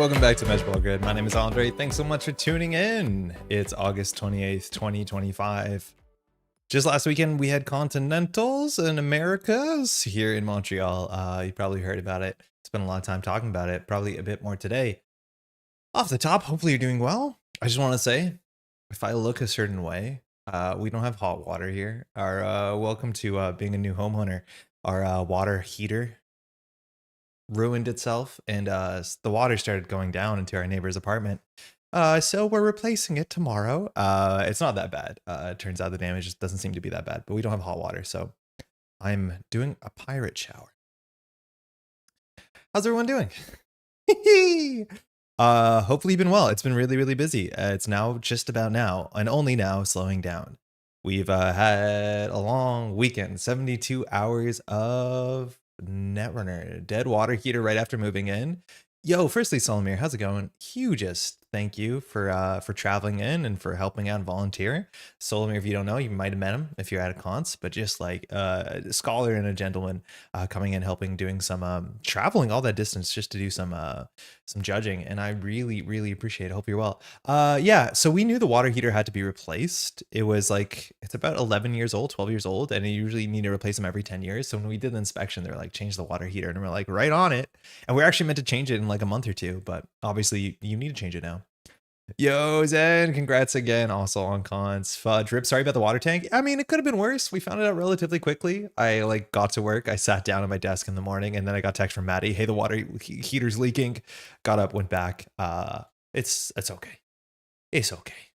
welcome back to Métropole Grid. My name is Andre. Thanks so much for tuning in. It's August 28th, 2025. Just last weekend, we had Continentals and Americas here in Montreal. You probably heard about it. Spent a lot of time talking about it. Probably a bit more today. Off the top, hopefully you're doing well. I just want to say, if I look a certain way, we don't have hot water here. Our welcome to being a new homeowner. Our water heater ruined itself, and the water started going down into our neighbor's apartment. So we're replacing it tomorrow. It's not that bad. It turns out the damage just doesn't seem to be that bad, but we don't have hot water, so I'm doing a pirate shower. How's everyone doing? Hopefully you've been well. It's been really, really busy. It's now just about now, and only now, slowing down. We've had a long weekend, 72 hours of Netrunner, dead water heater right after moving in. Yo, firstly, Solomir, how's it going? Hugest thank you for traveling in and for helping out and volunteering. Solomir, if you don't know, you might have met him if you're at a Conts, but just like a scholar and a gentleman coming in, helping, doing some traveling all that distance just to do some judging, and I really, really appreciate it. Hope you're well. Yeah, so we knew the water heater had to be replaced. It was like, it's about 11 years old, 12 years old, and you usually need to replace them every 10 years. So when we did the inspection, they were like, change the water heater, and we're like, right on it. And we're actually meant to change it in like a month or two, but obviously you need to change it now. Yo, Zen, congrats again. Also on Cons. Fudge, rip, sorry about the water tank. I mean, it could have been worse. We found it out relatively quickly. I like got to work. I sat down at my desk in the morning, and then I got text from Maddie. Hey, the water heater's leaking. Got up, went back. It's okay. It's okay.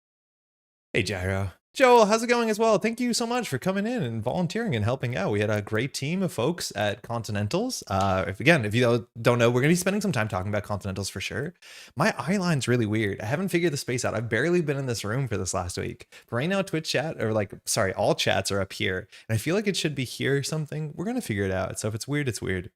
Hey, Gyro. Joel, how's it going as well? Thank you so much for coming in and volunteering and helping out. We had a great team of folks at Continentals. If you don't know, we're going to be spending some time talking about Continentals for sure. My eye line's really weird. I haven't figured the space out. I've barely been in this room for this last week. But right now, Twitch chat, or like, sorry, all chats are up here. And I feel like it should be here or something. We're going to figure it out. So if it's weird, it's weird.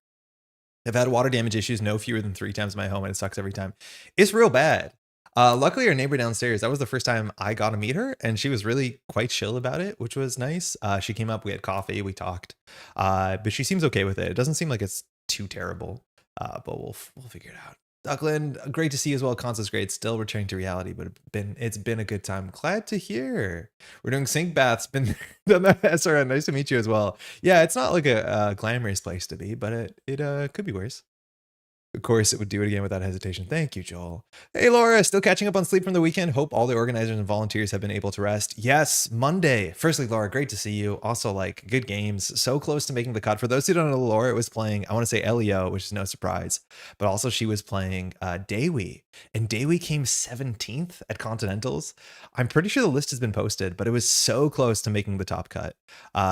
I've had water damage issues no fewer than 3 times in my home, and it sucks every time. It's real bad. Luckily, our neighbor downstairs, that was the first time I got to meet her, and she was really quite chill about it, which was nice. She came up, we had coffee, we talked, but she seems okay with it. It doesn't seem like it's too terrible, but we'll figure it out. Duckland, great to see you as well. Cons is great, still returning to reality, but it's been a good time. Glad to hear. We're doing sink baths. Been done that. SRN, nice to meet you as well. Yeah, it's not like a glamorous place to be, but it could be worse. Of course, it would do it again without hesitation. Thank you, Joel. Hey, Laura, still catching up on sleep from the weekend. Hope all the organizers and volunteers have been able to rest. Yes, Monday. Firstly, Laura, great to see you. Also, like, good games. So close to making the cut. For those who don't know, Laura was playing, I want to say LEO, which is no surprise. But also she was playing Daewee. And Daewee came 17th at Continentals. I'm pretty sure the list has been posted, but it was so close to making the top cut.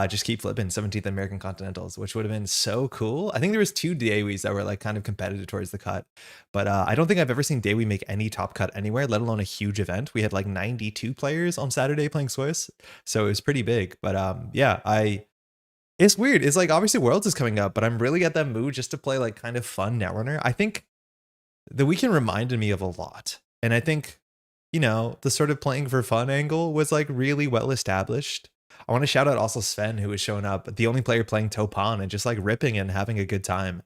Just keep flipping 17th American Continentals, which would have been so cool. I think there was 2 Daewees that were like kind of competitive towards the cut, but I don't think I've ever seen Daewee make any top cut anywhere, let alone a huge event. We had like 92 players on Saturday playing Swiss, so it was pretty big. But yeah, it's weird. It's like, obviously Worlds is coming up, but I'm really at that mood just to play like kind of fun Netrunner. I think the weekend reminded me of a lot, and I think, you know, the sort of playing for fun angle was like really well established. I want to shout out also Sven, who was showing up, the only player playing Topan and just like ripping and having a good time.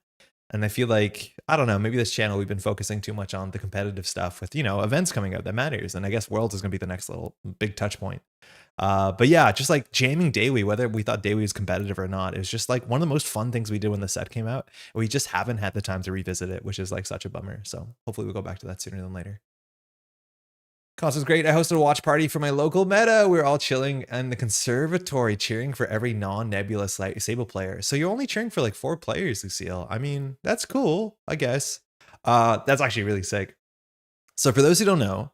And I feel like, I don't know, maybe this channel, we've been focusing too much on the competitive stuff with, you know, events coming out that matters. And I guess Worlds is going to be the next little big touch point. But yeah, just like jamming Daewee, whether we thought Daewee was competitive or not, it was just like one of the most fun things we did when the set came out. We just haven't had the time to revisit it, which is like such a bummer. So hopefully we'll go back to that sooner than later. Cons was great. I hosted a watch party for my local meta. We were all chilling in the conservatory, cheering for every non-nebulous Sable player. So you're only cheering for like 4 players, Lucille. I mean, that's cool, I guess. That's actually really sick. So for those who don't know,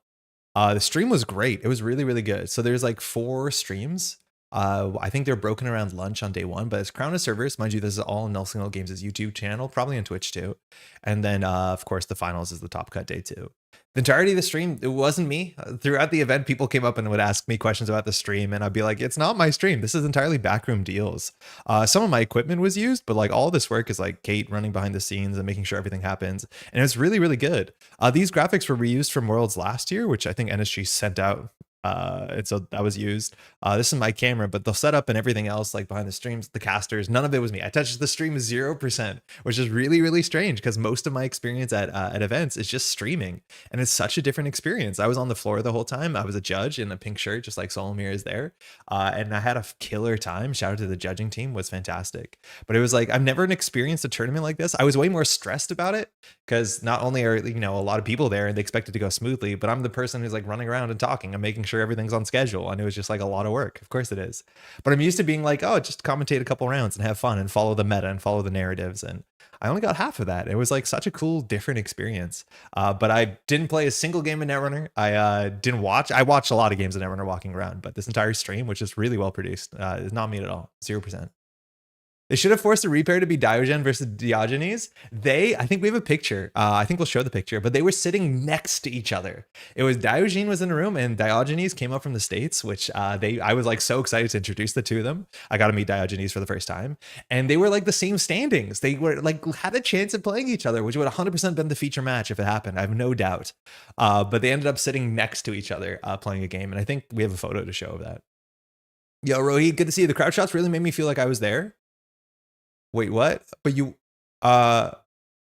the stream was great. It was really, really good. So there's like 4 streams. I think they're broken around lunch on day 1, but it's Crown of Servers. Mind you, this is all on Null Signal Games' YouTube channel, probably on Twitch too. And then, of course, the finals is the top cut day 2. The entirety of the stream, it wasn't me. Throughout the event, people came up and would ask me questions about the stream, and I'd be like, it's not my stream. This is entirely backroom deals. Some of my equipment was used, but like all this work is like Kate running behind the scenes and making sure everything happens. And it's really, really good. These graphics were reused from Worlds last year, which I think NSG sent out And so that was used. This is my camera, but the setup and everything else, like behind the streams, the casters, none of it was me. I touched the stream 0%, which is really, really strange because most of my experience at events is just streaming, and it's such a different experience. I was on the floor the whole time. I was a judge in a pink shirt, just like Solomir is there, and I had a killer time. Shout out to the judging team, was fantastic. But it was like I've never experienced a tournament like this. I was way more stressed about it because not only are a lot of people there and they expect it to go smoothly, but I'm the person who's like running around and talking. I'm making sure everything's on schedule, and it was just like a lot of work. Of course it is, but I'm used to being like, oh, just commentate a couple rounds and have fun and follow the meta and follow the narratives, and I only got half of that. It was like such a cool different experience. But I didn't play a single game of Netrunner. I didn't watch. I watched a lot of games of Netrunner walking around, but this entire stream, which is really well produced, is not me at all. 0%. They should have forced a repair to be Diogen versus Diogenes. I think we have a picture. I think we'll show the picture, but they were sitting next to each other. It was Diogen was in the room and Diogenes came up from the States, which I was like so excited to introduce the two of them. I got to meet Diogenes for the first time, and they were like the same standings. They were like had a chance at playing each other, which would 100% been the feature match if it happened. I have no doubt. But they ended up sitting next to each other playing a game, and I think we have a photo to show of that. Yo, Rohi, good to see you. The crowd shots really made me feel like I was there. Wait, what? But I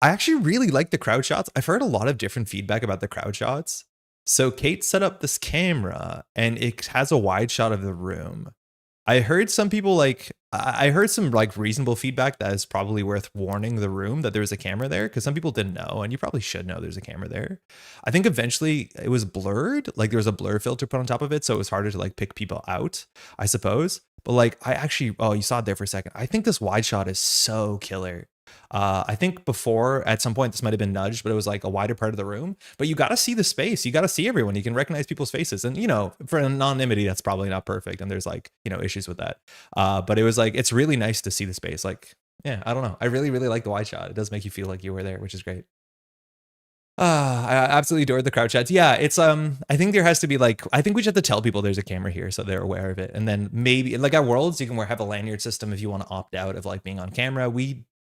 actually really like the crowd shots. I've heard a lot of different feedback about the crowd shots. So Kate set up this camera and it has a wide shot of the room. I heard some people I heard some like reasonable feedback that is probably worth warning the room that there's a camera there, because some people didn't know, and you probably should know there's a camera there. I think eventually it was blurred, like there was a blur filter put on top of it, so it was harder to like pick people out, I suppose. But like you saw it there for a second. I think this wide shot is so killer. I think before at some point this might have been nudged, but it was like a wider part of the room. But you got to see the space. You got to see everyone. You can recognize people's faces, and for anonymity, that's probably not perfect, and there's like issues with that. But it was like it's really nice to see the space. Like yeah, I don't know. I really really like the wide shot. It does make you feel like you were there, which is great. I absolutely adored the crowd chats. Yeah, it's I think there has to be I think we just have to tell people there's a camera here so they're aware of it, and then maybe like at Worlds you can have a lanyard system if you want to opt out of like being on camera.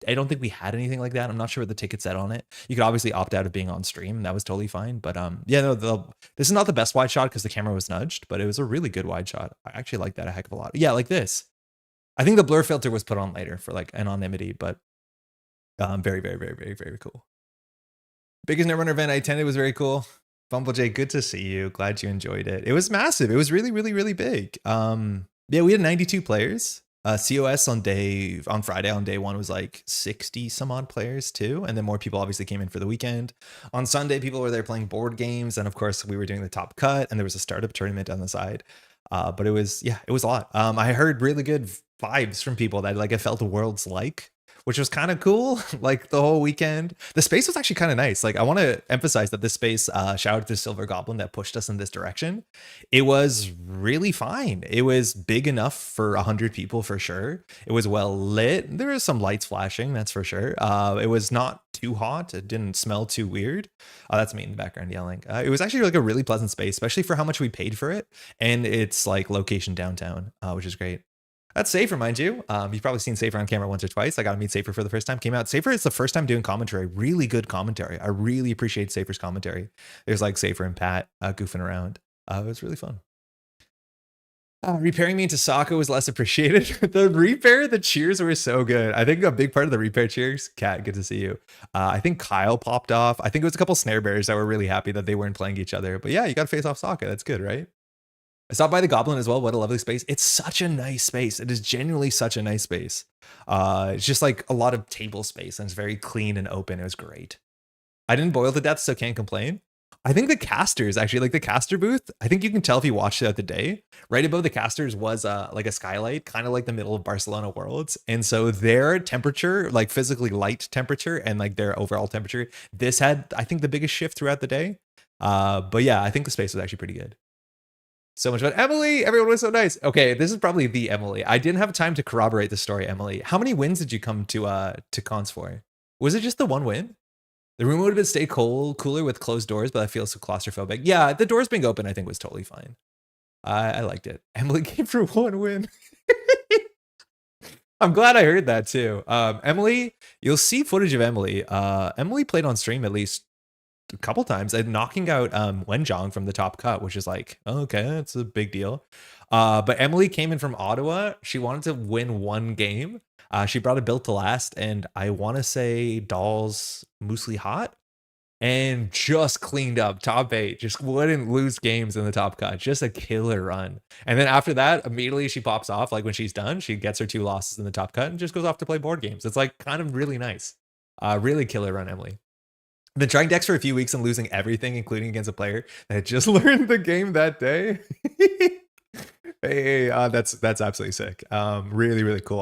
I don't think we had anything like that. I'm not sure what the ticket said on it. You could obviously opt out of being on stream, and that was totally fine. But yeah, no, this is not the best wide shot because the camera was nudged, but it was a really good wide shot. I actually like that a heck of a lot. Yeah, like this. I think the blur filter was put on later for like anonymity, but very, very, very, very, very cool. Biggest Netrunner event I attended was very cool. Bumble J, good to see you. Glad you enjoyed it. It was massive. It was really, really, really big. Yeah, we had 92 players. COS on Friday on day one was like 60 some odd players too, and then more people obviously came in for the weekend. On Sunday, people were there playing board games, and of course we were doing the top cut, and there was a startup tournament on the side. But it was a lot. I heard really good vibes from people that like it felt the world's like, which was kind of cool. Like the whole weekend, the space was actually kind of nice. Like I want to emphasize that this space, shout out to Silver Goblin that pushed us in this direction. It was really fine. It was big enough for 100 people for sure. It was well lit. There was some lights flashing, that's for sure. It was not too hot. It didn't smell too weird. That's me in the background yelling. It was actually like a really pleasant space, especially for how much we paid for it. And it's like location downtown, which is great. That's Safer, mind you. You've probably seen Safer on camera once or twice. I got to meet Safer for the first time. Came out. Safer is the first time doing commentary. Really good commentary. I really appreciate Safer's commentary. There's like Safer and Pat goofing around. It was really fun. Repairing me into Sokka was less appreciated. The cheers were so good. I think a big part of the repair cheers, Kat, good to see you. I think Kyle popped off. I think it was a couple snare bears that were really happy that they weren't playing each other. But yeah, you got to face off Sokka. That's good, right? I stopped by the Goblin as well. What a lovely space. It's such a nice space. It is genuinely such a nice space. It's just like a lot of table space, and it's very clean and open. It was great. I didn't boil to death, so can't complain. I think the casters, actually, like the caster booth, I think you can tell if you watched throughout the day. Right above the casters was like a skylight, kind of like the middle of Barcelona Worlds. And so their temperature, like physically light temperature and like their overall temperature, this had, I think, the biggest shift throughout the day. But yeah, I think the space was actually pretty good. So much fun. Emily, everyone was so nice. Okay, this is probably the Emily. I didn't have time to corroborate the story, Emily. How many wins did you come to Conts for? Was it just the one win? The room would have been stay cooler with closed doors, but I feel so claustrophobic. Yeah, the doors being open, I think, was totally fine. I liked it. Emily came for one win. I'm glad I heard that too. Emily, you'll see footage of Emily. Emily played on stream at least a couple times and knocking out Wenjong from the top cut, which is like, oh, okay, that's a big deal. But Emily came in from Ottawa. She wanted to win one game. She brought a build to last, and I want to say Dolls Moosely Hot, and just cleaned up top 8, just wouldn't lose games in the top cut, just a killer run. And then after that, immediately she pops off. Like when she's done, she gets her 2 losses in the top cut and just goes off to play board games. It's like kind of really nice. Really killer run, Emily. Been trying decks for a few weeks and losing everything, including against a player that had just learned the game that day. Hey, that's absolutely sick. Really, really cool.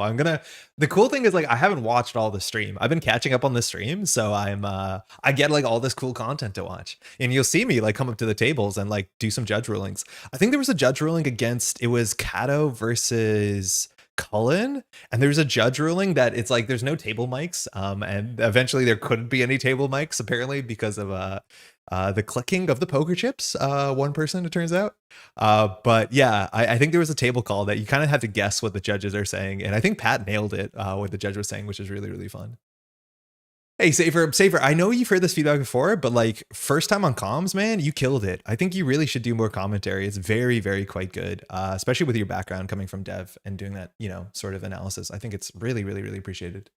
The cool thing is like I haven't watched all the stream. I've been catching up on the stream, so I get like all this cool content to watch. And you'll see me like come up to the tables and like do some judge rulings. I think there was a judge ruling against, it was Kato versus Cullen, and there's a judge ruling that it's like there's no table mics, and eventually there couldn't be any table mics apparently because of the clicking of the poker chips, one person, it turns out. But yeah, I think there was a table call that you kind of have to guess what the judges are saying, and I think Pat nailed it, what the judge was saying, which is really, really fun. Hey, Safer, I know you've heard this feedback before, but like first time on comms, man, you killed it. I think you really should do more commentary. It's very, very quite good, especially with your background coming from dev and doing that, you know, sort of analysis. I think it's really, really, really appreciated.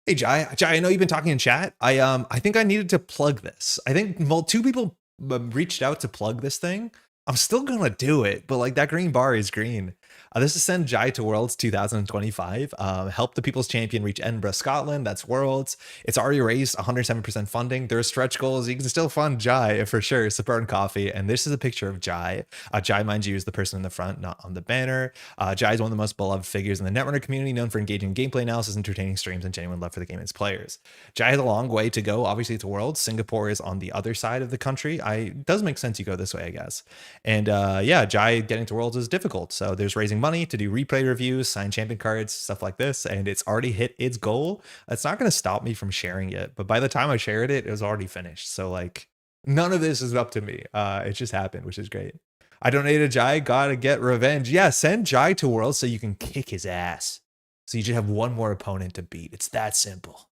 Hey, Jai, I know you've been talking in chat. I think I needed to plug this. I think 2 people reached out to plug this thing. I'm still gonna do it, but like that green bar is green. This is send Jai to Worlds 2025. Help the People's Champion reach Edinburgh, Scotland. That's Worlds. It's already raised 107% funding. There are stretch goals. You can still fund Jai for sure. Support and coffee. And this is a picture of Jai. Jai, mind you, is the person in the front, not on the banner. Jai is one of the most beloved figures in the Netrunner community, known for engaging in gameplay analysis, entertaining streams, and genuine love for the game and its players. Jai has a long way to go. Obviously, to Worlds. Singapore is on the other side of the country. It does make sense you go this way, I guess. And yeah, Jai getting to Worlds is difficult. So there's raising money to do replay reviews, sign champion cards, stuff like this, and it's already hit its goal. It's not going to stop me from sharing it, but by the time I shared it, it was already finished. So like none of this is up to me. It just happened, which is great. I donated Jai, gotta get revenge. Yeah, send Jai to Worlds so you can kick his ass. So you should have one more opponent to beat. It's that simple.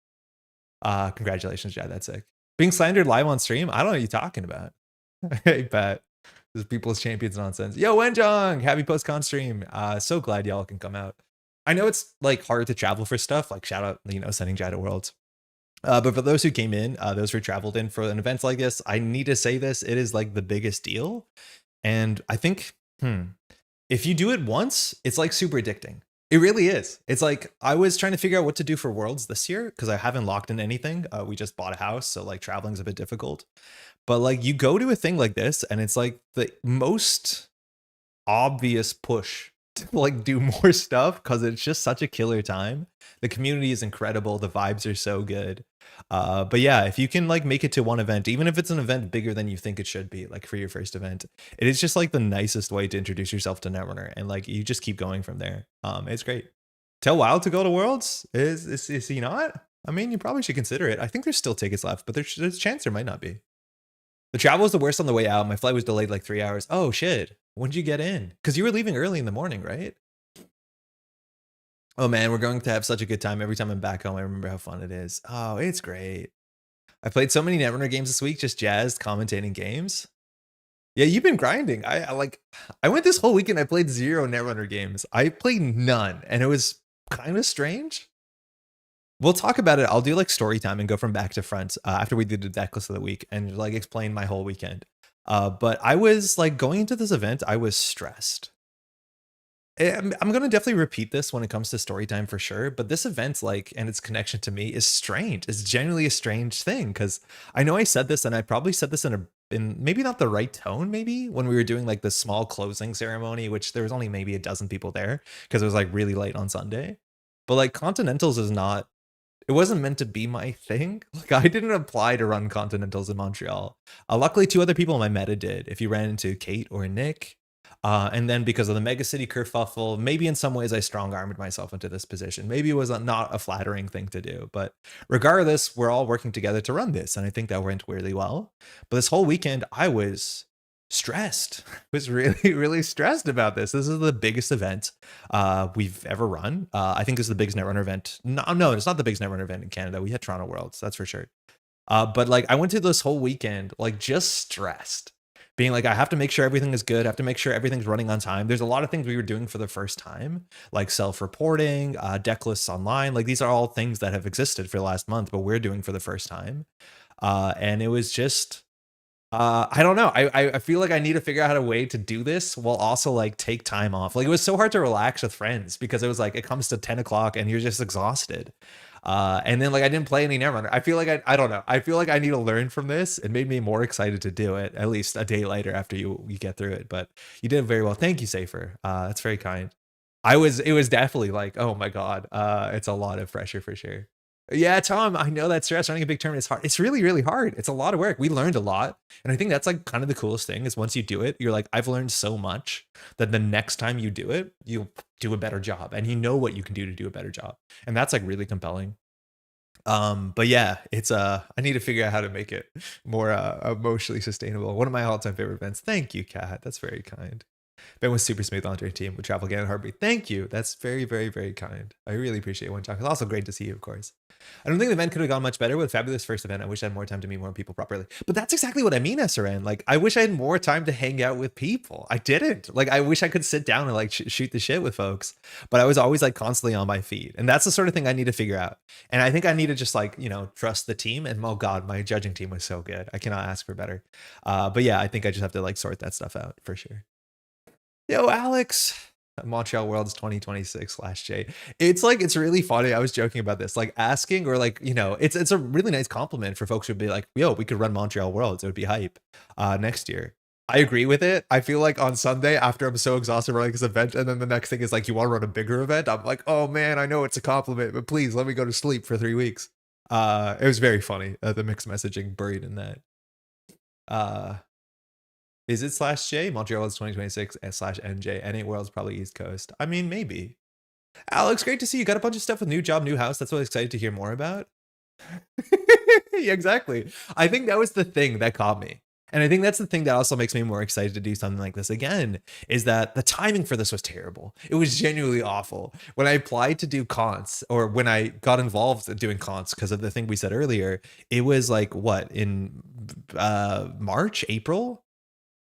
Congratulations, Jai, that's sick. Being slandered live on stream? I don't know what you're talking about. Hey, Pat. This is People's Champions nonsense. Yo, Wenjong, happy post-con stream. So glad y'all can come out. I know it's like hard to travel for stuff, like shout out, you know, sending Jai to Worlds. But for those who came in, those who traveled in for an event like this, I need to say this, it is like the biggest deal. And I think, if you do it once, it's like super addicting. It really is. It's like, I was trying to figure out what to do for Worlds this year because I haven't locked in anything. We just bought a house, so like traveling's a bit difficult. But like you go to a thing like this and it's like the most obvious push to like do more stuff because it's just such a killer time. The community is incredible. The vibes are so good. But yeah, if you can like make it to one event, even if it's an event bigger than you think it should be, like for your first event, it is just like the nicest way to introduce yourself to Netrunner, and like you just keep going from there. It's great. Tell Wild to go to Worlds? Is he not? I mean, you probably should consider it. I think there's still tickets left, but there's a chance there might not be. The travel was the worst on the way out. My flight was delayed like 3 hours. Oh shit. When did you get in? Because you were leaving early in the morning, right? Oh man, we're going to have such a good time. Every time I'm back home, I remember how fun it is. Oh, it's great. I played so many Netrunner games this week, just jazzed commentating games. Yeah, you've been grinding. I went this whole weekend, I played 0 Netrunner games. I played none, and it was kind of strange. We'll talk about it. I'll do like story time and go from back to front after we do the deck list of the week and like explain my whole weekend. But I was like going into this event, I was stressed. I'm going to definitely repeat this when it comes to story time for sure. But this event, like, and its connection to me is strange. It's genuinely a strange thing because I know I said this and I probably said this in maybe not the right tone, maybe when we were doing like the small closing ceremony, which there was only maybe a dozen people there because it was like really late on Sunday. But like Continentals is not, it wasn't meant to be my thing. Like I didn't apply to run Continentals in Montreal. Luckily, 2 other people in my meta did. If you ran into Kate or Nick, and then because of the mega city kerfuffle, maybe in some ways I strong-armed myself into this position. Maybe it was not a flattering thing to do, but regardless, we're all working together to run this, and I think that went really well. But this whole weekend, I was stressed. I was really, really stressed about this. This is the biggest event we've ever run. I think this is the biggest Netrunner event. No, it's not the biggest Netrunner event in Canada. We had Toronto Worlds, that's for sure. But like I went through this whole weekend like just stressed, being like I have to make sure everything is good. I have to make sure everything's running on time. There's a lot of things we were doing for the first time, like self-reporting, deck lists online. Like these are all things that have existed for the last month, but we're doing for the first time. And it was just I don't know. I feel like I need to figure out a way to do this while also like take time off. Like it was so hard to relax with friends because it was like it comes to 10 o'clock and you're just exhausted. And then like I didn't play any Netrunner. I feel like I don't know. I feel like I need to learn from this. It made me more excited to do it, at least a day later after you get through it. But you did very well. Thank you, Safer. That's very kind. It was definitely like, oh my God, it's a lot of pressure for sure. Yeah, Tom, I know that stress running a big tournament is hard. It's really, really hard. It's a lot of work. We learned a lot. And I think that's like kind of the coolest thing is once you do it, you're like, I've learned so much that the next time you do it, you'll do a better job and you know what you can do to do a better job. And that's like really compelling. But yeah, it's I need to figure out how to make it more emotionally sustainable. One of my all-time favorite events. Thank you, Kat. That's very kind. Ben was super smooth on your team with travel again and heartbeat. Thank you. That's very, very, very kind. I really appreciate one talk. It's also great to see you, of course. I don't think the event could have gone much better with fabulous first event. I wish I had more time to meet more people properly. But that's exactly what I mean, SRN. Like, I wish I had more time to hang out with people. I didn't. Like, I wish I could sit down and like shoot the shit with folks. But I was always like constantly on my feet. And that's the sort of thing I need to figure out. And I think I need to just like, you know, trust the team. And oh God, my judging team was so good. I cannot ask for better. But yeah, I think I just have to like sort that stuff out for sure. Yo, Alex. Montreal Worlds 2026/J. It's like, it's really funny. I was joking about this, like asking or like, you know, it's a really nice compliment for folks who'd be like, yo, we could run Montreal Worlds. It would be hype next year. I agree with it. I feel like on Sunday after I'm so exhausted running this event, and then the next thing is like, you want to run a bigger event? I'm like, oh man, I know it's a compliment, but please let me go to sleep for 3 weeks. It was very funny, the mixed messaging buried in that. Is it /J? Montreal Worlds 2026 /NJ. NA Worlds probably East Coast. I mean, maybe. Alex, great to see you. Got a bunch of stuff with new job, new house. That's what I'm excited to hear more about. Yeah, exactly. I think that was the thing that caught me. And I think that's the thing that also makes me more excited to do something like this again, is that the timing for this was terrible. It was genuinely awful. When I applied to do Conts, or when I got involved in doing Conts because of the thing we said earlier, it was like, what, in March, April?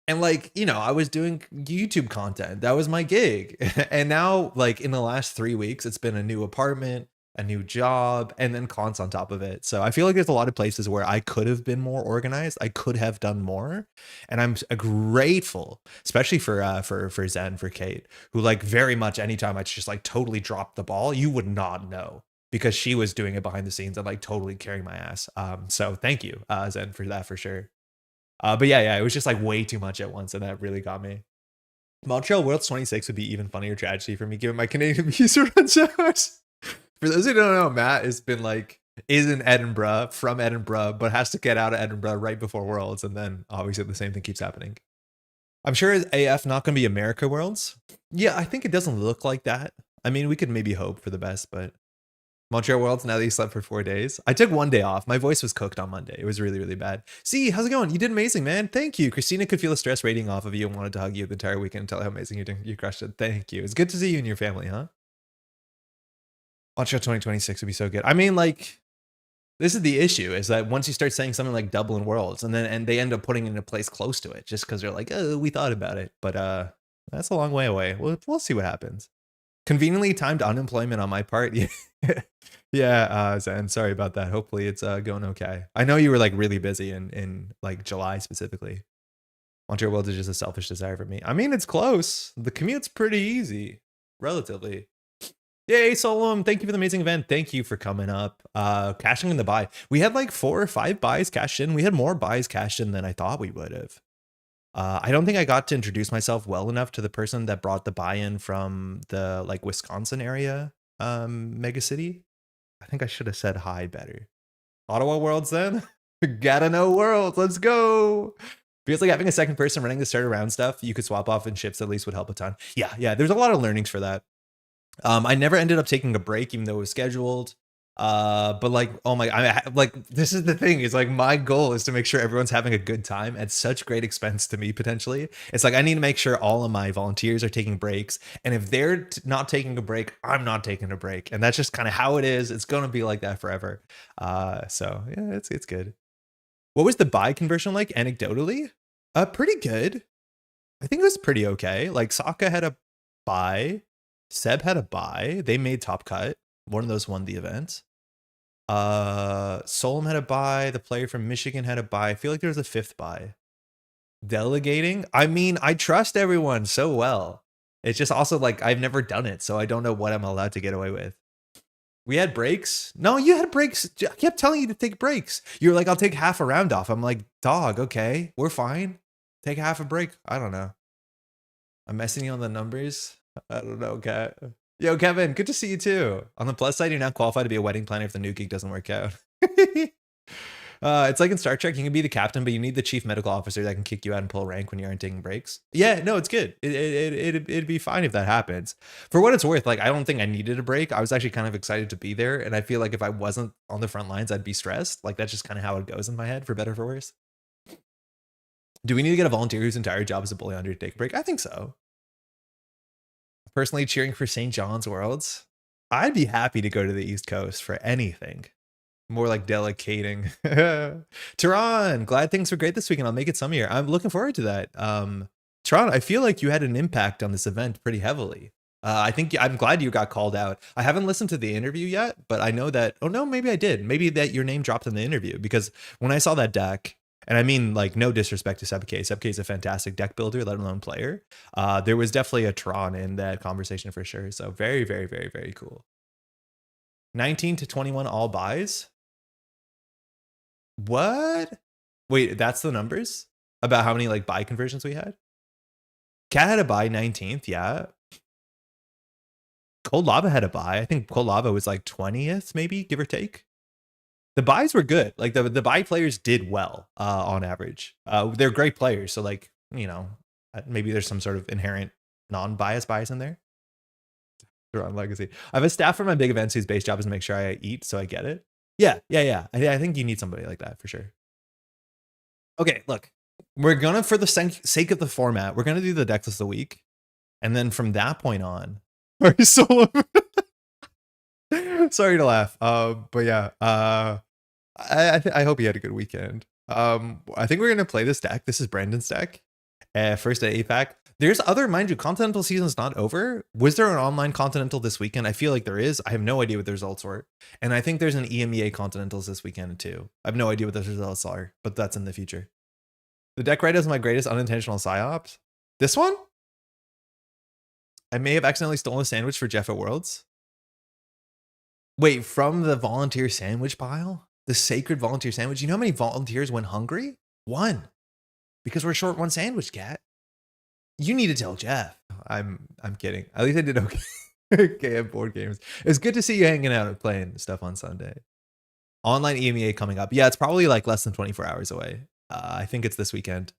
And like, you know, I was doing YouTube content. That was my gig. And now, like in the last 3 weeks, it's been a new apartment, a new job, and then Conts on top of it. So I feel like there's a lot of places where I could have been more organized. I could have done more. And I'm grateful, especially for Zen, for Kate, who like very much anytime I just like totally dropped the ball, you would not know because she was doing it behind the scenes and like totally carrying my ass. So thank you, Zen, for that for sure. But yeah, it was just like way too much at once, and that really got me. Montreal Worlds 26 would be even funnier tragedy for me, given my Canadian visa runs out. For those who don't know, Matt has been like, is in Edinburgh, from Edinburgh, but has to get out of Edinburgh right before Worlds, and then obviously the same thing keeps happening. I'm sure AF not going to be America Worlds. Yeah, I think it doesn't look like that. I mean, we could maybe hope for the best, but Montreal Worlds, now that you slept for 4 days. I took 1 day off. My voice was cooked on Monday. It was really, really bad. See, how's it going? You did amazing, man. Thank you. Christina could feel the stress rating off of you and wanted to hug you the entire weekend and tell how amazing you did. You crushed it. Thank you. It's good to see you and your family, huh? Montreal 2026 would be so good. I mean, like, this is the issue, is that once you start saying something like Dublin Worlds, and they end up putting it in a place close to it just because they're like, oh, we thought about it. But that's a long way away. We'll see what happens. Conveniently timed unemployment on my part. Yeah, Zen, sorry about that. Hopefully it's going okay. I know you were like really busy in like July specifically. Montreal Worlds is just a selfish desire for me. I mean, it's close. The commute's pretty easy, relatively. Yay, Solom, thank you for the amazing event. Thank you for coming up. Cashing in the buy. We had like 4 or 5 buys cashed in. We had more buys cashed in than I thought we would have. I don't think I got to introduce myself well enough to the person that brought the buy-in from the like Wisconsin area mega city. I think I should have said hi better. Ottawa Worlds then? Gotta know Worlds. Let's go. Feels like having a second person running the start around stuff you could swap off in shifts at least would help a ton. Yeah. There's a lot of learnings for that. I never ended up taking a break even though it was scheduled. But like, oh my, like, this is the thing, is like, my goal is to make sure everyone's having a good time at such great expense to me potentially. It's like, I need to make sure all of my volunteers are taking breaks. And if they're not taking a break, I'm not taking a break. And that's just kind of how it is. It's going to be like that forever. So yeah, it's good. What was the buy conversion like anecdotally? Pretty good. I think it was pretty okay. Like Sokka had a buy, Seb had a buy. They made top cut. One of those won the event. Solom had a buy. The player from Michigan had a buy. I feel like there was a fifth buy. Delegating? I mean, I trust everyone so well. It's just also like I've never done it, so I don't know what I'm allowed to get away with. We had breaks. No, you had breaks. I kept telling you to take breaks. You're like, I'll take half a round off. I'm like, dog, okay, we're fine. Take half a break. I don't know. I'm messing you on the numbers. I don't know, Kat. Yo, Kevin, good to see you too. On the plus side, you're not qualified to be a wedding planner if the new gig doesn't work out. It's like in Star Trek, you can be the captain, but you need the chief medical officer that can kick you out and pull rank when you aren't taking breaks. Yeah, no, it's good. It'd be fine if that happens. For what it's worth, like I don't think I needed a break. I was actually kind of excited to be there, and I feel like if I wasn't on the front lines, I'd be stressed. Like that's just kind of how it goes in my head, for better or for worse. Do we need to get a volunteer whose entire job is to bully Andre to take a break? I think so. Personally cheering for St. John's Worlds. I'd be happy to go to the East Coast for anything. More like delegating. Tehran, glad things were great this weekend. I'll make it some year. I'm looking forward to that. Tehran, I feel like you had an impact on this event pretty heavily. I'm glad you got called out. I haven't listened to the interview yet, but I know that, oh no, maybe I did. Maybe that your name dropped in the interview, because when I saw that deck, and I mean, like, no disrespect to Sebke. Sebke is a fantastic deck builder, let alone player. There was definitely a Tron in that conversation for sure. So very, very, very, very cool. 19 to 21 all buys. What? Wait, that's the numbers about how many like buy conversions we had? Cat had a buy 19th, yeah. Cold Lava had a buy. I think Cold Lava was like 20th, maybe, give or take. The buys were good. Like the buy players did well on average. They're great players. So like, you know, maybe there's some sort of inherent non-bias bias in there. They're on legacy. I have a staff for my big events whose base job is to make sure I eat, so I get it. Yeah. I think you need somebody like that for sure. Okay, look, we're gonna, for the sake of the format, we're gonna do the deck list of the week, and then from that point on, solo. Sorry to laugh, but yeah, I hope you had a good weekend. I think we're gonna play this deck. This is Brandon's deck. First at APAC. There's other, mind you, Continental season's not over. Was there an online Continental this weekend? I feel like there is. I have no idea what the results were. And I think there's an EMEA Continentals this weekend too. I have no idea what the results are, but that's in the future. The deck right is my greatest unintentional psyops. This one? I may have accidentally stolen a sandwich for Jeff at Worlds. Wait, from the volunteer sandwich pile? The sacred volunteer sandwich? You know how many volunteers went hungry? One. Because we're short one sandwich, cat. You need to tell Jeff. I'm kidding. At least I did okay. Okay, at board games. It's good to see you hanging out and playing stuff on Sunday. Online EMEA coming up. Yeah, it's probably like less than 24 hours away. I think it's this weekend.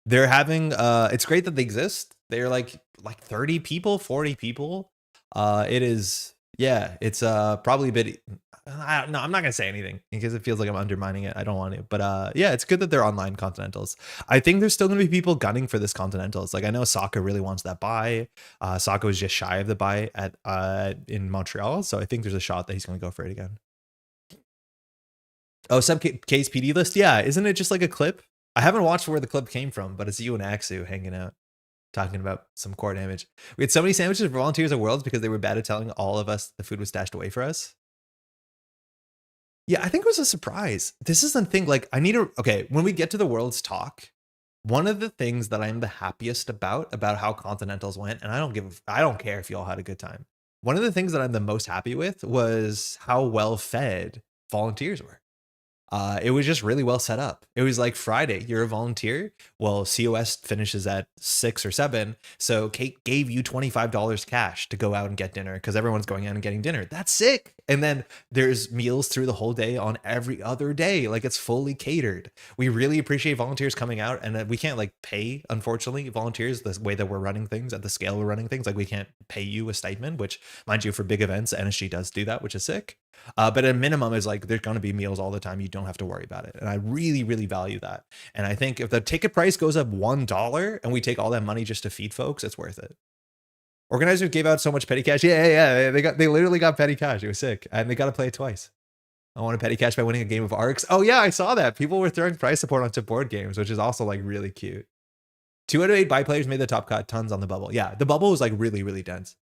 They're having it's great that they exist. They're like 30 people, 40 people. It is, yeah, it's probably a bit, I'm not gonna say anything because it feels like I'm undermining it. I don't want to, but yeah, it's good that they're online Continentals. I think there's still gonna be people gunning for this Continentals. Like I know Sokka really wants that buy. Sokka was just shy of the buy at in Montreal, so I think there's a shot that he's gonna go for it again. Oh, sub case PD list, yeah, isn't it just like a clip? I haven't watched where the clip came from, but it's you and Axu hanging out, talking about some core damage. We had so many sandwiches for volunteers at Worlds because they were bad at telling all of us the food was stashed away for us. Yeah, I think it was a surprise. This is the thing, like, I need to, okay, when we get to the Worlds talk, one of the things that I'm the happiest about how Continentals went, and I don't care if you all had a good time. One of the things that I'm the most happy with was how well fed volunteers were. It was just really well set up. It was like Friday, you're a volunteer. Well, COS finishes at 6 or 7. So Kate gave you $25 cash to go out and get dinner because everyone's going out and getting dinner. That's sick. And then there's meals through the whole day on every other day. Like it's fully catered. We really appreciate volunteers coming out, and we can't like pay, unfortunately, volunteers the way that we're running things at the scale we're running things. Like we can't pay you a stipend, which mind you, for big events, NSG does do that, which is sick. But at a minimum is like, there's going to be meals all the time. You don't have to worry about it. And I really, really value that. And I think if the ticket price goes up $1 and we take all that money just to feed folks, it's worth it. Organizers gave out so much petty cash. Yeah. They literally got petty cash. It was sick. And they got to play it twice. I want to petty cash by winning a game of Arcs. Oh yeah, I saw that. People were throwing prize support onto board games, which is also like really cute. 2 out of 8 buy players made the top cut. Tons on the bubble. Yeah, the bubble was like really, really dense.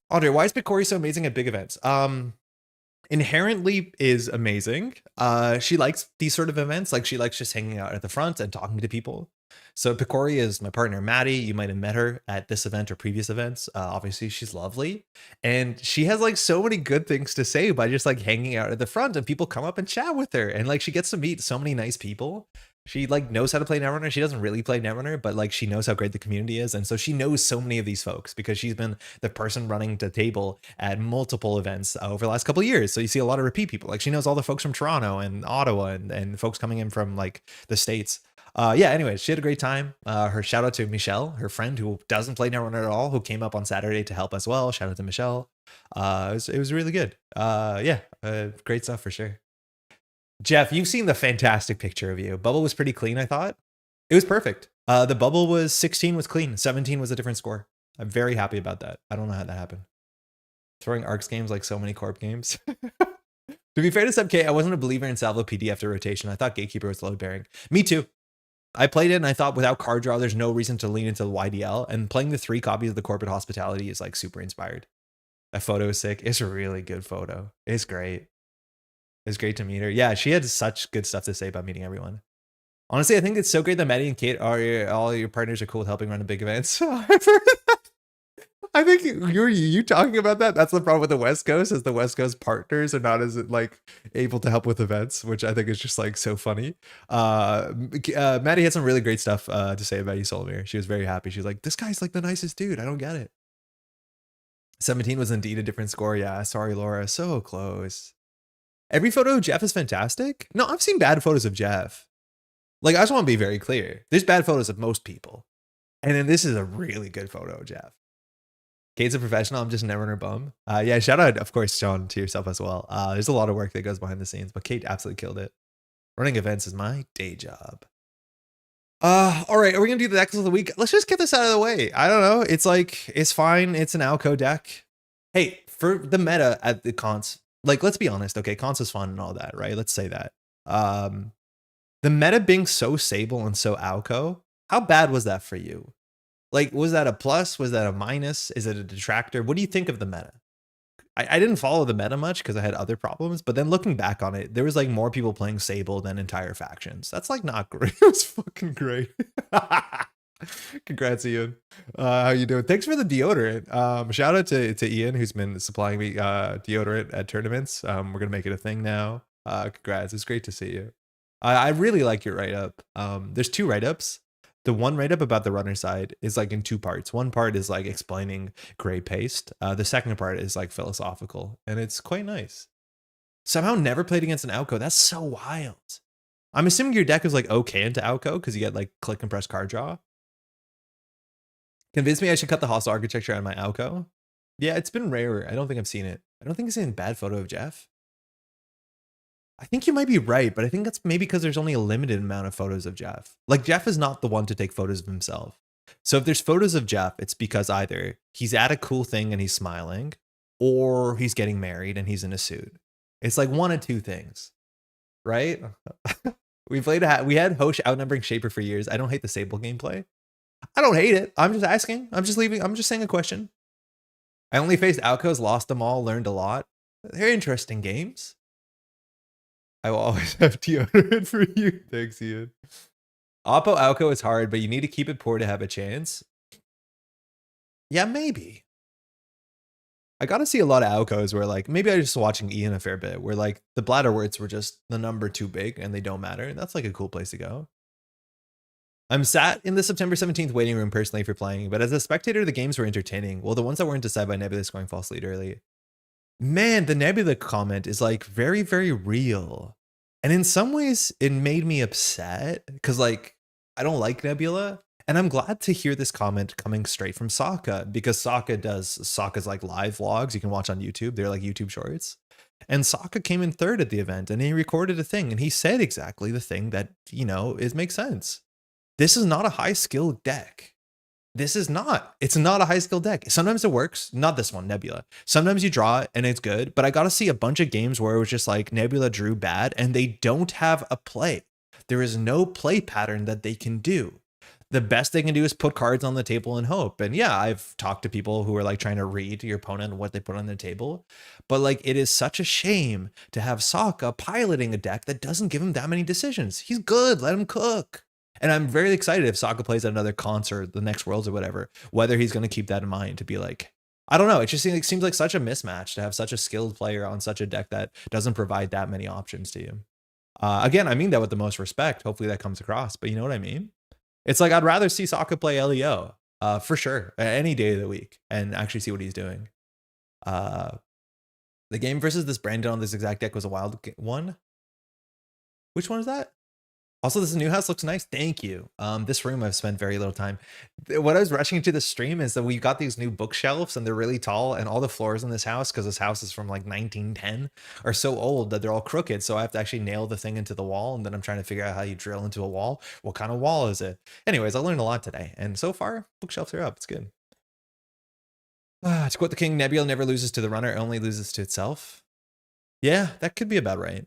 Andre, why is Picori so amazing at big events? Inherently is amazing. She likes these sort of events. Like she likes just hanging out at the front and talking to people. So Picori is my partner, Maddie. You might have met her at this event or previous events. Obviously she's lovely. And she has like so many good things to say by just like hanging out at the front, and people come up and chat with her. And like she gets to meet so many nice people. She like knows how to play Netrunner. She doesn't really play Netrunner, but like she knows how great the community is. And so she knows so many of these folks because she's been the person running the table at multiple events over the last couple of years. So you see a lot of repeat people. Like she knows all the folks from Toronto and Ottawa and folks coming in from like the States. Yeah, anyway, she had a great time. Her shout out to Michelle, her friend who doesn't play Netrunner at all, who came up on Saturday to help as well. Shout out to Michelle. It was really good. Yeah, great stuff for sure. Jeff, you've seen the fantastic picture of you. Bubble was pretty clean, I thought. It was perfect. The bubble was 16 was clean. 17 was a different score. I'm very happy about that. I don't know how that happened. Throwing ARCS games like so many Corp games. To be fair to Sub K, I wasn't a believer in Salvo PD after rotation. I thought Gatekeeper was load bearing. Me too. I played it and I thought without card draw, there's no reason to lean into the YDL. And playing the 3 copies of the Corporate Hospitality is like super inspired. That photo is sick. It's a really good photo. It's great. It's great to meet her. Yeah, she had such good stuff to say about meeting everyone. Honestly, I think it's so great that Maddie and Kate are all your partners are cool with helping run big events. I think you talking about that. That's the problem with the West Coast, is the West Coast partners are not as like able to help with events, which I think is just like so funny. Maddie had some really great stuff to say about you, Solomir. She was very happy. She was like, "This guy's like the nicest dude. I don't get it." 17 was indeed a different score. Yeah, sorry, Laura. So close. Every photo of Jeff is fantastic. No, I've seen bad photos of Jeff. Like, I just want to be very clear. There's bad photos of most people. And then this is a really good photo of Jeff. Kate's a professional. I'm just never in her bum. Yeah, shout out, of course, Sean, to yourself as well. There's a lot of work that goes behind the scenes, but Kate absolutely killed it. Running events is my day job. All right, are we going to do the decks of the week? Let's just get this out of the way. I don't know. It's like, it's fine. It's an AU Co deck. Hey, for the meta at the Conts, like, let's be honest, okay, Conts is fun and all that, right? Let's say that. The meta being so Sable and so AU Co, how bad was that for you? Like, was that a plus? Was that a minus? Is it a detractor? What do you think of the meta? I didn't follow the meta much because I had other problems, but then looking back on it, there was like more people playing Sable than entire factions. That's like not great. It was fucking great. Congrats, Ian. How you doing? Thanks for the deodorant. Shout out to Ian, who's been supplying me deodorant at tournaments. We're gonna make it a thing now. Congrats. It's great to see you. I really like your write-up. There's 2 write-ups. The one write-up about the runner side is like in 2 parts. One part is like explaining gray paste. The second part is like philosophical, and it's quite nice. Somehow never played against an AU Co. That's so wild. I'm assuming your deck is like okay into AU Co because you get like click and press card draw. Convince me I should cut the hostile architecture on my AU Co. Yeah, it's been rarer. I don't think I've seen it. I don't think I've seen a bad photo of Jeff. I think you might be right, but I think that's maybe because there's only a limited amount of photos of Jeff. Like, Jeff is not the one to take photos of himself. So if there's photos of Jeff, it's because either he's at a cool thing and he's smiling, or he's getting married and he's in a suit. It's like one of 2 things, right? we had Hosh outnumbering Shaper for years. I don't hate the Sable gameplay. I don't hate it. I'm just asking. I'm just saying a question. I only faced AU Cos, lost them all, learned a lot. They're interesting games. I will always have deodorant for you. Thanks, Ian. Oppo AU Co is hard, but you need to keep it poor to have a chance. Yeah, maybe. I got to see a lot of AU Cos where like, maybe I was just watching Ian a fair bit, where like the bladderworts were just the number too big and they don't matter. That's like a cool place to go. I'm sat in the September 17th waiting room personally for playing, but as a spectator, the games were entertaining. Well, the ones that weren't decided by Nebula scoring false lead early. Man, the Nebula comment is like very, very real. And in some ways, it made me upset because like, I don't like Nebula. And I'm glad to hear this comment coming straight from Sokka, because Sokka's like live vlogs you can watch on YouTube. They're like YouTube shorts. And Sokka came in 3rd at the event and he recorded a thing and he said exactly the thing that, you know, makes sense. This is not a high skill deck. This is not. It's not a high skill deck. Sometimes it works. Not this one, Nebula. Sometimes you draw it and it's good, but I got to see a bunch of games where it was just like Nebula drew bad and they don't have a play. There is no play pattern that they can do. The best they can do is put cards on the table and hope. And yeah, I've talked to people who are like trying to read your opponent and what they put on the table. But like, it is such a shame to have Sokka piloting a deck that doesn't give him that many decisions. He's good. Let him cook. And I'm very excited if Sokka plays at another concert, the next Worlds or whatever, whether he's going to keep that in mind to be like, I don't know. It just seems like such a mismatch to have such a skilled player on such a deck that doesn't provide that many options to you. Again, I mean that with the most respect. Hopefully that comes across, but you know what I mean? It's like I'd rather see Sokka play LEO for sure any day of the week and actually see what he's doing. The game versus this Brandon on this exact deck was a wild one. Which one is that? Also, this new house looks nice. Thank you. This room I've spent very little time. What I was rushing into the stream is that we got these new bookshelves and they're really tall, and all the floors in this house, because this house is from like 1910, are so old that they're all crooked. So I have to actually nail the thing into the wall, and then I'm trying to figure out how you drill into a wall. What kind of wall is it? Anyways, I learned a lot today, and so far bookshelves are up. It's good. To quote the king, Nebula never loses to the runner, it only loses to itself. Yeah, that could be about right.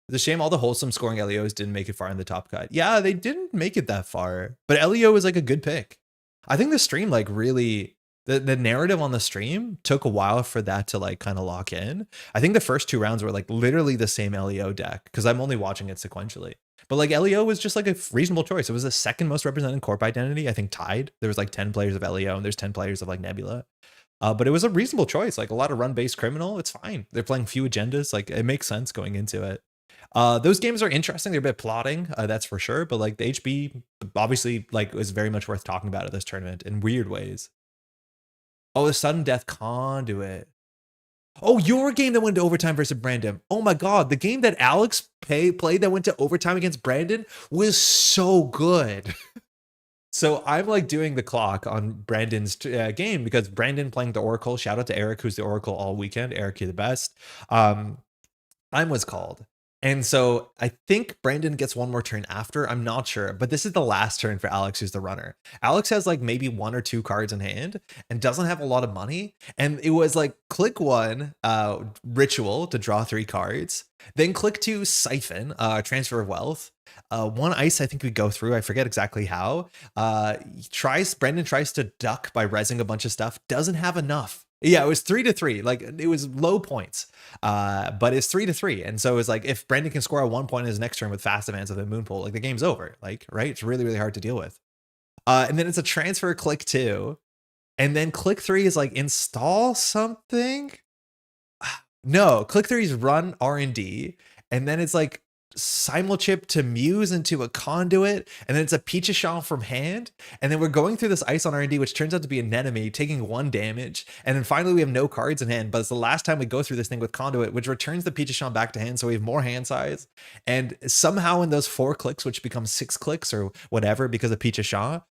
It's a shame all the wholesome scoring LEOs didn't make it far in the top cut. Yeah, they didn't make it that far, but LEO was like a good pick. I think the stream like really, the narrative on the stream took a while for that to like kind of lock in. I think the first 2 rounds were like literally the same LEO deck because I'm only watching it sequentially. But like LEO was just like a reasonable choice. It was the second most represented corp identity, I think tied. There was like 10 players of LEO and there's 10 players of like Nebula. But it was a reasonable choice. Like a lot of run-based criminal, it's fine. They're playing few agendas. Like it makes sense going into it. Those games are interesting. They're a bit plotting, that's for sure. But like the HB obviously like was very much worth talking about at this tournament in weird ways. Oh, the sudden death conduit. Oh, your game that went to overtime versus Brandon. Oh my God, the game that Alex played that went to overtime against Brandon was so good. So I'm like doing the clock on Brandon's game because Brandon playing the Oracle. Shout out to Eric, who's the Oracle all weekend. Eric, you're the best. Time was called. And so I think Brandon gets one more turn after. I'm not sure, but this is the last turn for Alex, who's the runner. Alex has like maybe 1 or 2 cards in hand and doesn't have a lot of money. And it was like click 1, ritual to draw 3 cards. Then click 2, siphon, transfer of wealth. 1 ice, I think we go through. I forget exactly how. Brandon tries to duck by rezzing a bunch of stuff. Doesn't have enough. Yeah, it was 3-3. Like it was low points, but it's 3-3. And so it's like if Brandon can score at 1 point in his next turn with fast advance of the moon pool, like the game's over. Like right, it's really really hard to deal with. And then it's a transfer click 2, and then click 3 is like install something. No, click 3 is run R&D, and then it's like simulchip to muse into a conduit, and then it's a Pichashon from hand, and then we're going through this ice on R&D, which turns out to be an enemy, taking 1 damage, and then finally we have no cards in hand, but it's the last time we go through this thing with conduit, which returns the Pichashon back to hand, so we have more hand size, and somehow in those 4 clicks, which become 6 clicks or whatever because of Pichashon,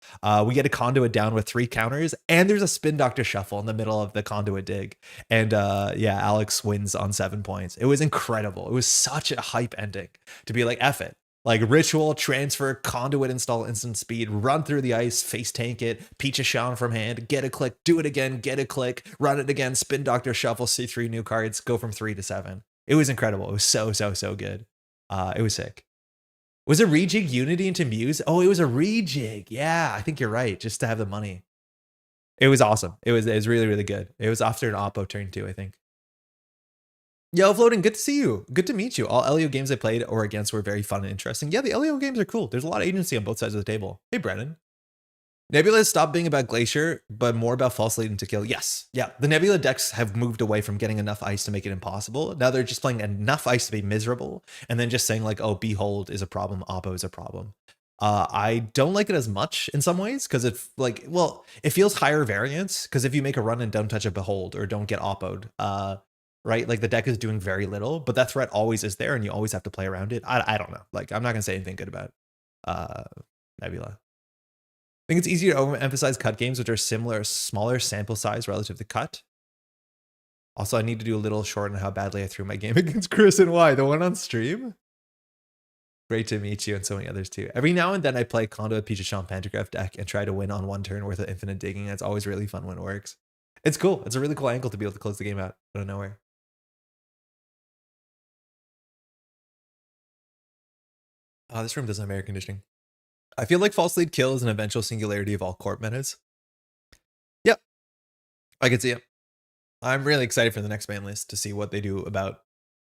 we get a conduit down with 3 counters, and there's a Spin Doctor Shuffle in the middle of the conduit dig, and yeah, Alex wins on 7 points. It was incredible. It was such a hype ending to be like, F it. Like ritual, transfer, conduit, install, instant speed, run through the ice, face tank it, Pichashon from hand, get a click, do it again, get a click, run it again, Spin Doctor Shuffle, see 3 new cards, go from 3 to 7. It was incredible. It was so good. It was sick. Was it rejig Unity into Muse? Oh, it was a rejig. Yeah, I think you're right. Just to have the money. It was awesome. It was really, really good. It was after an Oppo turn 2, I think. Yo, Floating, good to see you. Good to meet you. All LEO games I played or against were very fun and interesting. Yeah, the LEO games are cool. There's a lot of agency on both sides of the table. Hey, Brennan. Nebula has stopped being about Glacier, but more about false leading to kill. Yes. Yeah, the Nebula decks have moved away from getting enough ice to make it impossible. Now they're just playing enough ice to be miserable, and then just saying like, oh, Behold is a problem, Oppo is a problem. I don't like it as much in some ways because it like, well, it feels higher variance because if you make a run and don't touch a Behold or don't get Oppo'd, right? Like the deck is doing very little, but that threat always is there and you always have to play around it. I don't know. Like, I'm not going to say anything good about Nebula. I think it's easier to overemphasize cut games, which are smaller sample size relative to cut. Also, I need to do a little short on how badly I threw my game against Chris and why. The one on stream? Great to meet you and so many others too. Every now and then I play Conduit Peach Champ Pantograph deck and try to win on one turn worth of infinite digging. It's always really fun when it works. It's cool. It's a really cool angle to be able to close the game out of nowhere. Oh, this room doesn't have air conditioning. I feel like False Lead Kill is an eventual singularity of all corp metas. Yep. I can see it. I'm really excited for the next ban list to see what they do about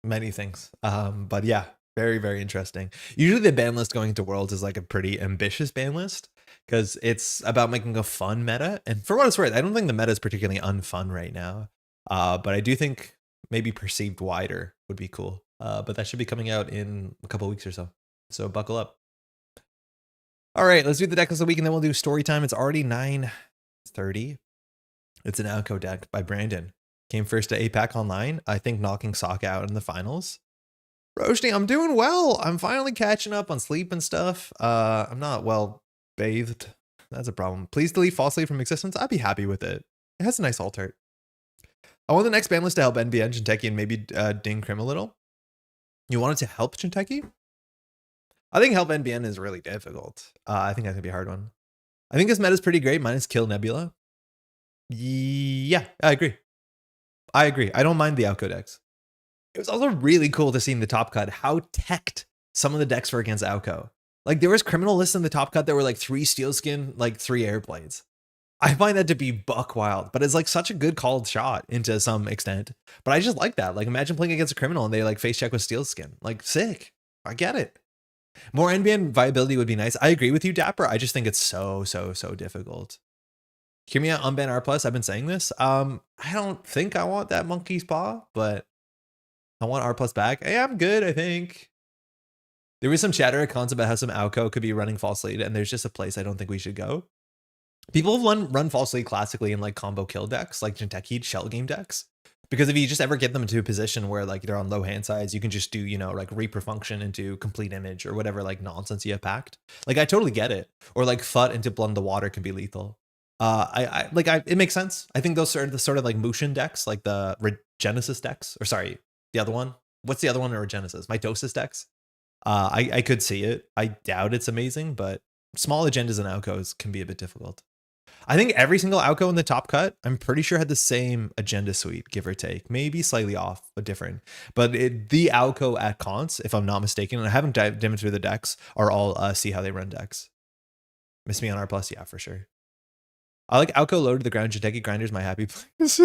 many things. But yeah, very, very interesting. Usually the ban list going into Worlds is like a pretty ambitious ban list because it's about making a fun meta. And for what it's worth, I don't think the meta is particularly unfun right now. But I do think maybe perceived wider would be cool. But that should be coming out in a couple weeks or so. So buckle up. All right, let's do the deck list of the week and then we'll do story time. It's already 9:30. It's an AU Co deck by Brandon. Came first to APAC Online. I think knocking Sokka out in the finals. Roshni, I'm doing well. I'm finally catching up on sleep and stuff. I'm not well bathed. That's a problem. Please delete False Lead from existence. I'd be happy with it. It has a nice alt art. I want the next ban list to help NBN, Jinteki, and maybe ding Krim a little. You want it to help Jinteki? I think help NBN is really difficult. I think that's gonna be a hard one. I think this meta is pretty great, minus Kill Nebula. Yeah, I agree. I don't mind the AU Co decks. It was also really cool to see in the top cut how teched some of the decks were against AU Co. Like there was criminal lists in the top cut that were like 3 steel skin, like 3 airblades. I find that to be buck wild, but it's like such a good called shot into some extent. But I just like that. Like imagine playing against a criminal and they like face check with steel skin. Like sick. I get it. More NBN viability would be nice. I agree with you, Dapper. I just think it's so difficult. Hear me out, unban R+. I've been saying this. I don't think I want that monkey's paw, but I want R+ back. Hey, I'm good, I think. There was some chatter at Conts about how some AU Co could be running False Lead, and there's just a place I don't think we should go. People have run False Lead classically in like combo kill decks, like Jinteki shell game decks. Because if you just ever get them into a position where like they're on low hand size, you can just do, you know, like Reaper function into complete image or whatever like nonsense you have packed. Like I totally get it. Or like FUT into Blood in the Water can be lethal. It makes sense. I think those are the sort of like Mushin decks, like the Regenesis decks, or sorry, the other one. What's the other one or Regenesis? Mitosis decks. I could see it. I doubt it's amazing, but small agendas and AU Cos can be a bit difficult. I think every single AU Co in the top cut, I'm pretty sure had the same agenda suite, give or take. Maybe slightly off, but different. But the AU Co at Conts, if I'm not mistaken, and I haven't dived into the decks, are all see how they run decks. Miss me on R+, yeah, for sure. I like AU Co low to the ground. Jinteki Grinder's my happy place.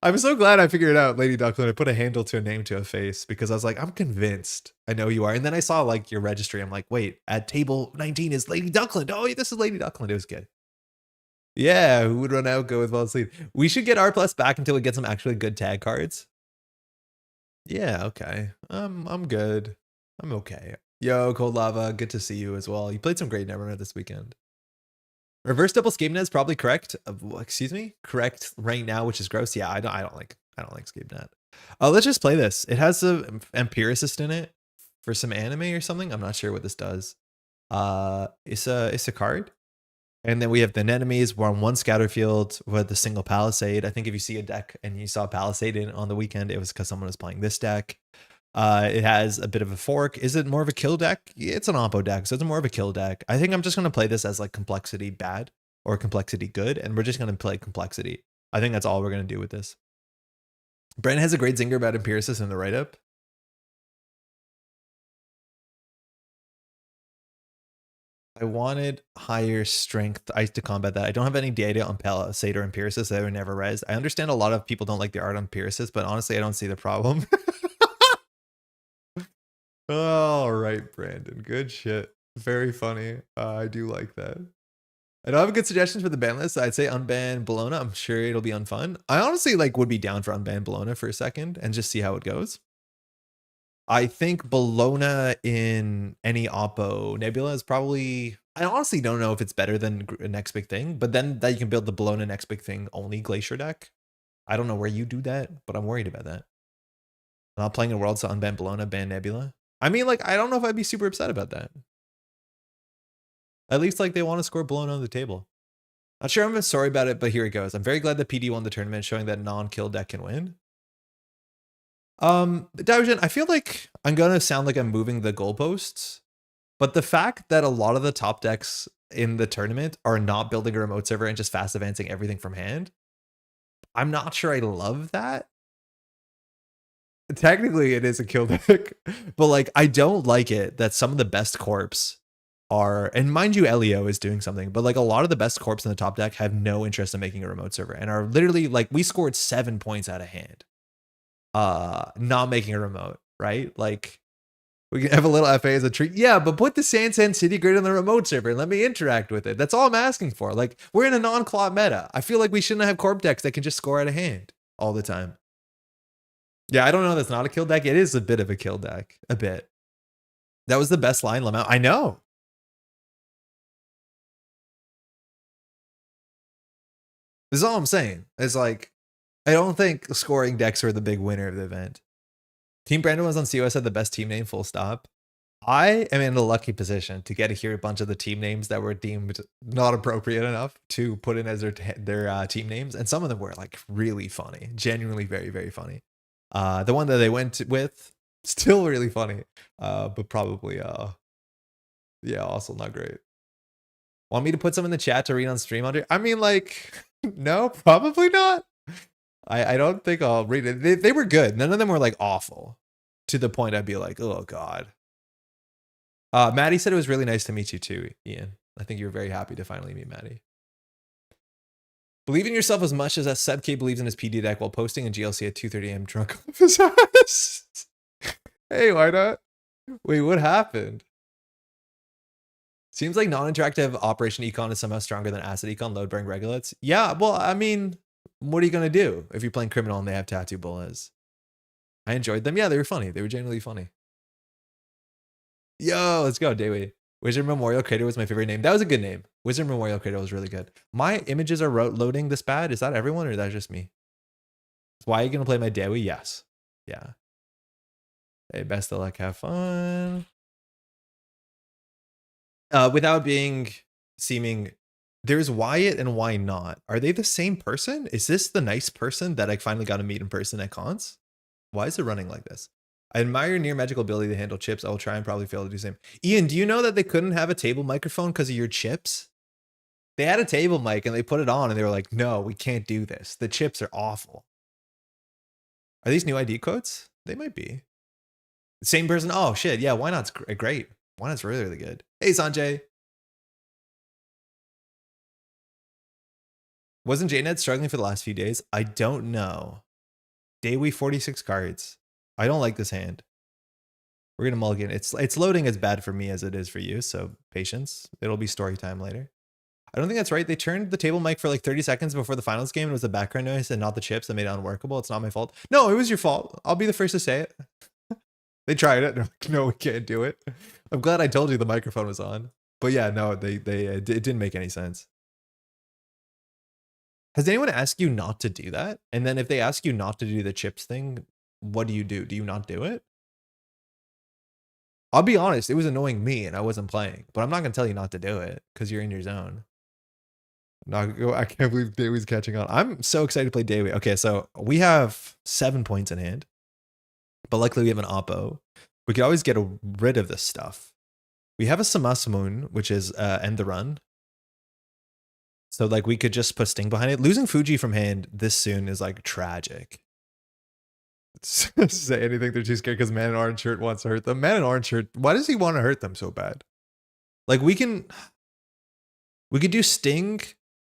I'm so glad I figured it out, Lady Duckland. I put a handle to a name to a face because I was like, I'm convinced I know you are. And then I saw like your registry. I'm like, wait, at table 19 is Lady Duckland. Oh, this is Lady Duckland. It was good. Yeah, who would run AU Co with False Lead? We should get R+ back until we get some actually good tag cards. Yeah, okay. I'm good. I'm okay. Yo, Cold Lava, good to see you as well. You played some great Netrunner this weekend. Reverse double Scape Net is probably correct. Excuse me, correct right now, which is gross. Yeah, I don't like Scape Net. Let's just play this. It has a empiricist in it for some anime or something. I'm not sure what this does. It's a card, and then we have the enemies. We're on one scatter field with the single Palisade. I think if you see a deck and you saw Palisade in on the weekend, it was because someone was playing this deck. It has a bit of a fork. Is it more of a kill deck? It's an Oppo deck, so it's more of a kill deck. I think I'm just going to play this as like complexity bad or complexity good, and we're just going to play complexity. I think that's all we're going to do with this. Brent has a great zinger about empiricist in the write-up. I wanted higher strength ice to combat that. I don't have any data on Palisade or empiricist. They were never res. I understand a lot of people don't like the art on empiricist, but honestly, I don't see the problem. All right, Brandon. Good shit. Very funny. I do like that. I don't have good suggestions for the ban list. I'd say unban Bologna. I'm sure it'll be unfun. I honestly like would be down for unban Bologna for a second and just see how it goes. I think Bologna in any Oppo Nebula is probably. I honestly don't know if it's better than Next Big Thing, but then that you can build the Bologna Next Big Thing only Glacier deck. I don't know where you do that, but I'm worried about that. I'm not playing a World, so unban Bologna, ban Nebula. I mean, like, I don't know if I'd be super upset about that. At least, like, they want to score blown on the table. Not sure I'm sorry about it, but here it goes. I'm very glad that PD won the tournament, showing that non-kill deck can win. Davijan, I feel like I'm gonna sound like I'm moving the goalposts, but the fact that a lot of the top decks in the tournament are not building a remote server and just fast advancing everything from hand, I'm not sure I love that. Technically, it is a kill deck, but like I don't like it that some of the best corps are, and mind you, Elio is doing something, but like a lot of the best corps in the top deck have no interest in making a remote server and are literally like, we scored 7 points out of hand, not making a remote, right? Like we can have a little FA as a treat. Yeah, but put the Sand City Grid on the remote server and let me interact with it. That's all I'm asking for. Like we're in a non-clot meta. I feel like we shouldn't have corp decks that can just score out of hand all the time. Yeah, I don't know. That's not a kill deck. It is a bit of a kill deck. A bit. That was the best line, Lamau. I know. This is all I'm saying. It's like, I don't think scoring decks are the big winner of the event. Team Brandon was on COS had the best team name, full stop. I am in a lucky position to get to hear a bunch of the team names that were deemed not appropriate enough to put in as their team names. And some of them were like really funny, genuinely very, very funny. The one that they went with, still really funny, but probably, yeah, also not great. Want me to put some in the chat to read on stream? I mean, like, no, probably not. I don't think I'll read it. They were good. None of them were like awful to the point I'd be like, oh God. Maddie said it was really nice to meet you too, Ian. I think you were very happy to finally meet Maddie. Believe in yourself as much as Seb K believes in his PD deck while posting in GLC at 2:30 a.m. drunk off his ass. Hey, why not? Wait, what happened? Seems like non-interactive Operation Econ is somehow stronger than Acid Econ load-bearing regulates. Yeah, well, I mean, what are you going to do if you're playing Criminal and they have Tattoo Bullets? I enjoyed them. Yeah, they were funny. They were genuinely funny. Yo, let's go, Dayway. Wizard Memorial Crater was my favorite name. That was a good name. Wizard Memorial Crater was really good. My images are loading this bad. Is that everyone or is that just me? Why are you going to play my Dayway? Yes. Yeah. Hey, best of luck. Have fun. Without being seeming, there's Wyatt and why not? Are they the same person? Is this the nice person that I finally got to meet in person at Conts? Why is it running like this? I admire your near magical ability to handle chips. I will try and probably fail to do the same. Ian, do you know that they couldn't have a table microphone because of your chips? They had a table mic and they put it on and they were like, no, we can't do this. The chips are awful. Are these new ID codes? They might be. Same person. Oh, shit. Yeah, why not? It's great. Why not's really, really good. Hey, Sanjay. Wasn't JNet struggling for the last few days? I don't know. Daywee 46 cards. I don't like this hand. We're gonna mulligan. It's loading as bad for me as it is for you, so patience. It'll be story time later. I don't think that's right. They turned the table mic for like 30 seconds before the finals game. And it was the background noise and not the chips that made it unworkable. It's not my fault. No, it was your fault. I'll be the first to say it. They tried it. They're like, no, we can't do it. I'm glad I told you the microphone was on. But yeah, no, it didn't make any sense. Has anyone asked you not to do that? And then if they ask you not to do the chips thing, what do you do? Do you not do it? I'll be honest, it was annoying me and I wasn't playing, but I'm not going to tell you not to do it because you're in your zone. I can't believe Dayway's catching on. I'm so excited to play Dayway. Okay, so we have 7 points in hand, but luckily we have an Oppo. We could always get rid of this stuff. We have a Samasamun, which is end the run. So like we could just put Sting behind it. Losing Fuji from hand this soon is like tragic. Say anything, they're too scared because Man in Orange Shirt wants to hurt them. Man in Orange Shirt, why does he want to hurt them so bad? Like we could do Sting,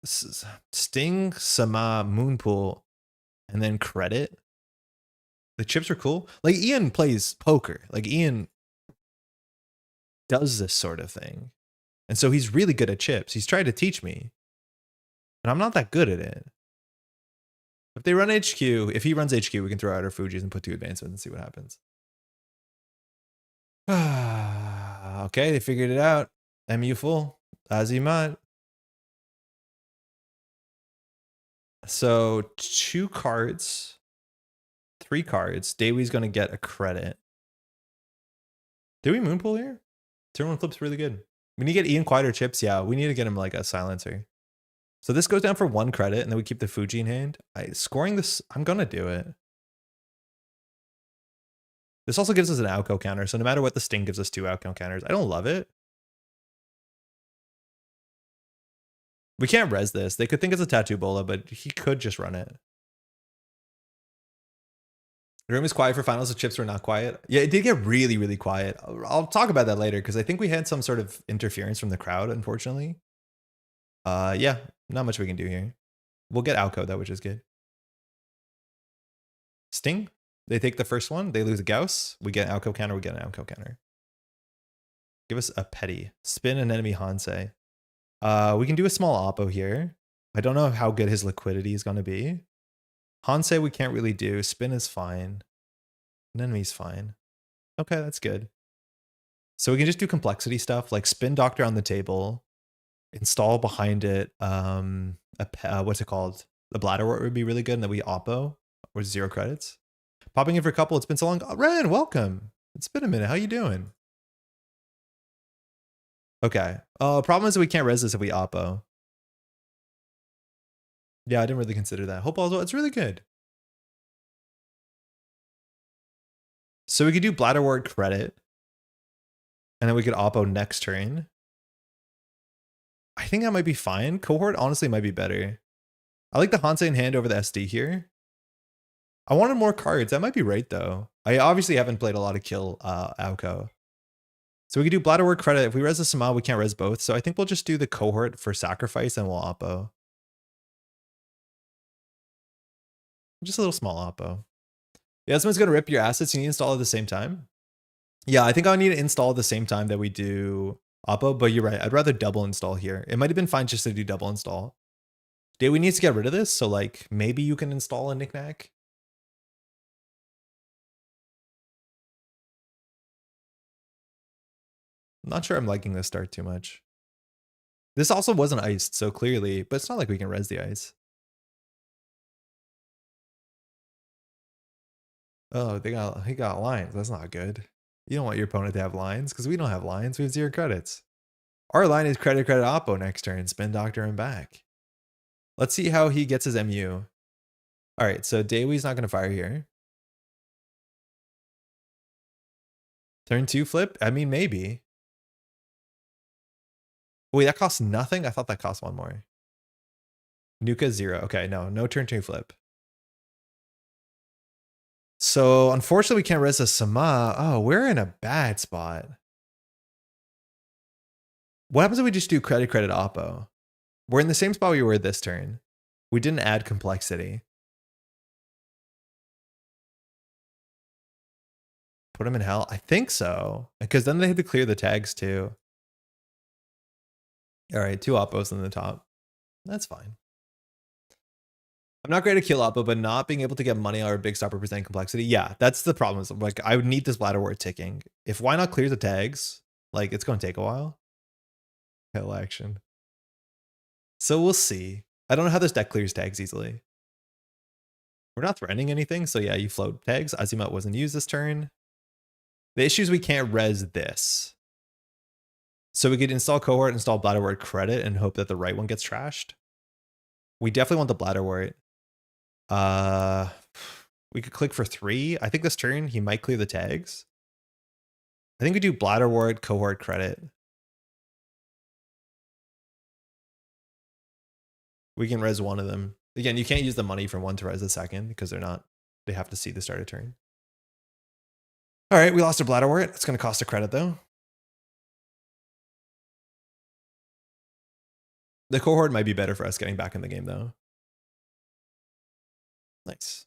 Sama, Moonpool, and then credit. The chips are cool. Like Ian plays poker. Like Ian does this sort of thing. And so he's really good at chips. He's tried to teach me. And I'm not that good at it. If they run HQ, if he runs HQ, we can throw out our Fujis and put 2 advancements and see what happens. Okay, they figured it out. MU full. Azimat. So 2 cards. 3 cards. Dayway's going to get a credit. Did we Moonpool here? Turn 1 clip's really good. We need to get Ian quieter chips. Yeah, we need to get him like a silencer. So this goes down for 1 credit, and then we keep the Fuji in hand. Scoring this, I'm going to do it. This also gives us an AU Co counter, so no matter what, the Sting gives us 2 AU Co counters. I don't love it. We can't res this. They could think it's a Tattoo Bola, but he could just run it. The room is quiet for finals. The chips were not quiet. Yeah, it did get really, really quiet. I'll talk about that later because I think we had some sort of interference from the crowd, unfortunately. Yeah, not much we can do here. We'll get AU Co though, which is good. Sting. They take the first one. They lose a Gauss. We get an AU Co counter. We get an AU Co counter. Give us a petty. Spin an enemy Hansei. We can do a small Oppo here. I don't know how good his liquidity is going to be. Hansei we can't really do. Spin is fine. An enemy's fine. Okay, that's good. So we can just do complexity stuff like spin Doctor on the table, install behind it. What's it called? The Bladderwort would be really good, and then we Oppo with 0 credits. Popping in for a couple. It's been so long. Oh, Ren, welcome. It's been a minute. How you doing? Okay. Problem is that we can't res this if we Oppo. Yeah, I didn't really consider that. Hope also it's really good. So we could do Bladderwort credit. And then we could Oppo next turn. I think that might be fine. Cohort honestly might be better. I like the Hansei in hand over the SD here. I wanted more cards. That might be right though. I obviously haven't played a lot of kill AU Co. So we could do Bladderwort credit. If we res the Sama, we can't res both. So I think we'll just do the cohort for sacrifice and we'll Oppo. Just a little small Oppo. Yeah, someone's gonna rip your assets. You need to install at the same time. Yeah, I think I need to install at the same time that we do Oppo, but you're right. I'd rather double install here. It might have been fine just to do double install. We needs to get rid of this, so like maybe you can install a knickknack. I'm not sure I'm liking this start too much. This also wasn't iced, so clearly, but it's not like we can res the ice. Oh, he got lines. That's not good. You don't want your opponent to have lines because we don't have lines. We have 0 credits. Our line is credit Oppo next turn. Spin Doctor and back. Let's see how he gets his MU. All right, so Daewi's not going to fire here. Turn 2 flip? I mean, maybe. Wait, that costs nothing? I thought that cost 1 more. Nuka 0. Okay, no turn 2 flip. So unfortunately, we can't res a Sama. Oh, we're in a bad spot. What happens if we just do credit Oppo? We're in the same spot we were this turn. We didn't add complexity. Put him in hell? I think so. Because then they had to clear the tags too. All right, 2 Oppos in the top. That's fine. I'm not great at kill Oppo, but not being able to get money or a big stop representing complexity. Yeah, that's the problem. Like, I would need this Bladderwort ticking. If why not clears the tags, like, it's going to take a while. Hell action. So we'll see. I don't know how this deck clears tags easily. We're not threatening anything, so yeah, you float tags. Azimuth wasn't used this turn. The issue is we can't res this. So we could install cohort, install Bladderwort credit, and hope that the right one gets trashed. We definitely want the Bladderwort. We could click for 3. I think this turn he might clear the tags. I think we do Bladderwort, cohort credit. We can res one of them. Again, you can't use the money from one to res the second because they have to see the start of turn. All right, we lost a Bladderwort. It's going to cost a credit though. The cohort might be better for us getting back in the game though. Nice.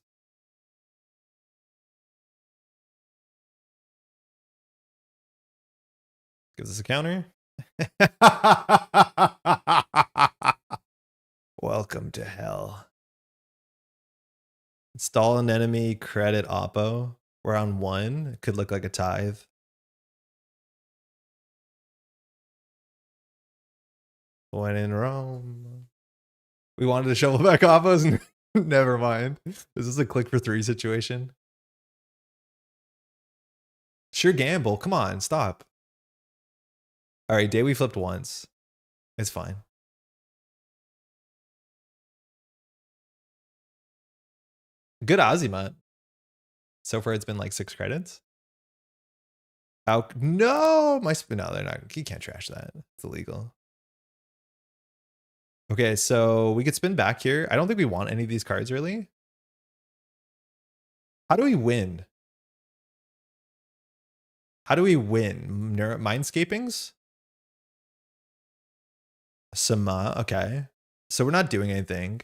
Gives us a counter. Welcome to hell. Install an enemy, credit Oppo. We're on 1. It could look like a tithe. When in Rome. We wanted to shovel back Oppos. Never mind. Is this a click for 3 situation? Sure gamble. Come on, stop. All right, we flipped once. It's fine. Good Azimuth. So far, it's been like 6 credits. No, my spin. No, they're not. You can't trash that. It's illegal. Okay, so we could spin back here. I don't think we want any of these cards really. How do we win? How do we win? Mindscapings? Sama, okay. So we're not doing anything.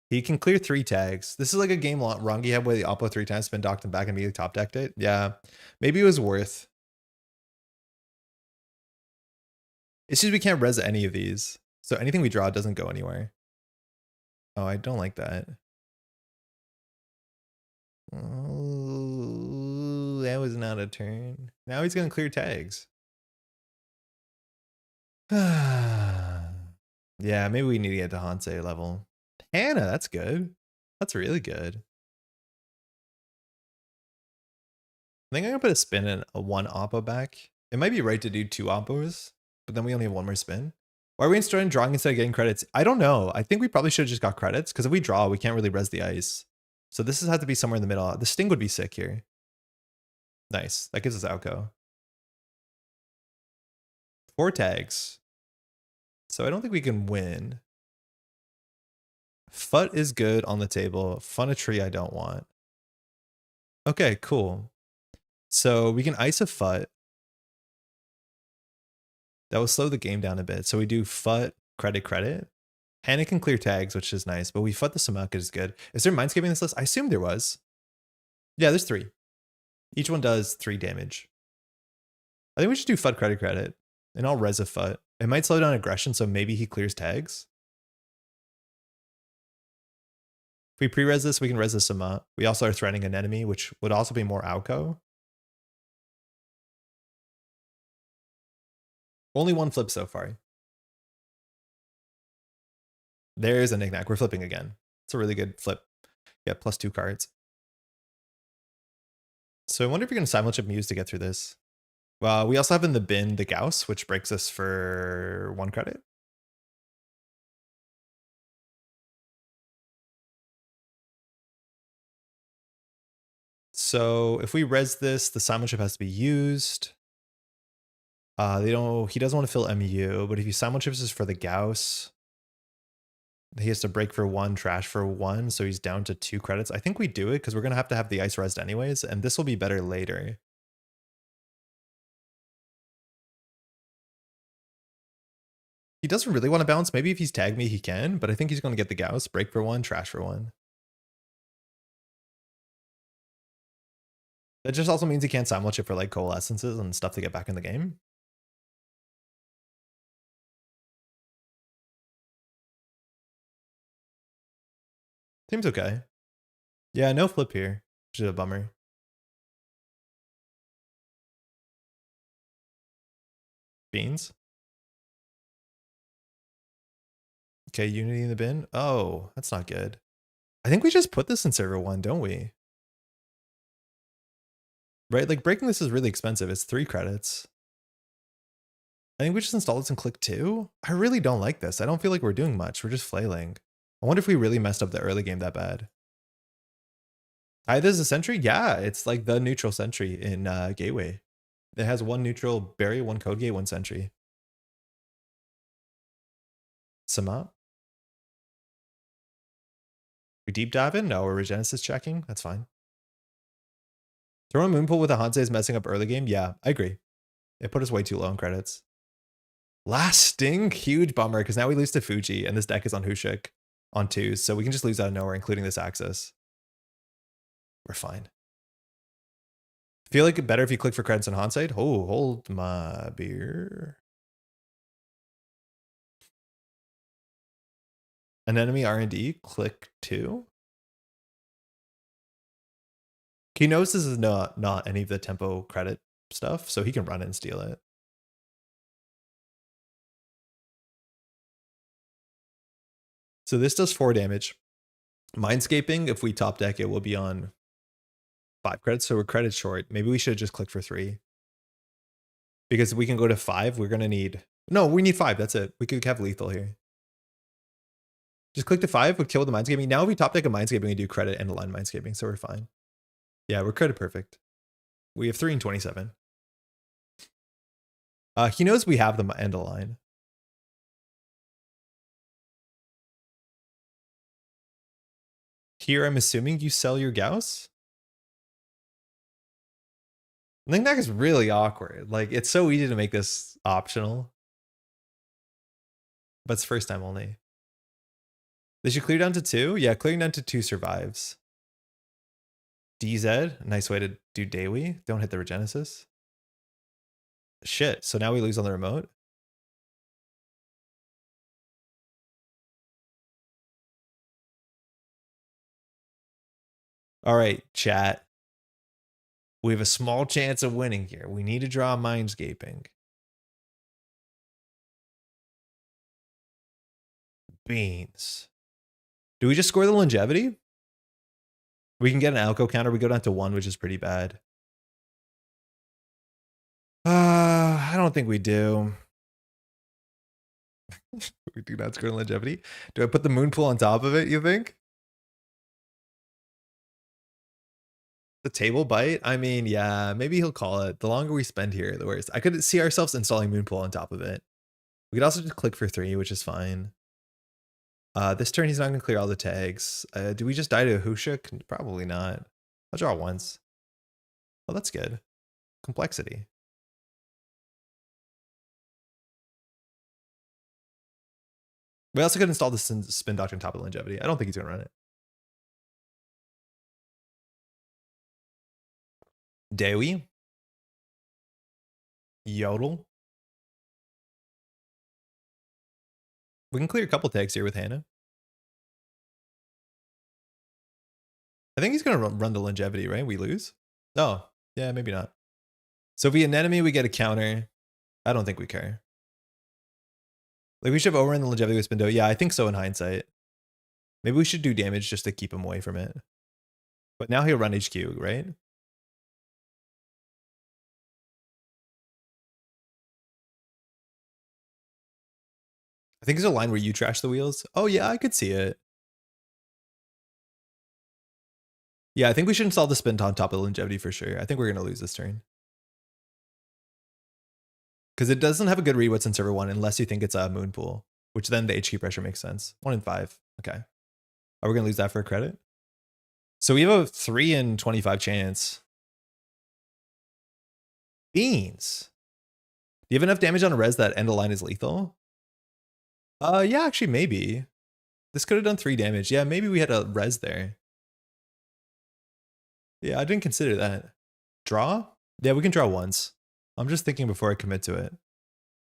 He can clear 3 tags. This is like a game Rongi had where the Oppo 3 times spin docked him back and immediately top decked it. Yeah, maybe it was worth. It's just we can't res any of these. So anything we draw doesn't go anywhere. Oh, I don't like that. Oh, that was not a turn. Now he's going to clear tags. Yeah, maybe we need to get to Hansei level. Hannah, that's good. That's really good. I think I'm going to put a spin in a 1 Oppo back. It might be right to do 2 Oppos, but then we only have 1 more spin. Why are we starting drawing instead of getting credits? I don't know. I think we probably should have just got credits because if we draw, we can't really res the ice. So this has to be somewhere in the middle. The sting would be sick here. Nice. That gives us AU Co. 4 tags. So I don't think we can win. Fut is good on the table. Fun a tree I don't want. Okay, cool. So we can ice a Fut. That will slow the game down a bit. So we do Fut, credit. Hannah can clear tags, which is nice, but we Fut the Samaka is good. Is there Mindscaping in this list? I assume there was. Yeah, there's 3. Each one does 3 damage. I think we should do Fut credit. And I'll res a Fut. It might slow down aggression, so maybe he clears tags. If we pre-res this, we can res the Sama. We also are threatening an enemy, which would also be more AU Co. Only 1 flip so far. There's a knickknack. We're flipping again. It's a really good flip. Yeah, plus 2 cards. So I wonder if we can simulchip Muse to get through this. Well, we also have in the bin the Gauss, which breaks us for 1 credit. So if we res this, the simulchip has to be used. He doesn't want to fill MU, but if he simulchips this for the Gauss, he has to break for 1, trash for 1, so he's down to 2 credits. I think we do it because we're going to have the ice resed anyways, and this will be better later. He doesn't really want to bounce. Maybe if he's tagged me, he can, but I think he's going to get the Gauss, break for 1, trash for 1. That just also means he can't simulchip for like coalescences and stuff to get back in the game. Seems okay. Yeah, no flip here, which is a bummer. Beans. Okay, Unity in the bin. Oh, that's not good. I think we just put this in server 1, don't we? Right, like breaking this is really expensive. It's 3 credits. I think we just install this and click 2. I really don't like this. I don't feel like we're doing much. We're just flailing. I wonder if we really messed up the early game that bad. Hi, this is a sentry? Yeah, it's like the neutral sentry in Gateway. It has 1 neutral berry, 1 code gate, 1 sentry. Sama? We deep dive in? No, we're Regenesis checking. That's fine. Throwing Moonpool with a Hansei is messing up early game? Yeah, I agree. It put us way too low in credits. Last sting? Huge bummer, because now we lose to Fuji, and this deck is on Hushik on 2s, so we can just lose out of nowhere, including this access. We're fine. Feel like it better if you click for credits on Hansei? Oh, hold my beer. An enemy R&D, click 2. He knows this is not any of the tempo credit stuff, so he can run and steal it. So this does 4 damage. Mindscaping, if we top deck it, will be on 5 credits, so we're credit short. Maybe we should just click for 3. Because if we can go to 5, we're going to need... No, we need 5, that's it. We could have lethal here. Just click to 5, we kill the Mindscaping. Now if we top deck a Mindscaping, we do credit and align Mindscaping, so we're fine. Yeah, we're credit perfect. We have 3 and 27. He knows we have the end of line. Here, I'm assuming you sell your Gauss? I think that is really awkward. Like, it's so easy to make this optional. But it's first time only. They should clear down to 2? Yeah, clearing down to 2 survives. DZ, nice way to do Daily. Don't hit the Regenesis. Shit, so now we lose on the remote? All right, chat. We have a small chance of winning here. We need to draw Mindscaping. Beans. Do we just score the longevity? We can get an AU Co counter. We go down to 1, which is pretty bad. I don't think we do. We do not score the longevity. Do I put the moon pool on top of it, you think? The table bite? I mean, yeah, maybe he'll call it. The longer we spend here, the worse. I could see ourselves installing moon pool on top of it. We could also just click for 3, which is fine. This turn, he's not going to clear all the tags. Do we just die to a Hushuk? Probably not. I'll draw once. Oh, that's good. Complexity. We also could install the spin doctrine on top of longevity. I don't think he's going to run it. Dewi. Yodel. We can clear a couple tags here with Hannah. I think he's going to run the longevity, right? We lose? Oh, yeah, maybe not. So if we anemone, we get a counter. I don't think we care. Like, we should have overrun the longevity with Spindo. Yeah, I think so in hindsight. Maybe we should do damage just to keep him away from it. But now he'll run HQ, right? I think there's a line where you trash the wheels. Oh, yeah, I could see it. Yeah, I think we should install the spin on top of the longevity for sure. I think we're going to lose this turn. Because it doesn't have a good read what's in server 1 unless you think it's a moon pool, which then the HQ pressure makes sense. 1 in 5. Okay. Are we going to lose that for a credit? So we have a 3 in 25 chance. Beans. Do you have enough damage on a res that end of line is lethal? Yeah, actually, maybe. This could have done 3 damage. Yeah, maybe we had a res there. Yeah, I didn't consider that. Draw? Yeah, we can draw once. I'm just thinking before I commit to it.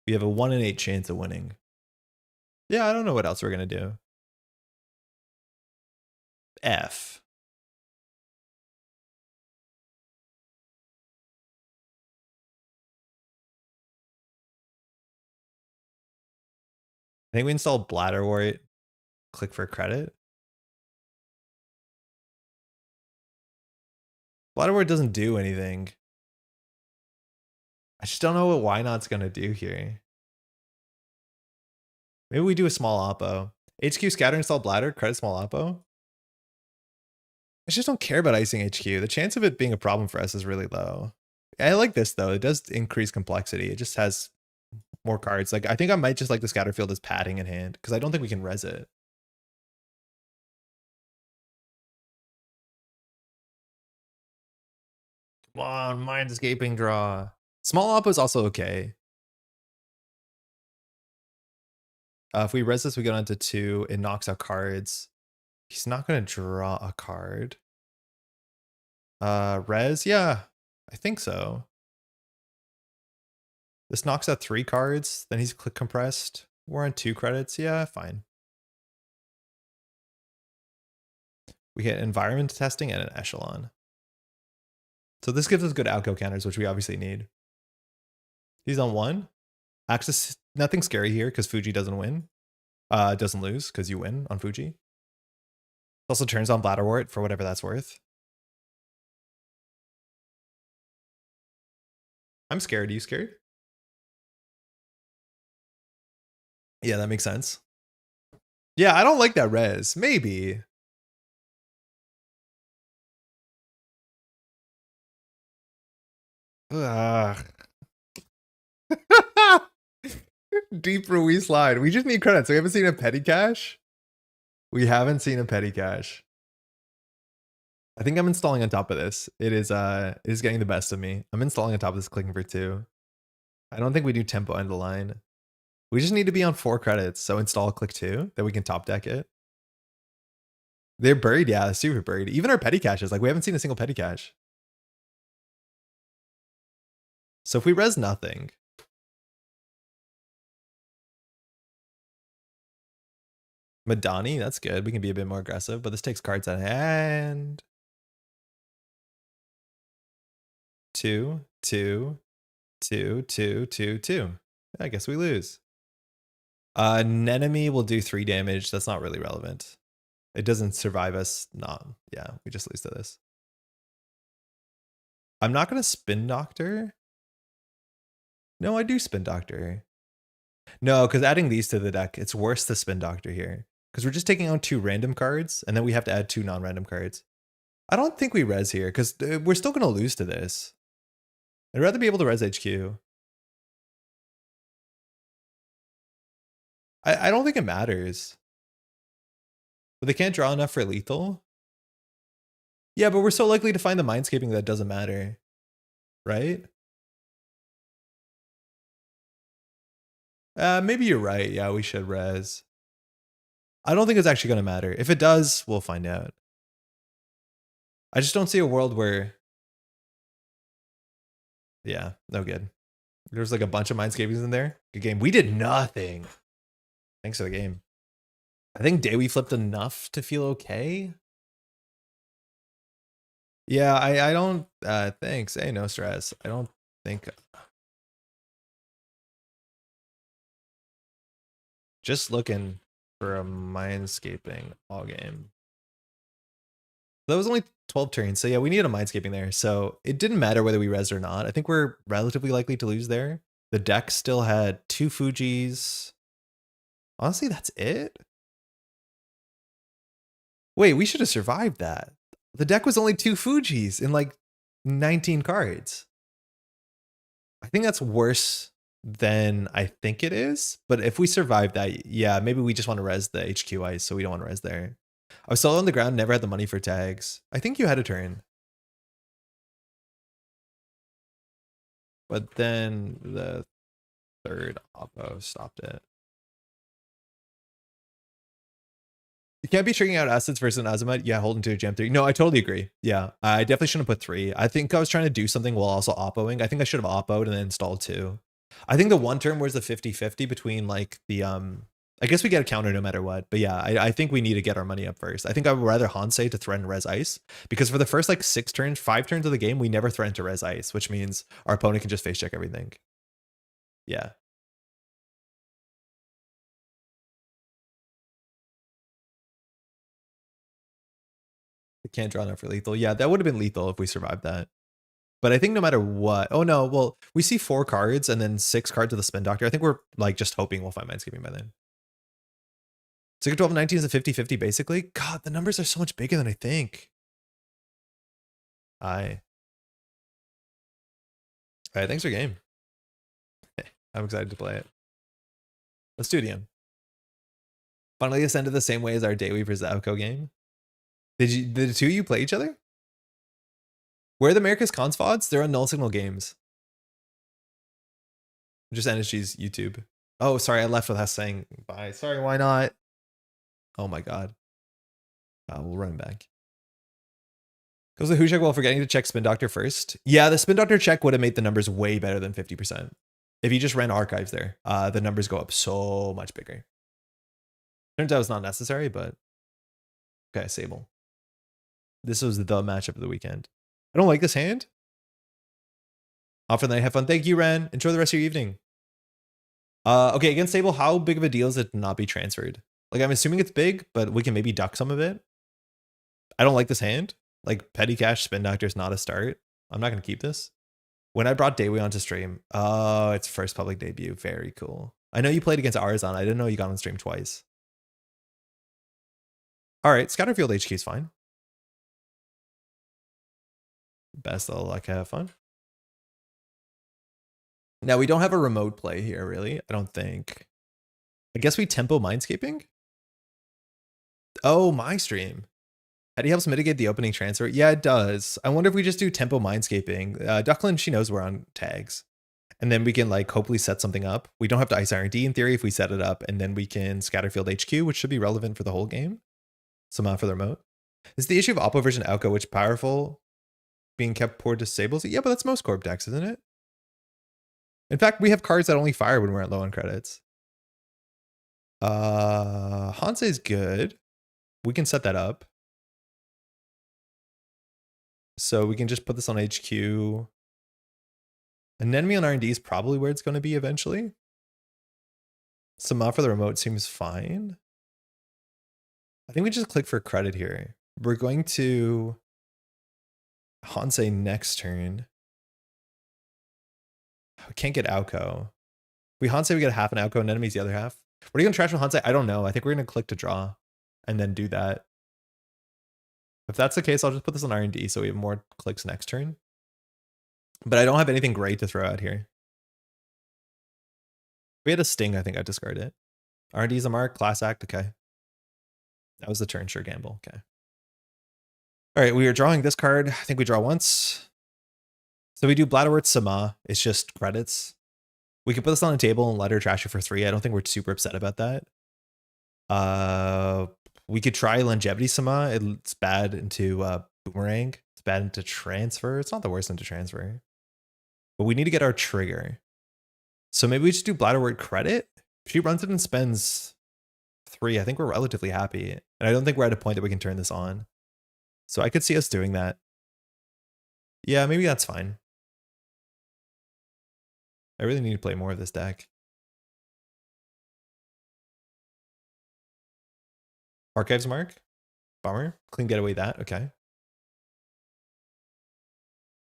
We have a 1 in 8 chance of winning. Yeah, I don't know what else we're going to do. F. I think we install Bladderwort. Click for credit. Bladderwort doesn't do anything. I just don't know what Why Not's going to do here. Maybe we do a small oppo. HQ scatter, install bladder, credit small oppo. I just don't care about icing HQ. The chance of it being a problem for us is really low. I like this though. It does increase complexity. It just has more cards. Like, I think I might just like the scatter field as padding in hand because I don't think we can res it. Come on, mind escaping draw. Small oppo is also okay. If we res this, we go down to 2. It knocks out cards. He's not going to draw a card. Res? Yeah, I think so. This knocks out 3 cards. Then he's click compressed. We're on 2 credits. Yeah, fine. We get environment testing and an echelon. So this gives us good AU Co counters, which we obviously need. He's on 1. Axis, nothing scary here because Fuji doesn't win. Doesn't lose because you win on Fuji. It also turns on Bladderwort for whatever that's worth. I'm scared. Are you scared? Yeah, that makes sense. Yeah, I don't like that res. Maybe. Ugh. Deeper we slide. We just need credits. We haven't seen a petty cache. We haven't seen a petty cache. I think I'm installing on top of this. It is getting the best of me. I'm installing on top of this, clicking for 2. I don't think we do tempo end of line. We just need to be on 4 credits. So install click 2, then we can top deck it. They're buried, yeah, super buried. Even our petty caches, like we haven't seen a single petty cache. So if we res nothing, Madani, that's good. We can be a bit more aggressive, but this takes cards at hand. 2, 2, 2, 2, 2, 2. I guess we lose. Nenemy will do 3 damage. That's not really relevant. It doesn't survive us. Not, yeah, we just lose to this. I'm not gonna spin doctor. No, I do spin doctor. No, because adding these to the deck, it's worse to spin doctor here. Because we're just taking out 2 random cards, and then we have to add 2 non-random cards. I don't think we res here, because we're still gonna lose to this. I'd rather be able to res HQ. I don't think it matters. But they can't draw enough for lethal. Yeah, but we're so likely to find the mindscaping that it doesn't matter. Right? Maybe you're right. Yeah, we should res. I don't think it's actually going to matter. If it does, we'll find out. I just don't see a world where... Yeah, no good. There's like a bunch of mindscapings in there. Good game. We did nothing. Thanks for the game. I think Dewi flipped enough to feel okay. Yeah, I don't... thanks. Hey, no stress. I don't think... Just looking for a mindscaping all game. That was only 12 turns. So yeah, we needed a mindscaping there. So it didn't matter whether we res or not. I think we're relatively likely to lose there. The deck still had 2 Fujis. Honestly, that's it. Wait, we should have survived that. The deck was only 2 Fujis in like 19 cards. I think that's worse than I think it is. But if we survive that, yeah, maybe we just want to res the HQ ice, so we don't want to res there. I was solo on the ground, never had the money for tags. I think you had a turn. But then the 3rd Oppo stopped it. You can't be tricking out assets versus an Azimuth. Yeah, holding to a jam 3. No, I totally agree. Yeah, I definitely shouldn't have put 3. I think I was trying to do something while also Oppoing. I think I should have Oppoed and then installed 2. I think the one turn was the 50-50 between like the I guess we get a counter no matter what. But yeah, I think we need to get our money up first. I think I would rather Hansei to threaten res ice, because for the first like 6 turns, 5 turns of the game, we never threaten to res ice, which means our opponent can just face check everything. Yeah. We can't draw enough for lethal. Yeah, that would have been lethal if we survived that. But I think no matter what, oh no, well, we see 4 cards and then 6 cards of the spin doctor. I think we're like just hoping we'll find mindscaping by then. 6, 12, 19 is a 50-50 basically. God, the numbers are so much bigger than I think. Aye. All right, thanks for your game. I'm excited to play it. Let's do it again. Finally, this ended the same way as our Daily versus AU Co game. Did the 2 of you play each other? Where are the America's Conts VODs? They're on Null Signal Games. Just NSG's YouTube. Oh, sorry, I left without saying bye. Sorry, why not? Oh my god. We'll run back. Goes the who check while forgetting to check Spin Doctor first. Yeah, the Spin Doctor check would have made the numbers way better than 50%. If you just ran archives there, the numbers go up so much bigger. Turns out it's not necessary, but okay, Sable. This was the matchup of the weekend. I don't like this hand. Off for the night, have fun. Thank you, Ren. Enjoy the rest of your evening. Okay, against Sable, how big of a deal is it to not be transferred? Like, I'm assuming it's big, but we can maybe duck some of it. I don't like this hand. Like, Petty Cash Spin Doctor is not a start. I'm not going to keep this. When I brought Daewoo onto stream, oh, it's first public debut. Very cool. I know you played against Arzon. I didn't know you got on stream twice. All right, Scatterfield HQ is fine. Best of luck, have fun. Now we don't have a remote play here, really. I don't think. I guess we tempo Mindscaping? Oh, my stream. How do you helps mitigate the opening transfer? Yeah, it does. I wonder if we just do tempo Mindscaping. Ducklin, she knows we're on tags. And then we can like hopefully set something up. We don't have to ice R&D in theory if we set it up. And then we can Scatterfield HQ, which should be relevant for the whole game. Somehow for the remote. Is the issue of Oppo version AU Co, which powerful being kept poor disables? Yeah, but that's most Corp decks, isn't it? In fact, we have cards that only fire when we're at low on credits. Hanse is good. We can set that up. So we can just put this on HQ. An enemy on R&D is probably where it's going to be eventually. Sama for the remote seems fine. I think we just click for credit here. We're going to Hanse next turn. We can't get AU Co. We Hanse, we get half an AU Co, and enemy's the other half. What are you going to trash with Hanse? I don't know. I think we're going to click to draw and then do that. If that's the case, I'll just put this on R&D so we have more clicks next turn. But I don't have anything great to throw out here. If we had a sting, I think I'd discard it. R&D is a mark, class act, okay. That was the turn, sure gamble, okay. All right, we are drawing this card. I think we draw once. So we do Bladderworth Sama. It's just credits. We could put this on a table and let her trash it for 3. I don't think we're super upset about that. We could try Longevity Sama. It's bad into Boomerang. It's bad into Transfer. It's not the worst into Transfer. But we need to get our trigger. So maybe we just do Bladderwort Credit. If she runs it and spends 3, I think we're relatively happy. And I don't think we're at a point that we can turn this on. So I could see us doing that. Yeah, maybe that's fine. I really need to play more of this deck. Archives mark? Bummer. Clean getaway that. Okay.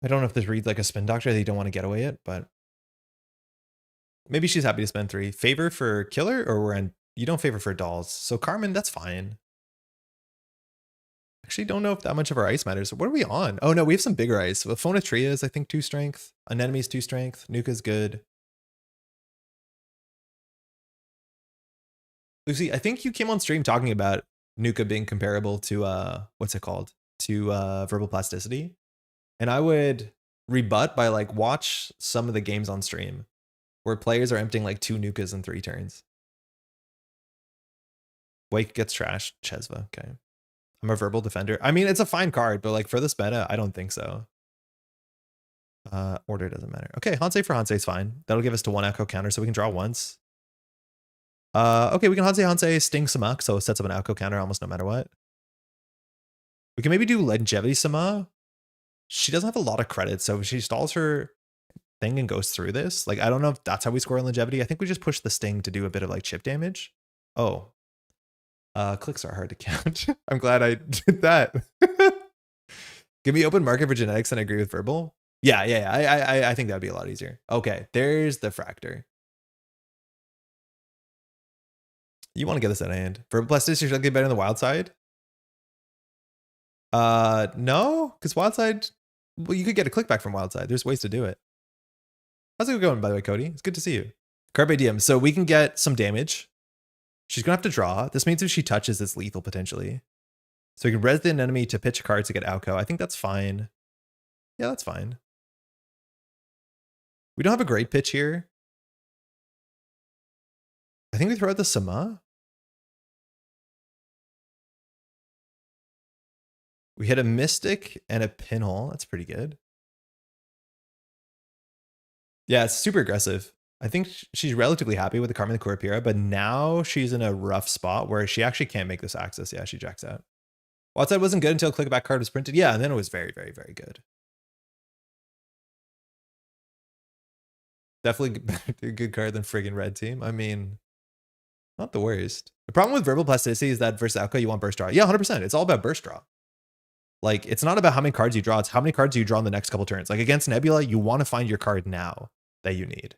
I don't know if this reads like a spin doctor. They don't want to get away it, but maybe she's happy to spend 3. Favor for killer, or we're in. You don't favor for dolls. So Carmen, that's fine. Actually, don't know if that much of our ice matters. What are we on? Oh no, we have some bigger ice. Well, Phonotria is, I think, 2 strength. Anemome's 2 strength. Nuka's good. Lucy, I think you came on stream talking about Nuka being comparable to what's it called? To verbal plasticity. And I would rebut by like watch some of the games on stream where players are emptying like 2 Nukas in 3 turns. Wake gets trashed. Chesva. Okay. I'm a verbal defender. I mean, it's a fine card, but like for this meta, I don't think so. Order doesn't matter. Okay, Hanse for Hanse is fine. That'll give us to 1 echo counter, so we can draw once. Okay, we can Hanse Sting Sama, so it sets up an echo counter almost no matter what. We can maybe do Longevity Sama. She doesn't have a lot of credit, so if she stalls her thing and goes through this, like I don't know if that's how we score Longevity. I think we just push the Sting to do a bit of like chip damage. Oh. Clicks are hard to count. I'm glad I did that. Give me open market for genetics and I agree with verbal. Yeah. I think that'd be a lot easier. Okay, there's the fractor. You want to get this at hand. Verbal plasticity should get better than the wild side. No, because wild side, well, you could get a click back from wild side. There's ways to do it. How's it going, by the way, Cody? It's good to see you. Carpe diem. So we can get some damage. She's going to have to draw. This means if she touches, it's lethal potentially. So we can res the enemy to pitch a card to get AU Co. I think that's fine. Yeah, that's fine. We don't have a great pitch here. I think we throw out the Sama. We hit a Mystic and a Pinhole. That's pretty good. Yeah, it's super aggressive. I think she's relatively happy with the Carmen the Curupira, but now she's in a rough spot where she actually can't make this access. Yeah, she jacks out. Wildside wasn't good until click back card was printed. Yeah, and then it was very, very, very good. Definitely a good card than friggin' red team. I mean, not the worst. The problem with verbal plasticity is that versus AU Co, you want burst draw. Yeah, 100%. It's all about burst draw. Like, it's not about how many cards you draw. It's how many cards you draw in the next couple turns. Like against Nebula, you want to find your card now that you need.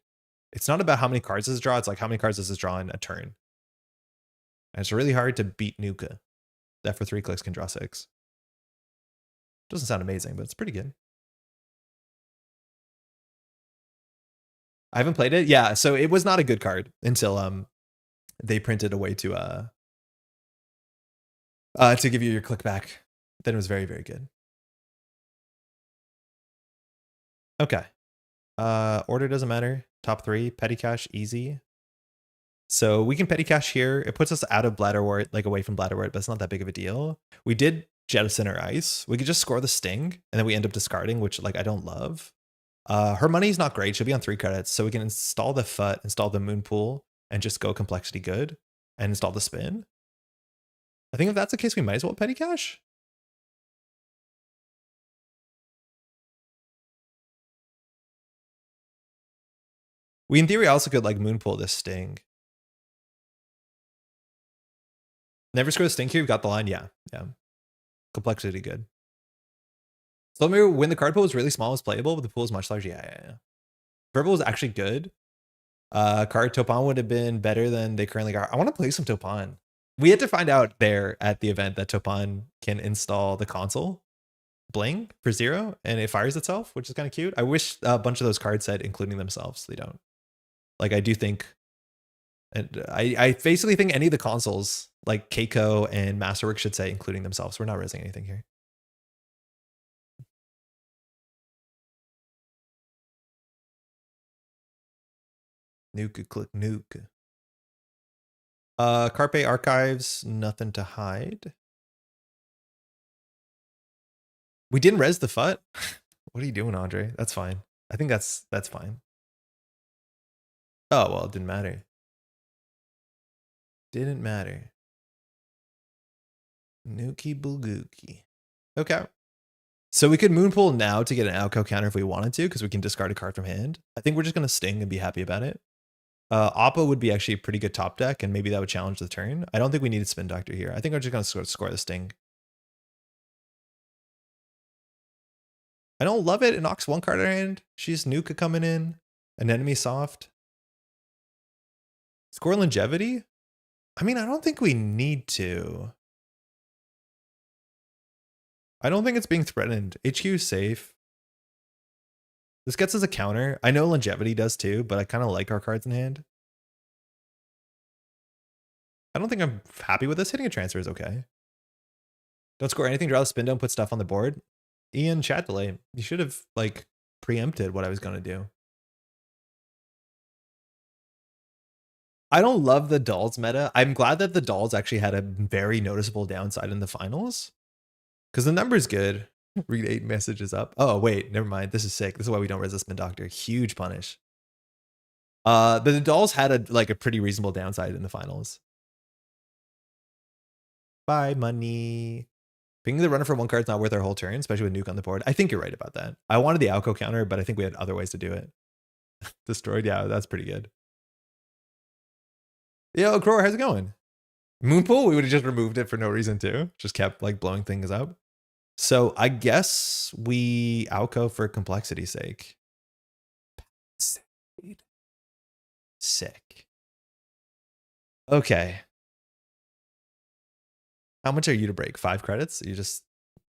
It's not about how many cards does it draw. It's like how many cards does this draw in a turn. And it's really hard to beat Nuka. That for 3 clicks can draw 6. Doesn't sound amazing, but it's pretty good. I haven't played it. Yeah, so it was not a good card until they printed a way to give you your click back. Then it was very, very good. Okay. Order doesn't matter. Top 3, petty cash, easy. So we can petty cash here. It puts us out of Bladderwort, like away from Bladderwort, but it's not that big of a deal. We did jettison our ice. We could just score the sting, and then we end up discarding, which like I don't love. Her money's not great. She'll be on 3 credits, so we can install the FUT, install the moon pool, and just go complexity good, and install the spin. I think if that's the case, we might as well petty cash. We in theory also could like moon pool this sting. Never score the sting here. We've got the line. Yeah. Complexity good. So let me when the card pool was really small, was playable, but the pool is much larger. Yeah. Purple was actually good. Card Topon would have been better than they currently are. I want to play some Topon. We had to find out there at the event that Topon can install the console bling for 0 and it fires itself, which is kind of cute. I wish a bunch of those cards said including themselves. They don't. Like I do think, and I basically think any of the consoles like Keiko and Masterwork should say including themselves. We're not raising anything here. Nuke, click nuke. Carpe Archives, nothing to hide. We didn't res the FUT. What are you doing, Andre? That's fine. I think that's fine. Oh, well, it didn't matter. Didn't matter. Nuki Bulguki. Okay. So we could moonpool now to get an AU Co counter if we wanted to, because we can discard a card from hand. I think we're just going to sting and be happy about it. Oppo would be actually a pretty good top deck, and maybe that would challenge the turn. I don't think we needed Spin Doctor here. I think we're just going to score the sting. I don't love it. It knocks 1 card out of hand. She's Nuka coming in. An enemy soft. Score longevity? I mean, I don't think we need to. I don't think it's being threatened. HQ is safe. This gets us a counter. I know longevity does too, but I kind of like our cards in hand. I don't think I'm happy with this. Hitting a transfer is okay. Don't score anything, draw the spin, don't put stuff on the board. Ian, chat delay. You should have like preempted what I was going to do. I don't love the dolls meta. I'm glad that the dolls actually had a very noticeable downside in the finals. Because the number's good. Read 8 messages up. Oh, wait, never mind. This is sick. This is why we don't resist Spin Doctor. Huge punish. But the dolls had a pretty reasonable downside in the finals. Bye, money. Picking the runner for 1 card is not worth our whole turn, especially with Nuke on the board. I think you're right about that. I wanted the AU Co counter, but I think we had other ways to do it. Destroyed, yeah, that's pretty good. Yo, Crowar, how's it going? Moonpool, we would have just removed it for no reason too. Just kept like blowing things up. So I guess we AU Co for complexity's sake. Sick. Okay. How much are you to break? 5 credits? You just,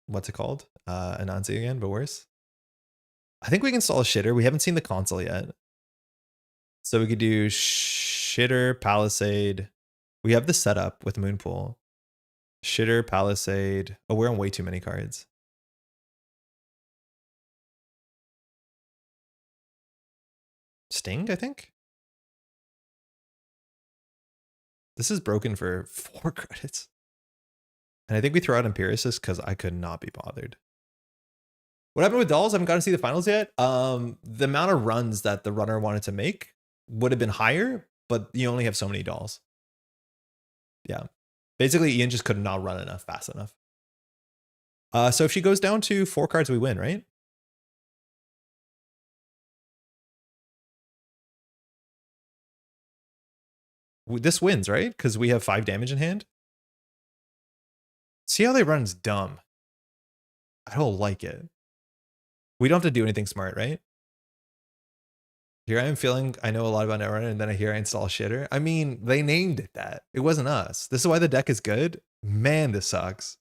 what's it called? Anansi again, but worse. I think we can install a shitter. We haven't seen the console yet. So we could do shitter, palisade. We have the setup with Moonpool. Shitter, palisade. Oh, we're on way too many cards. Sting, I think. This is broken for 4 credits. And I think we throw out Empiricist because I could not be bothered. What happened with dolls? I haven't gotten to see the finals yet. The amount of runs that the runner wanted to make would have been higher, but you only have so many dolls. Yeah. Basically, Ian just could not run enough fast enough. So if she goes down to 4 cards, we win, right? This wins, right? Because we have 5 damage in hand. See how they run is dumb. I don't like it. We don't have to do anything smart, right? Here I am feeling I know a lot about Netrunner, and then I hear I install shitter. I mean, they named it that. It wasn't us. This is why the deck is good. Man, this sucks.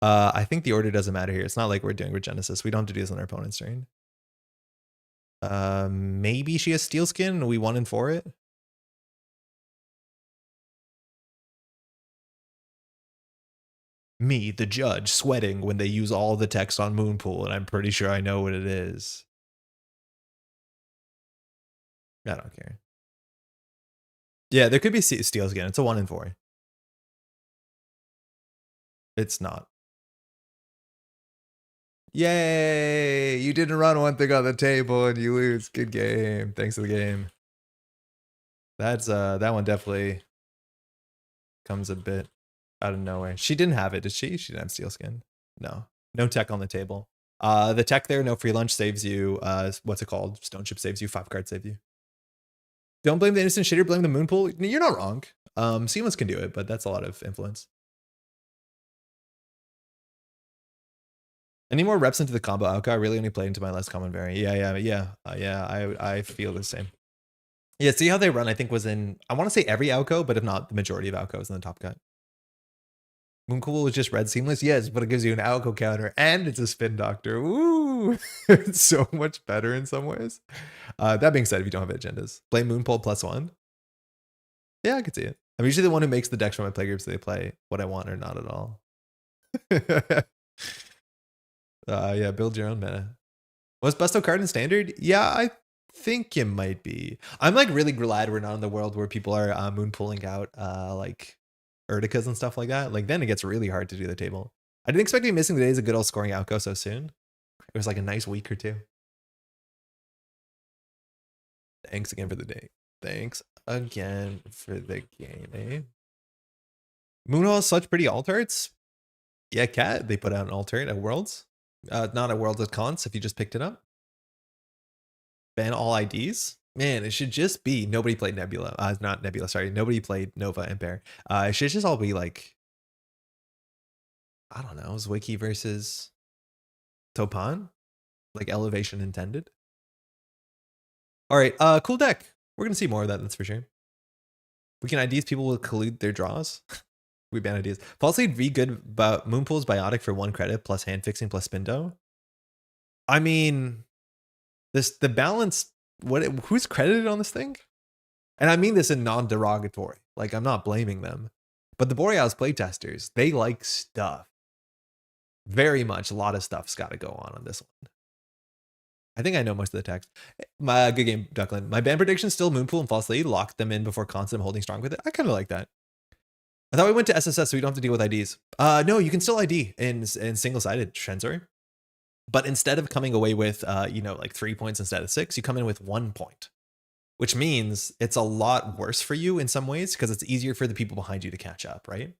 I think the order doesn't matter here. It's not like we're doing Regenesis. We don't have to do this on our opponent's turn. Maybe she has steel skin and we 1 in 4 it. Me, the judge, sweating when they use all the text on Moonpool, and I'm pretty sure I know what it is. I don't care. Yeah, there could be steel skin. It's a 1 in 4. It's not. Yay! You didn't run one thing on the table and you lose. Good game. Thanks for the game. That's that one definitely comes a bit out of nowhere. She didn't have it, did she? She didn't have steel skin. No. No tech on the table. The tech there, no free lunch saves you. What's it called? Stone chip saves you. 5 cards save you. Don't blame the innocent shitter, blame the Moonpool. You're not wrong. Seamless can do it, but that's a lot of influence. Any more reps into the combo AU Co? I really only play into my less common variant. Yeah. I feel the same. Yeah, see how they run, I think was in, I want to say every AU Co, but if not, the majority of AU Co is in the top cut. Moonpool is just red seamless, yes, but it gives you an AU Co counter and it's a spin doctor. Ooh, it's so much better in some ways. That being said, if you don't have agendas, play Moonpool +1. Yeah, I could see it. I'm usually the one who makes the decks for my playgroups so they play what I want or not at all. Yeah, build your own meta. Was Busto card in standard? Yeah, I think it might be. I'm like really glad we're not in the world where people are moon pulling out like Erdicas and stuff like that. Like then it gets really hard to do the table. I didn't expect to be missing the days of good old scoring AU Co so soon. It was like a nice week or two. Thanks again for the day. Thanks again for the game, eh? Moonhole has such pretty alt arts. Yeah, Cat, they put out an alt art at Worlds. Not at Worlds at Conts if you just picked it up. Ban all IDs. Man, it should just be nobody played Nebula. Not Nebula, sorry. Nobody played Nova and Bear. It should just all be like, I don't know, Zwiki versus Topan? Like elevation intended. All right, cool deck. We're gonna see more of that, that's for sure. We can IDs people will collude their draws. We ban ideas. False lead V good, but Moonpool's biotic for 1 credit plus hand fixing plus Spindo. I mean, the balance, who's credited on this thing? And I mean this in non-derogatory. Like, I'm not blaming them. But the Borealis playtesters, they like stuff. Very much, a lot of stuff's got to go on this one. I think I know most of the text. Good game, Duckland. My ban prediction still Moonpool and False Lead. Locked them in before Constant holding strong with it. I kind of like that. I thought we went to SSS so we don't have to deal with IDs. No, you can still ID in single-sided Shenzor. But instead of coming away with, like 3 points instead of 6, you come in with 1 point. Which means it's a lot worse for you in some ways because it's easier for the people behind you to catch up, right?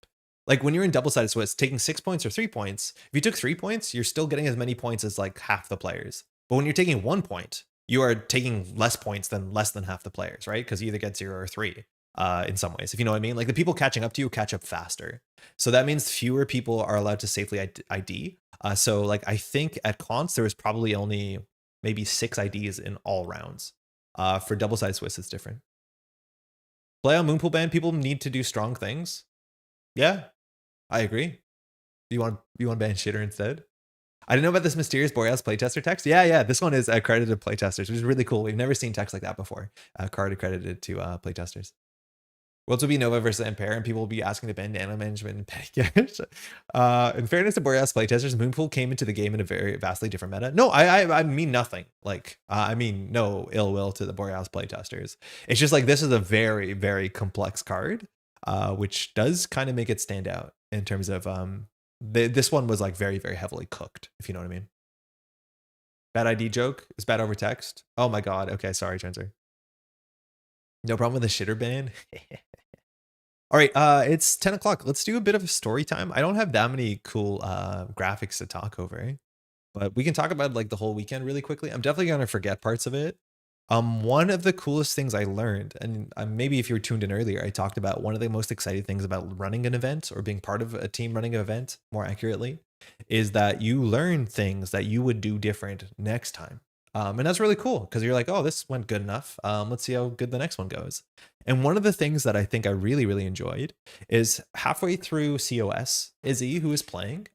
Like when you're in double-sided Swiss, taking 6 points or 3 points, if you took 3 points, you're still getting as many points as like half the players. But when you're taking 1 point, you are taking less points than less than half the players, right? Because you either get 0 or 3 in some ways, if you know what I mean. Like the people catching up to you catch up faster. So that means fewer people are allowed to safely ID. So like I think at Conts, there was probably only maybe 6 IDs in all rounds. For double-sided Swiss, it's different. Play on Moonpool ban, people need to do strong things. Yeah, I agree. You want ban shitter instead? I didn't know about this mysterious Borealis playtester text. Yeah, this one is accredited playtesters, which is really cool. We've never seen text like that before. Card accredited to playtesters. Worlds will be Nova versus Ampere, and people will be asking to ban nano management and petty cash. In fairness to Borealis playtesters, Moonpool came into the game in a very vastly different meta. No, I mean nothing. Like, I mean no ill will to the Borealis playtesters. It's just like this is a very, very complex card, which does kind of make it stand out in terms of this one was like very, very heavily cooked, if you know what I mean. Bad ID joke is bad over text. Oh my god. Okay, sorry, Transer. No problem with the shitter ban. All right, it's 10 o'clock. Let's do a bit of a story time. I don't have that many cool graphics to talk over, but we can talk about like the whole weekend really quickly. I'm definitely gonna forget parts of it. One of the coolest things I learned, and maybe if you were tuned in earlier, I talked about one of the most exciting things about running an event or being part of a team running an event, more accurately, is that you learn things that you would do different next time. And that's really cool because you're like, oh, this went good enough. Let's see how good the next one goes. And one of the things that I think I really, really enjoyed is halfway through COS, Izzy, who was playing,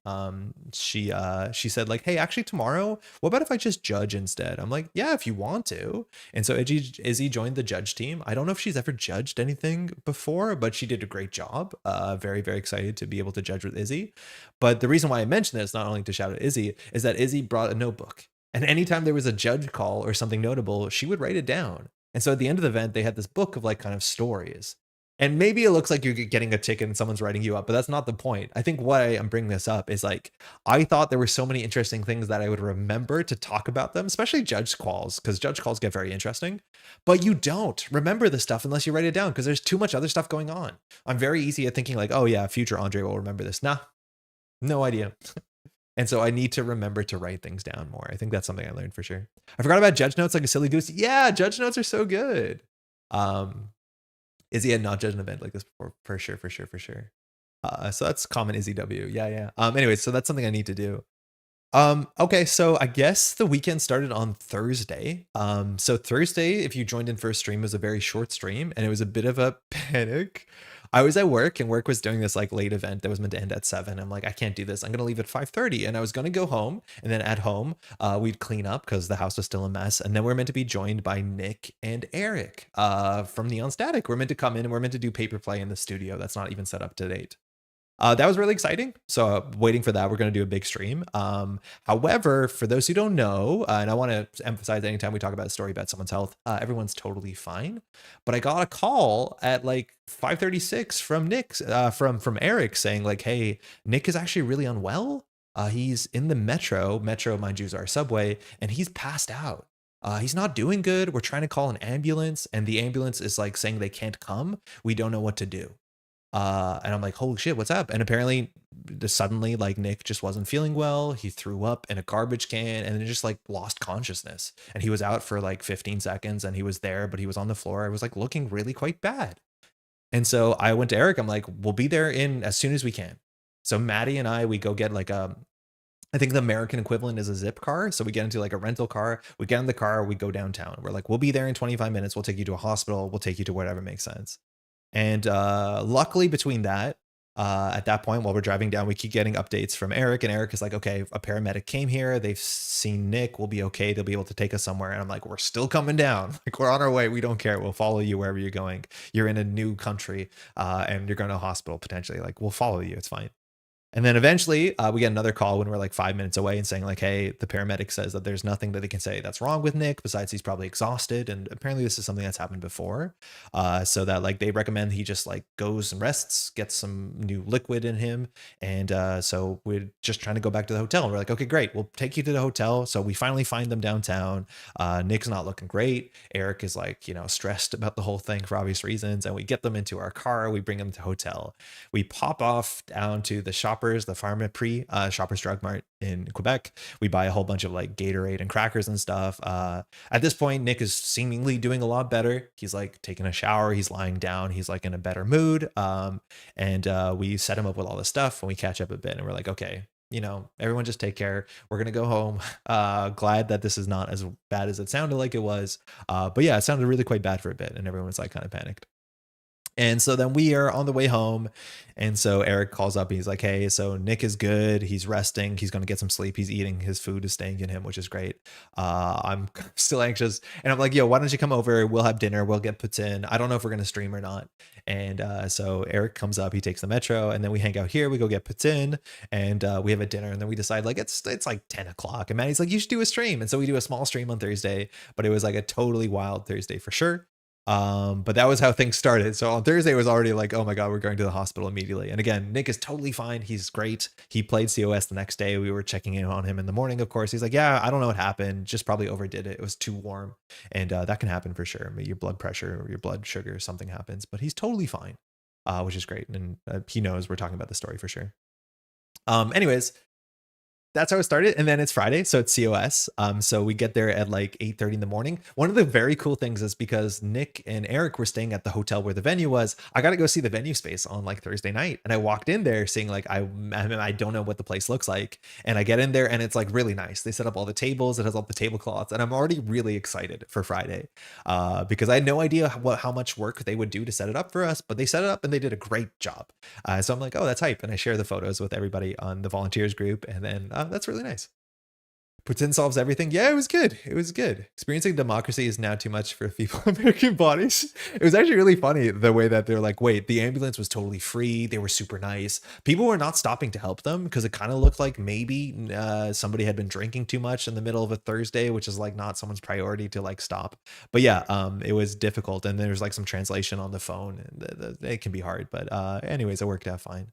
she said like, hey, actually tomorrow, what about if I just judge instead? I'm like, yeah, if you want to. And so Izzy joined the judge team. I don't know if she's ever judged anything before, but she did a great job. Very, very excited to be able to judge with Izzy. But the reason why I mentioned this, not only to shout at Izzy, is that Izzy brought a notebook. And anytime there was a judge call or something notable, she would write it down. And so at the end of the event, they had this book of like kind of stories. And maybe it looks like you're getting a ticket and someone's writing you up, but that's not the point. I think why I'm bringing this up is like, I thought there were so many interesting things that I would remember to talk about them, especially judge calls, because judge calls get very interesting. But you don't remember the stuff unless you write it down because there's too much other stuff going on. I'm very easy at thinking like, oh yeah, future Andre will remember this. Nah, no idea. And so I need to remember to write things down more. I think that's something I learned for sure. I forgot about judge notes like a silly goose. Yeah, judge notes are so good. Izzy had not judged an event like this before, for sure, for sure, for sure. So that's common Izzy W. Yeah, yeah. Anyways, so that's something I need to do. Okay, so I guess the weekend started on Thursday. So Thursday, if you joined in for a stream, was a very short stream, and it was a bit of a panic. I was at work, and work was doing this like late event that was meant to end at 7. I'm like, I can't do this. I'm gonna leave at 5:30, and I was gonna go home, and then at home, we'd clean up because the house was still a mess, and then we're meant to be joined by Nick and Eric, from Neon Static. We're meant to come in, and we're meant to do paper play in the studio. That's not even set up to date. That was really exciting. So waiting for that, we're going to do a big stream. However, for those who don't know, and I want to emphasize anytime we talk about a story about someone's health, everyone's totally fine. But I got a call at like 5:36 from Nick, from Eric saying like, hey, Nick is actually really unwell. He's in the metro, mind you, is our subway, and he's passed out. He's not doing good. We're trying to call an ambulance, and the ambulance is like saying they can't come. We don't know what to do. And I'm like, holy shit, what's up? And apparently suddenly like Nick just wasn't feeling well. He threw up in a garbage can and then just like lost consciousness. And he was out for like 15 seconds and he was there, but he was on the floor. I was like looking really quite bad. And so I went to Eric. I'm like, we'll be there in as soon as we can. So Maddie and I, we go get like I think the American equivalent is a zip car. So we get into like a rental car, we get in the car, we go downtown. We're like, we'll be there in 25 minutes. We'll take you to a hospital. We'll take you to whatever makes sense. And luckily between that, at that point, while we're driving down, we keep getting updates from Eric, and Eric is like, okay, a paramedic came here. They've seen Nick. We'll be okay. They'll be able to take us somewhere. And I'm like, we're still coming down. Like, we're on our way. We don't care. We'll follow you wherever you're going. You're in a new country, and you're going to a hospital potentially. Like, we'll follow you. It's fine. And then eventually we get another call when we're like 5 minutes away and saying like, hey, the paramedic says that there's nothing that they can say that's wrong with Nick besides he's probably exhausted. And apparently this is something that's happened before. So that like they recommend he just like goes and rests, gets some new liquid in him. And so we're just trying to go back to the hotel. And we're like, okay, great. We'll take you to the hotel. So we finally find them downtown. Nick's not looking great. Eric is like, stressed about the whole thing for obvious reasons. And we get them into our car. We bring them to the hotel. We pop off down to the shop the Pharmaprix, Shoppers Drug Mart in Quebec. We buy a whole bunch of like Gatorade and crackers and stuff. At this point, Nick is seemingly doing a lot better. He's like taking a shower. He's lying down. He's like in a better mood. And we set him up with all this stuff and we catch up a bit and we're like, okay, everyone just take care. We're going to go home. Glad that this is not as bad as it sounded like it was. But yeah, it sounded really quite bad for a bit and everyone was like kind of panicked. And so then we are on the way home. And so Eric calls up and he's like, hey, so Nick is good. He's resting. He's going to get some sleep. He's eating. His food is staying in him, which is great. I'm still anxious. And I'm like, yo, why don't you come over? We'll have dinner. We'll get put in. I don't know if we're going to stream or not. And so Eric comes up. He takes the metro. And then we hang out here. We go get put in. And we have a dinner. And then we decide like it's like 10 o'clock. And Maddie's like, you should do a stream. And so we do a small stream on Thursday. But it was like a totally wild Thursday for sure. But that was how things started. So on Thursday it was already like, oh my God, we're going to the hospital immediately. And again, Nick is totally fine. He's great. He played COS the next day. We were checking in on him in the morning, of course. He's like, yeah, I don't know what happened. Just probably overdid it. It was too warm. And that can happen for sure. Maybe your blood pressure or your blood sugar, something happens, but he's totally fine, which is great. And he knows we're talking about the story for sure. Anyways, that's how it started. And then it's Friday, so it's COS. So we get there at like 8:30 in the morning. One of the very cool things is because Nick and Eric were staying at the hotel where the venue was, I got to go see the venue space on like Thursday night. And I walked in there saying like, I don't know what the place looks like. And I get in there and it's like really nice. They set up all the tables, it has all the tablecloths, and I'm already really excited for Friday because I had no idea how much work they would do to set it up for us, but they set it up and they did a great job. So I'm like, oh, that's hype. And I share the photos with everybody on the volunteers group. And then that's really nice. Putin solves everything. Yeah, it was good. It was good. Experiencing democracy is now too much for feeble American bodies. It was actually really funny the way that they're like, wait, the ambulance was totally free. They were super nice. People were not stopping to help them because it kind of looked like maybe somebody had been drinking too much in the middle of a Thursday, which is like not someone's priority to like stop. But yeah, it was difficult. And there's like some translation on the phone. And it can be hard. But anyways, it worked out fine.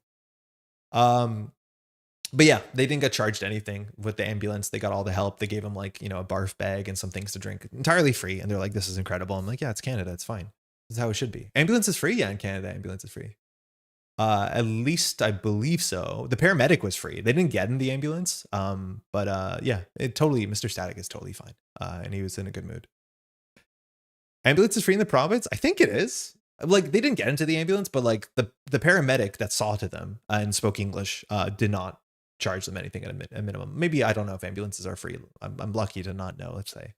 But yeah, they didn't get charged anything with the ambulance. They got all the help. They gave them like, a barf bag and some things to drink entirely free. And they're like, this is incredible. I'm like, yeah, it's Canada. It's fine. This is how it should be. Ambulance is free. Yeah. In Canada, ambulance is free. At least I believe so. The paramedic was free. They didn't get in the ambulance. But yeah, Mr. Static is totally fine. And he was in a good mood. Ambulance is free in the province. I think it is. Like they didn't get into the ambulance, but like the paramedic that saw to them and spoke English did not charge them anything at a minimum. Maybe, I don't know if ambulances are free. I'm lucky to not know, let's say.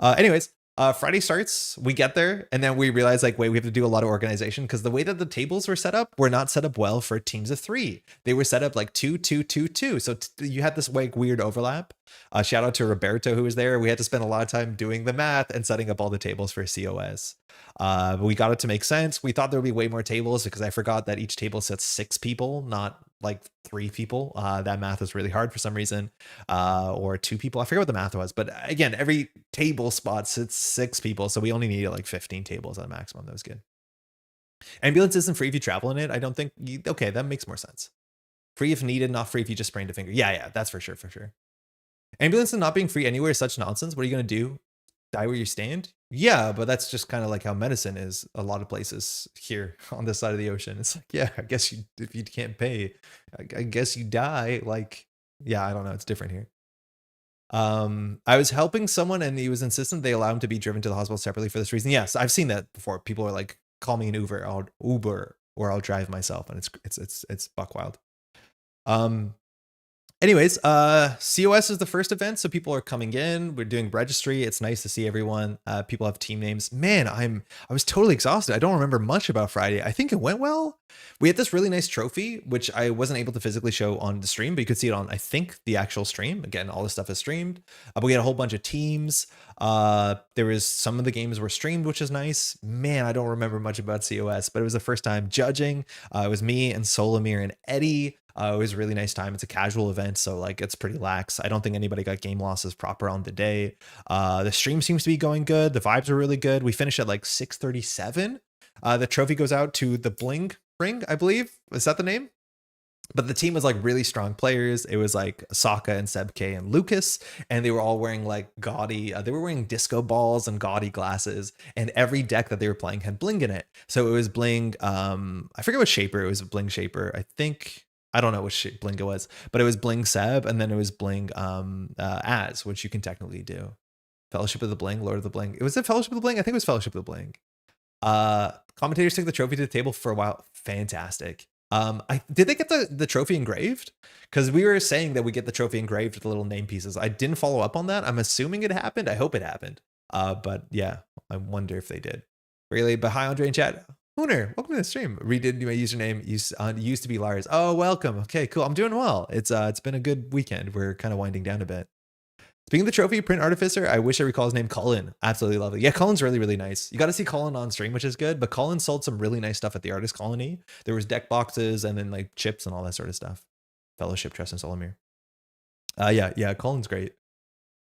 Anyways, Friday starts, we get there, and then we realize like, wait, we have to do a lot of organization because the way that the tables were set up were not set up well for teams of 3. They were set up like 2, 2, 2, 2. So you had this like weird overlap. Shout out to Roberto who was there. We had to spend a lot of time doing the math and setting up all the tables for COS. But we got it to make sense. We thought there would be way more tables because I forgot that each table sits 6 people, not like 3 people. That math was really hard for some reason, or 2 people. I forget what the math was, but again, every table spot sits 6 people. So we only needed like 15 tables at a maximum. That was good. Ambulance isn't free if you travel in it. I don't think okay, that makes more sense. Free if needed, not free if you just sprained a finger. Yeah, that's for sure, for sure. Ambulance and not being free anywhere is such nonsense. What are you going to do? Die where you stand? Yeah, but that's just kind of like how medicine is a lot of places here on this side of the ocean. It's like, yeah, I guess if you can't pay, I guess you die. Like, yeah, I don't know. It's different here. I was helping someone and he was insistent they allow him to be driven to the hospital separately for this reason. Yes, I've seen that before. People are like, call me an Uber or I'll drive myself. And it's buck wild. Anyways, COS is the first event, so people are coming in. We're doing registry. It's nice to see everyone. People have team names. Man, I was totally exhausted. I don't remember much about Friday. I think it went well. We had this really nice trophy, which I wasn't able to physically show on the stream, but you could see it on, I think, the actual stream. Again, all this stuff is streamed. But we had a whole bunch of teams. There was some of the games were streamed, which is nice. Man, I don't remember much about COS, but it was the first time judging. It was me and Solomir and Eddie. It was a really nice time. It's a casual event, so like it's pretty lax. I don't think anybody got game losses proper on the day. The stream seems to be going good. The vibes are really good. We finished at like 6:37. The trophy goes out to the Bling Ring, I believe. Is that the name? But the team was like really strong players. It was like Sokka and Seb K and Lucas, and they were all wearing like gaudy, they were wearing disco balls and gaudy glasses, and every deck that they were playing had bling in it. So it was bling, I forget what shaper, it was bling shaper. I don't know which bling it was, but it was bling Seb, and then it was bling Az, which you can technically do. Fellowship of the Bling, Lord of the Bling. It was a Fellowship of the Bling? I think it was Fellowship of the Bling. Commentators took the trophy to the table for a while. Fantastic. Did they get the trophy engraved? Because we were saying that we get the trophy engraved with the little name pieces. I didn't follow up on that. I'm assuming it happened. I hope it happened. But yeah, I wonder if they did. Really? But hi, Andre in chat. Hooner, welcome to the stream. Redid my username. Used to be Lars. Oh, welcome. Okay, cool. I'm doing well. It's been a good weekend. We're kind of winding down a bit. Speaking of the trophy, Print Artificer, I wish I recall his name, Cullen. Absolutely lovely. Yeah, Cullen's really, really nice. You got to see Cullen on stream, which is good, but Cullen sold some really nice stuff at the Artist Colony. There was deck boxes and then like chips and all that sort of stuff. Fellowship, Trust, and Solomir. Yeah, Cullen's great.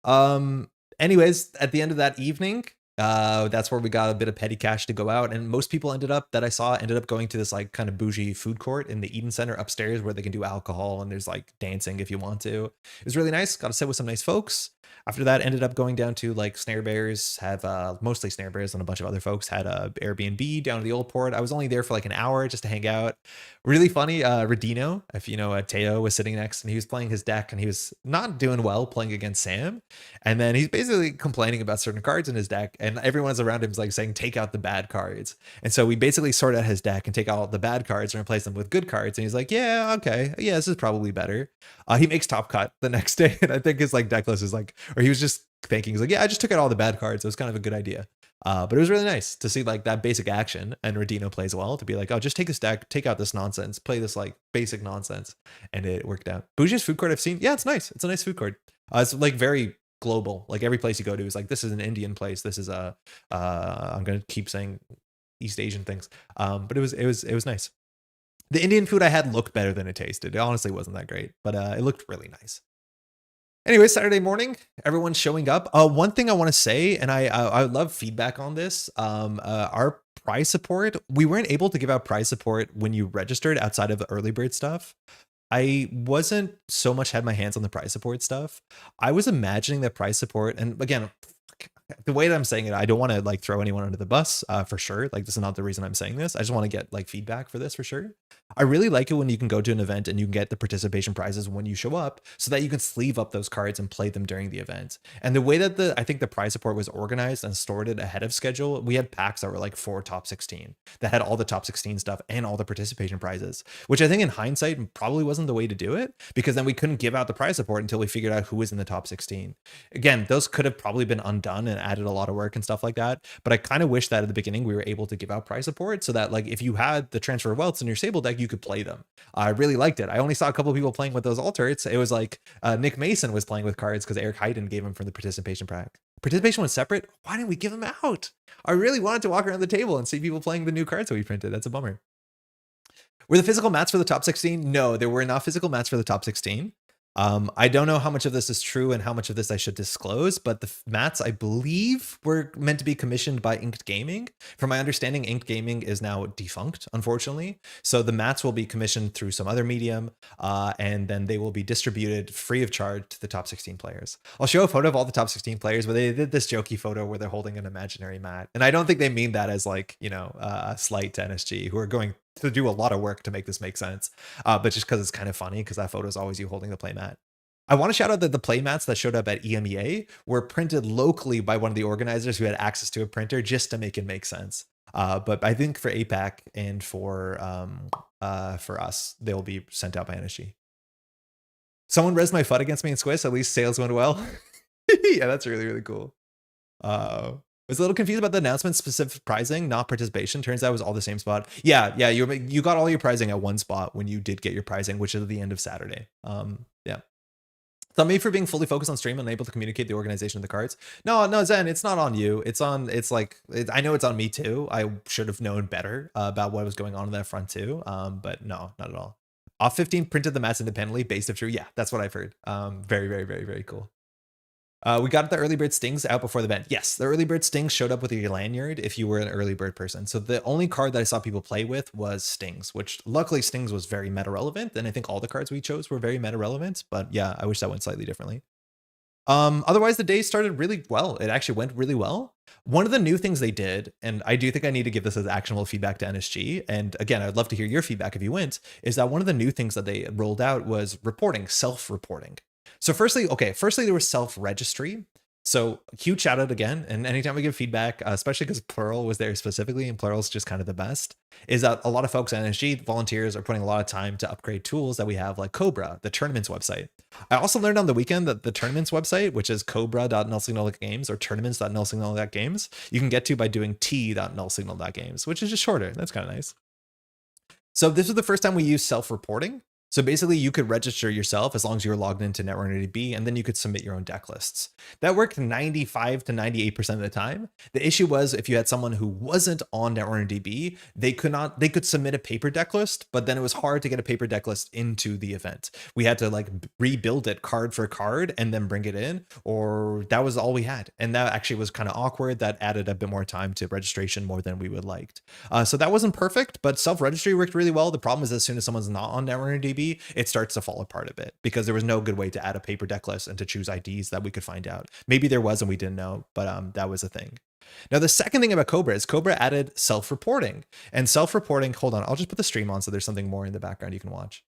Anyways, at the end of that evening, That's where we got a bit of petty cash to go out, and most people ended up going to this like kind of bougie food court in the Eden Center upstairs where they can do alcohol and there's like dancing if you want to. It was really nice. Got to sit with some nice folks. After that, ended up going down to like Snare Bears, have mostly Snare Bears and a bunch of other folks had a Airbnb down to the old port. I was only there for like an hour just to hang out. Really funny. Radino, if you know, Teo was sitting next and he was playing his deck and he was not doing well playing against Sam. And then he's basically complaining about certain cards in his deck, and everyone's around him is like saying, take out the bad cards. And so we basically sort out his deck and take out all the bad cards and replace them with good cards. And he's like, yeah, okay. Yeah, this is probably better. He makes top cut the next day. And I think his like deck list is like, or he was just thinking, he's like, yeah, I just took out all the bad cards. It was kind of a good idea. But it was really nice to see like that basic action, and Radino plays well to be like, oh, just take this deck, take out this nonsense, play this like basic nonsense. And it worked out. Bougie's food court I've seen. Yeah, it's nice. It's a nice food court. It's like very global. Like every place you go to is like, this is an Indian place. This is a, I'm going to keep saying East Asian things. But it was nice. The Indian food I had looked better than it tasted. It honestly wasn't that great, but it looked really nice. Anyway, Saturday morning, everyone's showing up. One thing I want to say, and I would love feedback on this. Our prize support, we weren't able to give out prize support when you registered outside of the early bird stuff. I wasn't so much had my hands on the prize support stuff. I was imagining that prize support, and again, the way that I'm saying it, I don't want to like throw anyone under the bus for sure. Like this is not the reason I'm saying this. I just want to get like feedback for this for sure. I really like it when you can go to an event and you can get the participation prizes when you show up so that you can sleeve up those cards and play them during the event. And the way that I think the prize support was organized and stored it ahead of schedule, we had packs that were like 4 top 16 that had all the top 16 stuff and all the participation prizes, which I think in hindsight probably wasn't the way to do it, because then we couldn't give out the prize support until we figured out who was in the top 16. Again, those could have probably been undone and added a lot of work and stuff like that. But I kind of wish that at the beginning we were able to give out prize support so that like if you had the transfer of wealths in your Sable deck, you could play them. I really liked it. I only saw a couple of people playing with those altars. It was like Nick Mason was playing with cards because Eric Hayden gave him from the participation pack. Participation was separate. Why didn't we give them out? I really wanted to walk around the table and see people playing the new cards that we printed. That's a bummer. Were the physical mats for the top 16? No, there were not physical mats for the top 16. I don't know how much of this is true and how much of this I should disclose, but the mats, I believe, were meant to be commissioned by Inked Gaming. From my understanding, Inked Gaming is now defunct, unfortunately. So the mats will be commissioned through some other medium, and then they will be distributed free of charge to the top 16 players. I'll show a photo of all the top 16 players, but they did this jokey photo where they're holding an imaginary mat. And I don't think they mean that as like, you know, a slight to NSG, who are going to do a lot of work to make this make sense. But just because it's kind of funny, because that photo is always you holding the playmat. I want to shout out that the playmats that showed up at EMEA were printed locally by one of the organizers who had access to a printer just to make it make sense. But I think for APAC and for us, they will be sent out by NSG. Someone rezzed my FUD against me in Swiss. At least sales went well. Yeah, that's really, really cool. I was a little confused about the announcement. Specific pricing, not participation. Turns out it was all the same spot. Yeah, you got all your pricing at one spot when you did get your pricing, which is at the end of Saturday. Yeah. It's on me for being fully focused on stream and unable to communicate the organization of the cards. No, Zen, it's not on you. I know it's on me too. I should have known better about what was going on that front too. But no, not at all. Off 15 printed the mats independently based of true. Yeah, that's what I've heard. Very, very, very, very cool. We got the early bird stings out before the event. Yes, the early bird stings showed up with your lanyard if you were an early bird person. So the only card that I saw people play with was stings, which luckily stings was very meta relevant. And I think all the cards we chose were very meta relevant. But yeah, I wish that went slightly differently. Otherwise, the day started really well. It actually went really well. One of the new things they did, and I do think I need to give this as actionable feedback to NSG, and again, I'd love to hear your feedback if you went, is that one of the new things that they rolled out was reporting, self-reporting. So firstly, there was self-registry. So huge shout out again. And anytime we give feedback, especially because Plural was there specifically, and Plural's just kind of the best, is that a lot of folks at NSG, volunteers, are putting a lot of time to upgrade tools that we have, like Cobra, the tournaments website. I also learned on the weekend that the tournaments website, which is cobra.nullsignal.games or tournaments.nullsignal.games, you can get to by doing t.nullsignal.games, which is just shorter. That's kind of nice. So this was the first time we used self-reporting. So basically, you could register yourself as long as you were logged into Netrunner DB, and then you could submit your own deck lists. That worked 95 to 98% of the time. The issue was if you had someone who wasn't on Netrunner DB, they could submit a paper deck list, but then it was hard to get a paper deck list into the event. We had to like rebuild it card for card and then bring it in, or that was all we had. And that actually was kind of awkward. That added a bit more time to registration more than we would liked. So that wasn't perfect, but self-registry worked really well. The problem is as soon as someone's not on Netrunner DB, it starts to fall apart a bit because there was no good way to add a paper deck list and to choose IDs that we could find out. Maybe there was and we didn't know, but that was a thing. Now, the second thing about Cobra is Cobra added self-reporting. And self-reporting, hold on, I'll just put the stream on so there's something more in the background you can watch.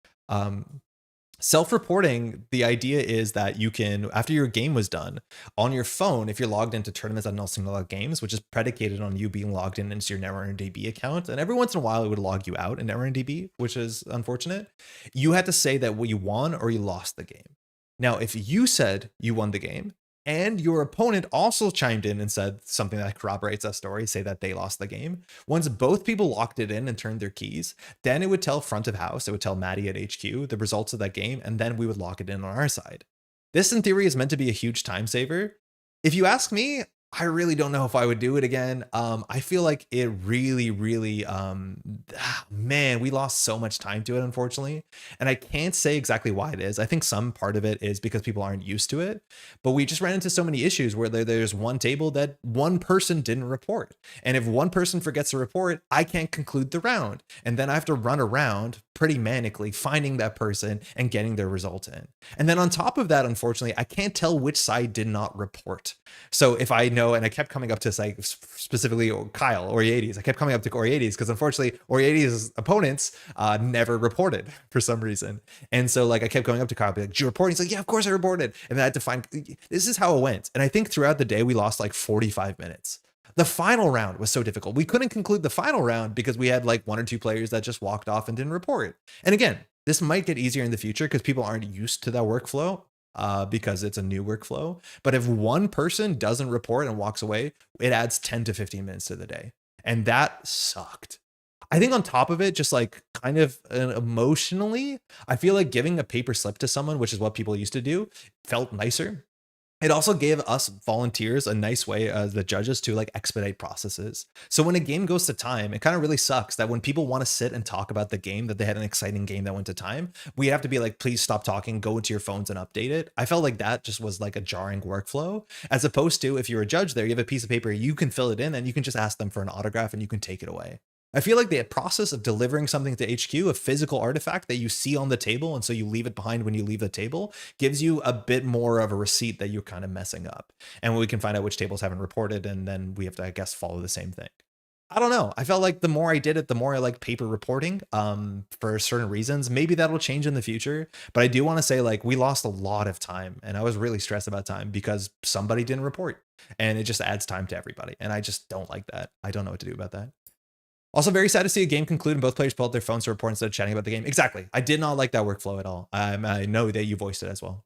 Self-reporting, the idea is that you can, after your game was done, on your phone, if you're logged into tournaments.nullsingle.games, which is predicated on you being logged in into your Netrunner DB account, and every once in a while it would log you out in Netrunner DB, which is unfortunate, you had to say that you won or you lost the game. Now, if you said you won the game, and your opponent also chimed in and said something that corroborates that story, say that they lost the game. Once both people locked it in and turned their keys, then it would tell front of house, it would tell Maddie at HQ the results of that game, and then we would lock it in on our side. This in theory is meant to be a huge time saver. If you ask me, I really don't know if I would do it again. I feel like it really, man, we lost so much time to it, unfortunately. And I can't say exactly why it is. I think some part of it is because people aren't used to it, but we just ran into so many issues where there's one table that one person didn't report. And if one person forgets to report, I can't conclude the round. And then I have to run around pretty manically finding that person and getting their result in. And then on top of that, unfortunately, I can't tell which side did not report. So if I know, and I kept coming up to like specifically Kyle Oriades, I kept coming up to Oriades because unfortunately Oriades' opponents never reported for some reason. And so like I kept going up to Kyle, be like, did you report? He's like, yeah, of course I reported. And then I had to find, this is how it went. And I think throughout the day, we lost like 45 minutes. The final round was so difficult. We couldn't conclude the final round because we had like one or two players that just walked off and didn't report. And again, this might get easier in the future because people aren't used to that workflow because it's a new workflow. But if one person doesn't report and walks away, it adds 10 to 15 minutes to the day. And that sucked. I think on top of it, just like kind of emotionally, I feel like giving a paper slip to someone, which is what people used to do, felt nicer. It also gave us volunteers a nice way as the judges to like expedite processes. So when a game goes to time, it kind of really sucks that when people want to sit and talk about the game, that they had an exciting game that went to time, we have to be like, please stop talking, go into your phones and update it. I felt like that just was like a jarring workflow, as opposed to if you're a judge there, you have a piece of paper, you can fill it in and you can just ask them for an autograph and you can take it away. I feel like the process of delivering something to HQ, a physical artifact that you see on the table, and so you leave it behind when you leave the table, gives you a bit more of a receipt that you're kind of messing up. And we can find out which tables haven't reported, and then we have to, I guess, follow the same thing. I don't know. I felt like the more I did it, the more I like paper reporting for certain reasons. Maybe that'll change in the future. But I do want to say like we lost a lot of time and I was really stressed about time because somebody didn't report and it just adds time to everybody. And I just don't like that. I don't know what to do about that. Also, very sad to see a game conclude and both players pull out their phones to report instead of chatting about the game. Exactly. I did not like that workflow at all. I know that you voiced it as well.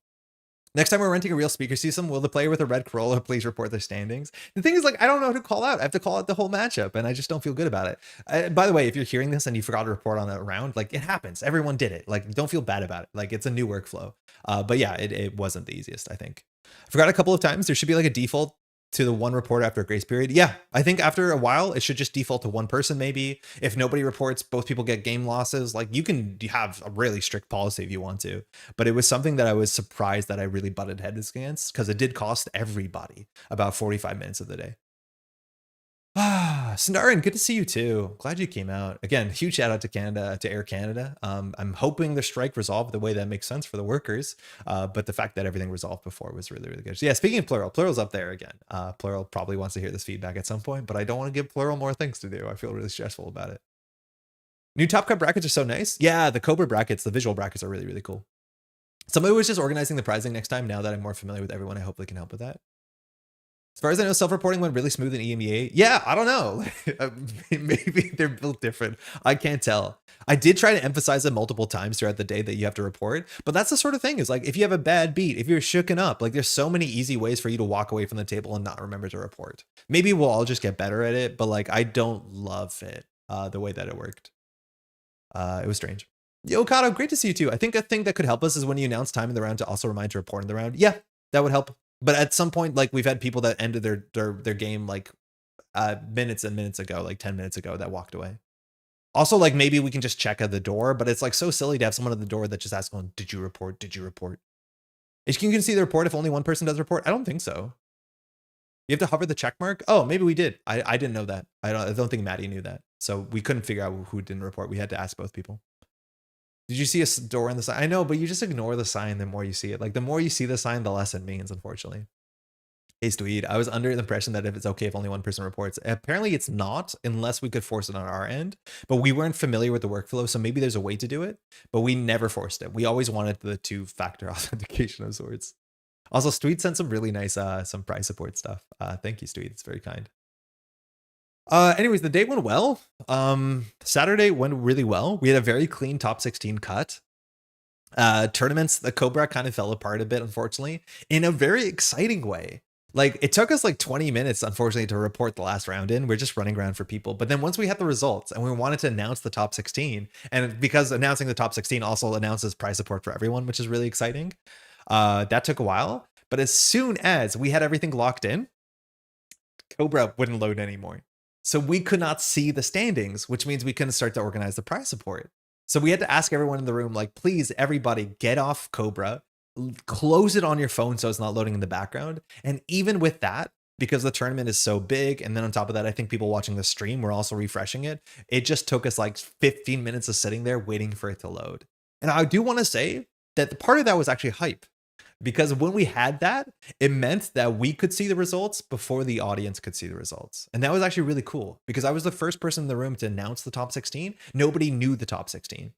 Next time we're renting a real speaker system, will the player with a red Corolla please report their standings? The thing is, like, I don't know who to call out. I have to call out the whole matchup, and I just don't feel good about it. By the way, if you're hearing this and you forgot to report on a round, like, it happens. Everyone did it. Like, don't feel bad about it. Like, it's a new workflow. But yeah, it wasn't the easiest, I think. I forgot a couple of times. There should be like a default to the one report after a grace period. Yeah, I think after a while, it should just default to one person maybe. If nobody reports, both people get game losses. Like you can have a really strict policy if you want to. But it was something that I was surprised that I really butted heads against because it did cost everybody about 45 minutes of the day. Sandarin, good to see you too. Glad you came out. Again, huge shout out to Canada, to Air Canada. I'm hoping the strike resolved the way that makes sense for the workers. But the fact that everything resolved before was really, really good. So yeah, speaking of Plural, Plural's up there again. Plural probably wants to hear this feedback at some point, but I don't want to give Plural more things to do. I feel really stressful about it. New Top Cut brackets are so nice. Yeah, the Cobra brackets, the visual brackets are really, really cool. Somebody was just organizing the prizing next time. Now that I'm more familiar with everyone, I hope they can help with that. As far as I know, self-reporting went really smooth in EMEA. Yeah, I don't know. Maybe they're built different. I can't tell. I did try to emphasize it multiple times throughout the day that you have to report, but that's the sort of thing is like, if you have a bad beat, if you're shooken up, like there's so many easy ways for you to walk away from the table and not remember to report. Maybe we'll all just get better at it, but like, I don't love it the way that it worked. It was strange. Yo, Kato, great to see you too. I think a thing that could help us is when you announce time in the round to also remind to report in the round. Yeah, that would help. But at some point, like we've had people that ended their game like minutes and minutes ago, like 10 minutes ago, that walked away. Also, like maybe we can just check at the door, but it's like so silly to have someone at the door that just asks, "Oh, did you report? Did you report?" If you can see the report if only one person does report. I don't think so. You have to hover the check mark. Oh, maybe we did. I didn't know that. I don't think Maddie knew that. So we couldn't figure out who didn't report. We had to ask both people. Did you see a door in the sign? I know, but you just ignore the sign the more you see it. Like the more you see the sign, the less it means, unfortunately. Hey, Steed, I was under the impression that if it's okay if only one person reports. Apparently it's not, unless we could force it on our end. But we weren't familiar with the workflow, so maybe there's a way to do it. But we never forced it. We always wanted the two-factor authentication of sorts. Also, Steed sent some really nice, some prize support stuff. Thank you, Steed. It's very kind. Anyways, the day went well. Saturday went really well. We had a very clean top 16 cut. Tournaments, the Cobra kind of fell apart a bit, unfortunately, in a very exciting way. Like it took us like 20 minutes, unfortunately, to report the last round in. We're just running around for people. But then once we had the results and we wanted to announce the top 16, and because announcing the top 16 also announces prize support for everyone, which is really exciting. That took a while. But as soon as we had everything locked in, Cobra wouldn't load anymore. So we could not see the standings, which means we couldn't start to organize the prize support. So we had to ask everyone in the room, like, please, everybody, get off Cobra, close it on your phone so it's not loading in the background. And even with that, because the tournament is so big, and then on top of that, I think people watching the stream were also refreshing it. It just took us like 15 minutes of sitting there waiting for it to load. And I do want to say that the part of that was actually hype. Because when we had that, it meant that we could see the results before the audience could see the results. And that was actually really cool because I was the first person in the room to announce the top 16. Nobody knew the top 16.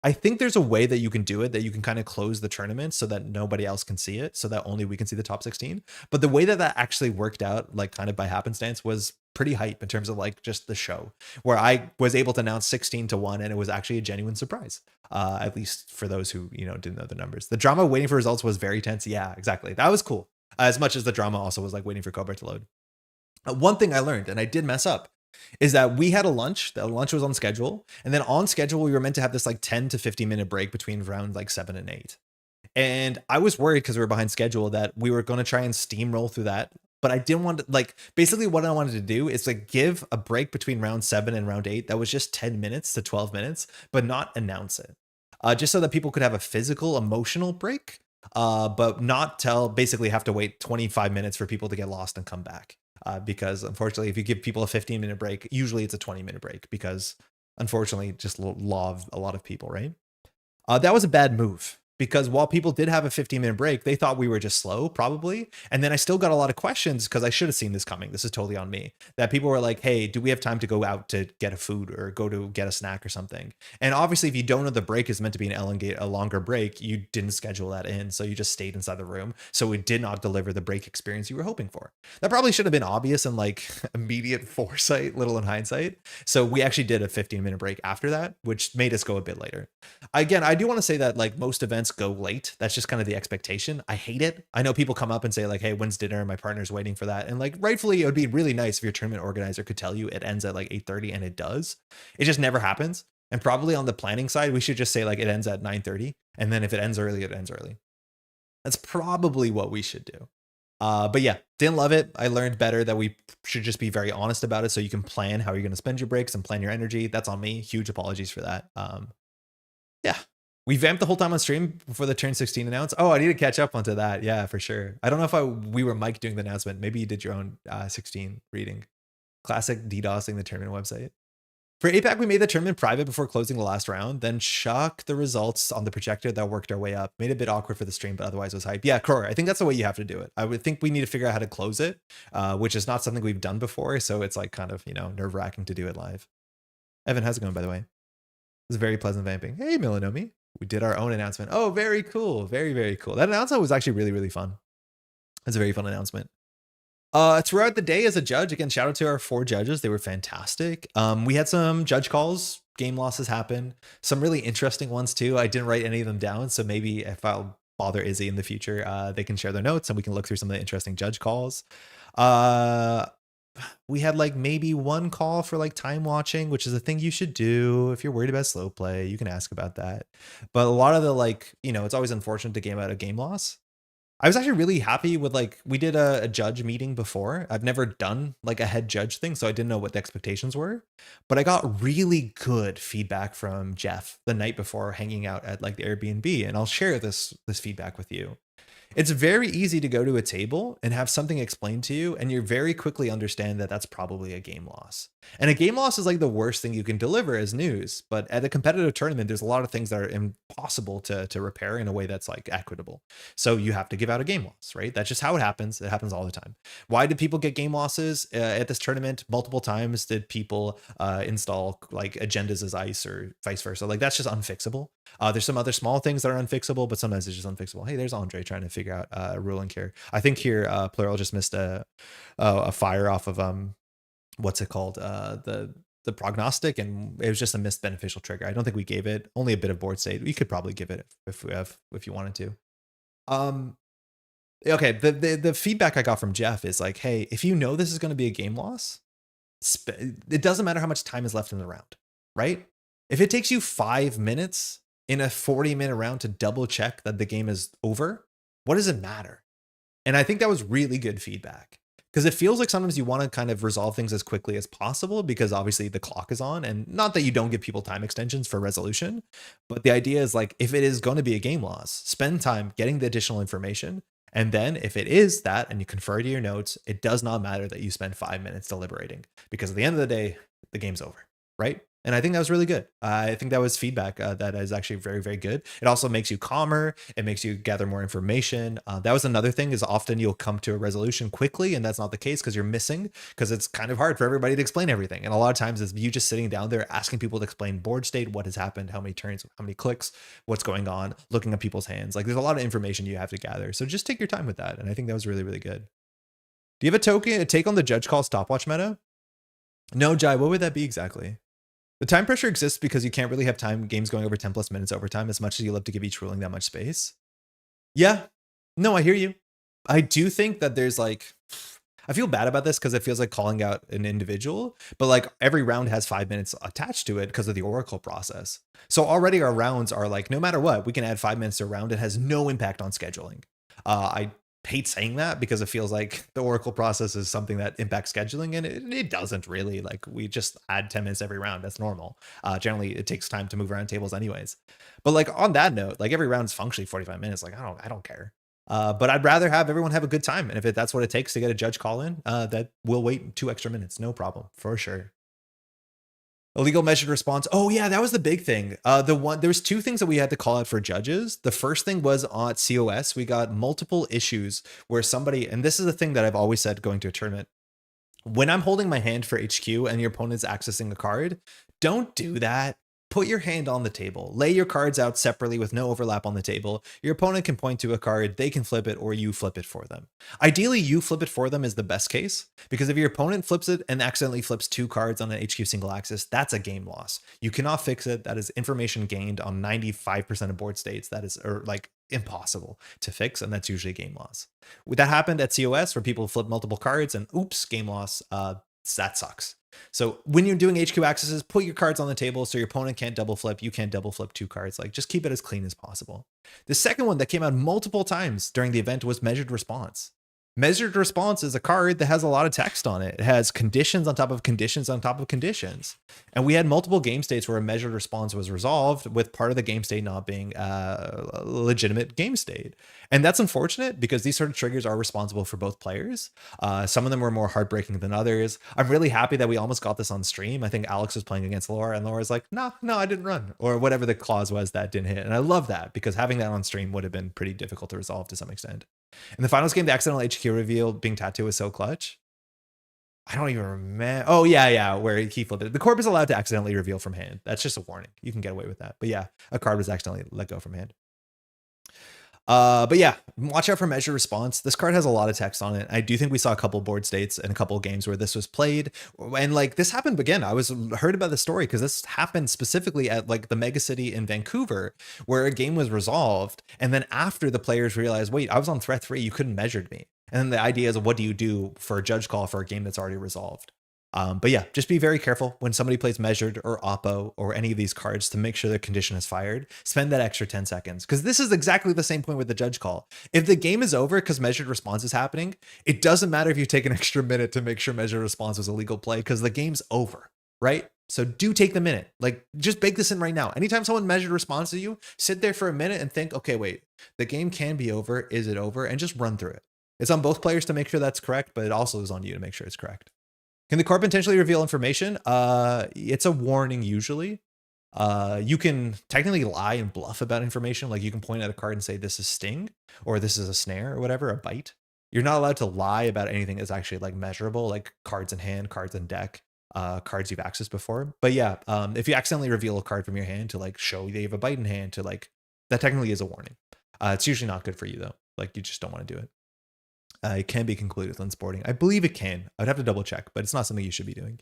I think there's a way that you can do it, that you can kind of close the tournament so that nobody else can see it, so that only we can see the top 16. But the way that that actually worked out, like kind of by happenstance, was pretty hype in terms of like just the show, where I was able to announce 16-1, and it was actually a genuine surprise. At least for those who, you know, didn't know the numbers. The drama waiting for results was very tense. Yeah, exactly. That was cool. As much as the drama also was like waiting for Cobra to load. One thing I learned, and I did mess up, is that we had a lunch. The lunch was on schedule, and then on schedule we were meant to have this like 10 to 15 minute break between round like 7 and 8. And I was worried because we were behind schedule that we were going to try and steamroll through that. But I didn't want to, like, basically what I wanted to do is like give a break between round 7 and round 8 that was just 10 minutes to 12 minutes, but not announce it. Just so that people could have a physical, emotional break, but not basically have to wait 25 minutes for people to get lost and come back. Because unfortunately, if you give people a 15-minute break, usually it's a 20-minute break because unfortunately, just law of a lot of people, right? That was a bad move. Because while people did have a 15-minute break, they thought we were just slow, probably. And then I still got a lot of questions because I should have seen this coming. This is totally on me. That people were like, hey, do we have time to go out to get a food or go to get a snack or something? And obviously, if you don't know the break is meant to be a longer break, you didn't schedule that in. So you just stayed inside the room. So we did not deliver the break experience you were hoping for. That probably should have been obvious and like immediate foresight, little in hindsight. So we actually did a 15-minute break after that, which made us go a bit later. Again, I do want to say that like most events go late. That's just kind of the expectation. I hate it. I know people come up and say like, hey, when's dinner? My partner's waiting for that. And like rightfully, it would be really nice if your tournament organizer could tell you it ends at like 8:30, and it does. It just never happens. And probably on the planning side, we should just say like it ends at 9:30. And then if it ends early, it ends early. That's probably what we should do. But yeah, didn't love it. I learned better that we should just be very honest about it so you can plan how you're going to spend your breaks and plan your energy. That's on me. Huge apologies for that. Yeah. We vamped the whole time on stream before the turn 16 announced. Oh, I need to catch up onto that. Yeah, for sure. I don't know if we were Mike doing the announcement. Maybe you did your own 16 reading. Classic DDoSing the tournament website. For APAC, we made the tournament private before closing the last round, then shock the results on the projector that worked our way up. Made it a bit awkward for the stream, but otherwise was hype. Yeah, Cror, I think that's the way you have to do it. I would think we need to figure out how to close it, which is not something we've done before. So it's like kind of, you know, nerve-wracking to do it live. Evan, how's it going, by the way? It was very pleasant vamping. Hey, Milanomi. We did our own announcement. Oh, very cool. Very, very cool. That announcement was actually really, really fun. It's a very fun announcement. Throughout the day as a judge, again, shout out to our 4 judges. They were fantastic. We had some judge calls. Game losses happen. Some really interesting ones too. I didn't write any of them down. So maybe if I'll bother Izzy in the future, they can share their notes and we can look through some of the interesting judge calls. we had like maybe one call for like time watching, which is a thing you should do if you're worried about slow play. You can ask about that. But a lot of the like, it's always unfortunate to game out a game loss. I was actually really happy with like we did a judge meeting before. I've never done like a head judge thing, so I didn't know what the expectations were. But I got really good feedback from Jeff the night before hanging out at like the Airbnb, and I'll share this feedback with you. It's very easy to go to a table and have something explained to you, and you very quickly understand that that's probably a game loss. And a game loss is like the worst thing you can deliver as news. But at a competitive tournament, there's a lot of things that are impossible to repair in a way that's like equitable. So you have to give out a game loss, right? That's just how it happens. It happens all the time. Why did people get game losses at this tournament? Multiple times did people install like agendas as ice or vice versa? Like that's just unfixable. There's some other small things that are unfixable, but sometimes it's just unfixable. Hey, there's Andre trying to figure out a ruling here. I think here Plural just missed a fire off of what's it called, the prognostic, and it was just a missed beneficial trigger. I don't think we gave it, only a bit of board state. We could probably give it if you wanted to. Okay, the feedback I got from Jeff is like, hey, if you know this is going to be a game loss, it doesn't matter how much time is left in the round, right? If it takes you 5 minutes in a 40-minute round to double check that the game is over, what does it matter? And I think that was really good feedback, because it feels like sometimes you want to kind of resolve things as quickly as possible because obviously the clock is on, and not that you don't give people time extensions for resolution, but the idea is like, if it is going to be a game loss, spend time getting the additional information. And then if it is that and you confer to your notes, it does not matter that you spend 5 minutes deliberating, because at the end of the day, the game's over, right? And I think that was really good. I think that was feedback that is actually very, very good. It also makes you calmer. It makes you gather more information. That was another thing, is often you'll come to a resolution quickly, and that's not the case because you're missing, because it's kind of hard for everybody to explain everything. And a lot of times it's you just sitting down there asking people to explain board state, what has happened, how many turns, how many clicks, what's going on, looking at people's hands. Like there's a lot of information you have to gather. So just take your time with that. And I think that was really, really good. Do you have a take on the judge call stopwatch meta? No, Jai, what would that be exactly? The time pressure exists because you can't really have games going over 10 plus minutes over time, as much as you love to give each ruling that much space. Yeah, no, I hear you. I do think that there's like, I feel bad about this because it feels like calling out an individual, but like every round has 5 minutes attached to it because of the Oracle process. So already our rounds are like, no matter what, we can add 5 minutes to a round. It has no impact on scheduling. I hate saying that because it feels like the Oracle process is something that impacts scheduling, and it doesn't really. Like we just add 10 minutes every round. That's normal. Generally it takes time to move around tables anyways. But like on that note, like every round's functionally 45 minutes. Like I don't care. But I'd rather have everyone have a good time. And if that's what it takes to get a judge call in, that we'll wait 2 extra minutes. No problem, for sure. Illegal measured response. Oh yeah, that was the big thing. There's 2 things that we had to call out for judges. The first thing was at COS. We got multiple issues where somebody, and this is the thing that I've always said going to a tournament, when I'm holding my hand for HQ and your opponent's accessing a card, don't do that. Put your hand on the table. Lay your cards out separately with no overlap on the table. Your opponent can point to a card, they can flip it, or you flip it for them. Ideally, you flip it for them is the best case, because if your opponent flips it and accidentally flips 2 cards on an HQ single axis, that's a game loss. You cannot fix it. That is information gained on 95% of board states. That is like impossible to fix, and that's usually a game loss. That happened at COS where people flip multiple cards and oops, game loss. That sucks. So when you're doing HQ accesses, put your cards on the table so your opponent can't double flip. You can't double flip 2 cards. Like just keep it as clean as possible. The second one that came out multiple times during the event was measured response. Measured response is a card that has a lot of text on it. It has conditions on top of conditions on top of conditions. And we had multiple game states where a measured response was resolved with part of the game state not being a legitimate game state. And that's unfortunate because these sort of triggers are responsible for both players. Some of them were more heartbreaking than others. I'm really happy that we almost got this on stream. I think Alex was playing against Laura and Laura's like, no, I didn't run, or whatever the clause was that didn't hit. And I love that because having that on stream would have been pretty difficult to resolve to some extent. In the finals game, the accidental HQ reveal being tattooed was so clutch. I don't even remember. Oh, yeah, where he flipped it. The corp is allowed to accidentally reveal from hand. That's just a warning. You can get away with that. But yeah, a card was accidentally let go from hand. But yeah, watch out for measure response. This card has a lot of text on it. I do think we saw a couple board states and a couple games where this was played, and like this happened again. I was heard about the story because this happened specifically at like the mega city in Vancouver, where a game was resolved, and then after the players realized, wait, I was on threat 3, you couldn't measure me. And then the idea is, what do you do for a judge call for a game that's already resolved? But yeah, just be very careful when somebody plays Measured or Oppo or any of these cards to make sure their condition is fired. Spend that extra 10 seconds, because this is exactly the same point with the judge call. If the game is over because Measured Response is happening, it doesn't matter if you take an extra minute to make sure Measured Response was a legal play, because the game's over, right? So do take the minute. Like, just bake this in right now. Anytime someone Measured Response to you, sit there for a minute and think, okay, wait, the game can be over. Is it over? And just run through it. It's on both players to make sure that's correct, but it also is on you to make sure it's correct. Can the card potentially reveal information? It's a warning usually. You can technically lie and bluff about information. Like, you can point at a card and say this is sting, or this is a snare, or whatever, a bite. You're not allowed to lie about anything that's actually like measurable, like cards in hand, cards in deck, cards you've accessed before. But yeah, if you accidentally reveal a card from your hand to like show you have a bite in hand, to like, that technically is a warning. It's usually not good for you though. Like, you just don't want to do it. It can be concluded with unsporting. I believe it can. I'd have to double check, but it's not something you should be doing.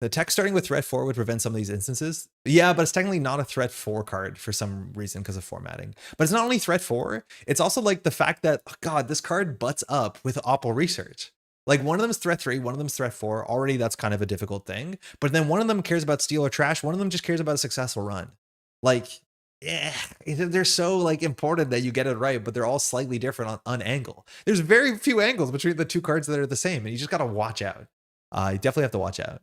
The text starting with threat 4 would prevent some of these instances. Yeah, but it's technically not a threat 4 card for some reason because of formatting. But it's not only threat 4, it's also like the fact that, oh God, this card butts up with Oppo Research. Like, one of them is threat 3, one of them is threat 4. Already that's kind of a difficult thing. But then one of them cares about steal or trash. One of them just cares about a successful run. Like, yeah, they're so like important that you get it right, but they're all slightly different on angle. There's very few angles between the two cards that are the same, and you just got to watch out. You definitely have to watch out.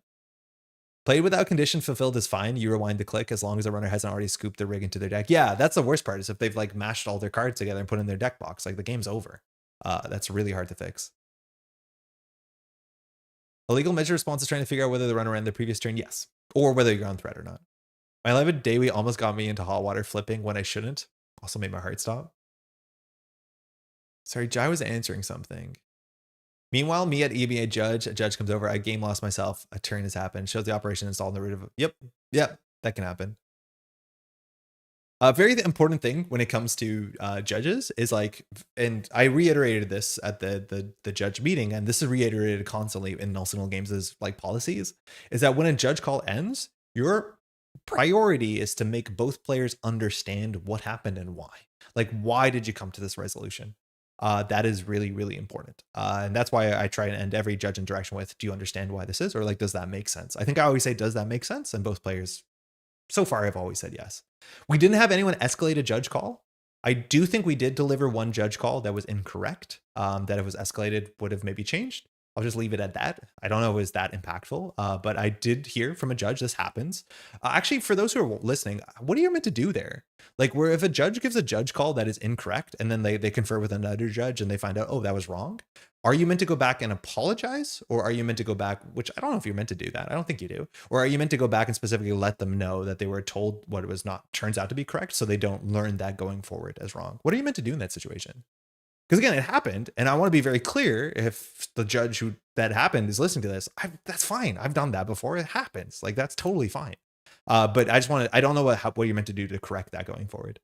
Played without condition fulfilled is fine. You rewind the click as long as the runner hasn't already scooped the rig into their deck. Yeah, that's the worst part, is if they've like mashed all their cards together and put in their deck box, like the game's over. That's really hard to fix. Illegal measure response is trying to figure out whether the runner ran the previous turn. Yes. Or whether you're on threat or not. My 11 Daily almost got me into hot water flipping when I shouldn't. Also made my heart stop. Sorry, Jai was answering something. Meanwhile, me at EBA judge, a judge comes over, I game lost myself, a turn has happened, shows the operation installed in the root of, yep, that can happen. A very important thing when it comes to judges is like, and I reiterated this at the judge meeting, and this is reiterated constantly in Nelson Games' like policies, is that when a judge call ends, your priority is to make both players understand what happened and why. Like, why did you come to this resolution? That is really, really important. And that's why I try and end every judge interaction with, do you understand why this is? Or like, does that make sense? I think I always say, does that make sense? And both players, so far, have always said yes. We didn't have anyone escalate a judge call. I do think we did deliver one judge call that was incorrect, that if it was escalated would have maybe changed. I'll just leave it at that. I don't know if it was that impactful, but I did hear from a judge this happens. Actually, for those who are listening, what are you meant to do there? Like, where if a judge gives a judge call that is incorrect and then they confer with another judge and they find out, oh, that was wrong. Are you meant to go back and apologize? Or are you meant to go back, which I don't know if you're meant to do that. I don't think you do. Or are you meant to go back and specifically let them know that they were told what it was not turns out to be correct, so they don't learn that going forward as wrong? What are you meant to do in that situation? Because again, it happened, and I want to be very clear, if the judge who that happened is listening to this, that's fine. I've done that before. It happens. Like, that's totally fine. But I just want to, I don't know what you're meant to do to correct that going forward.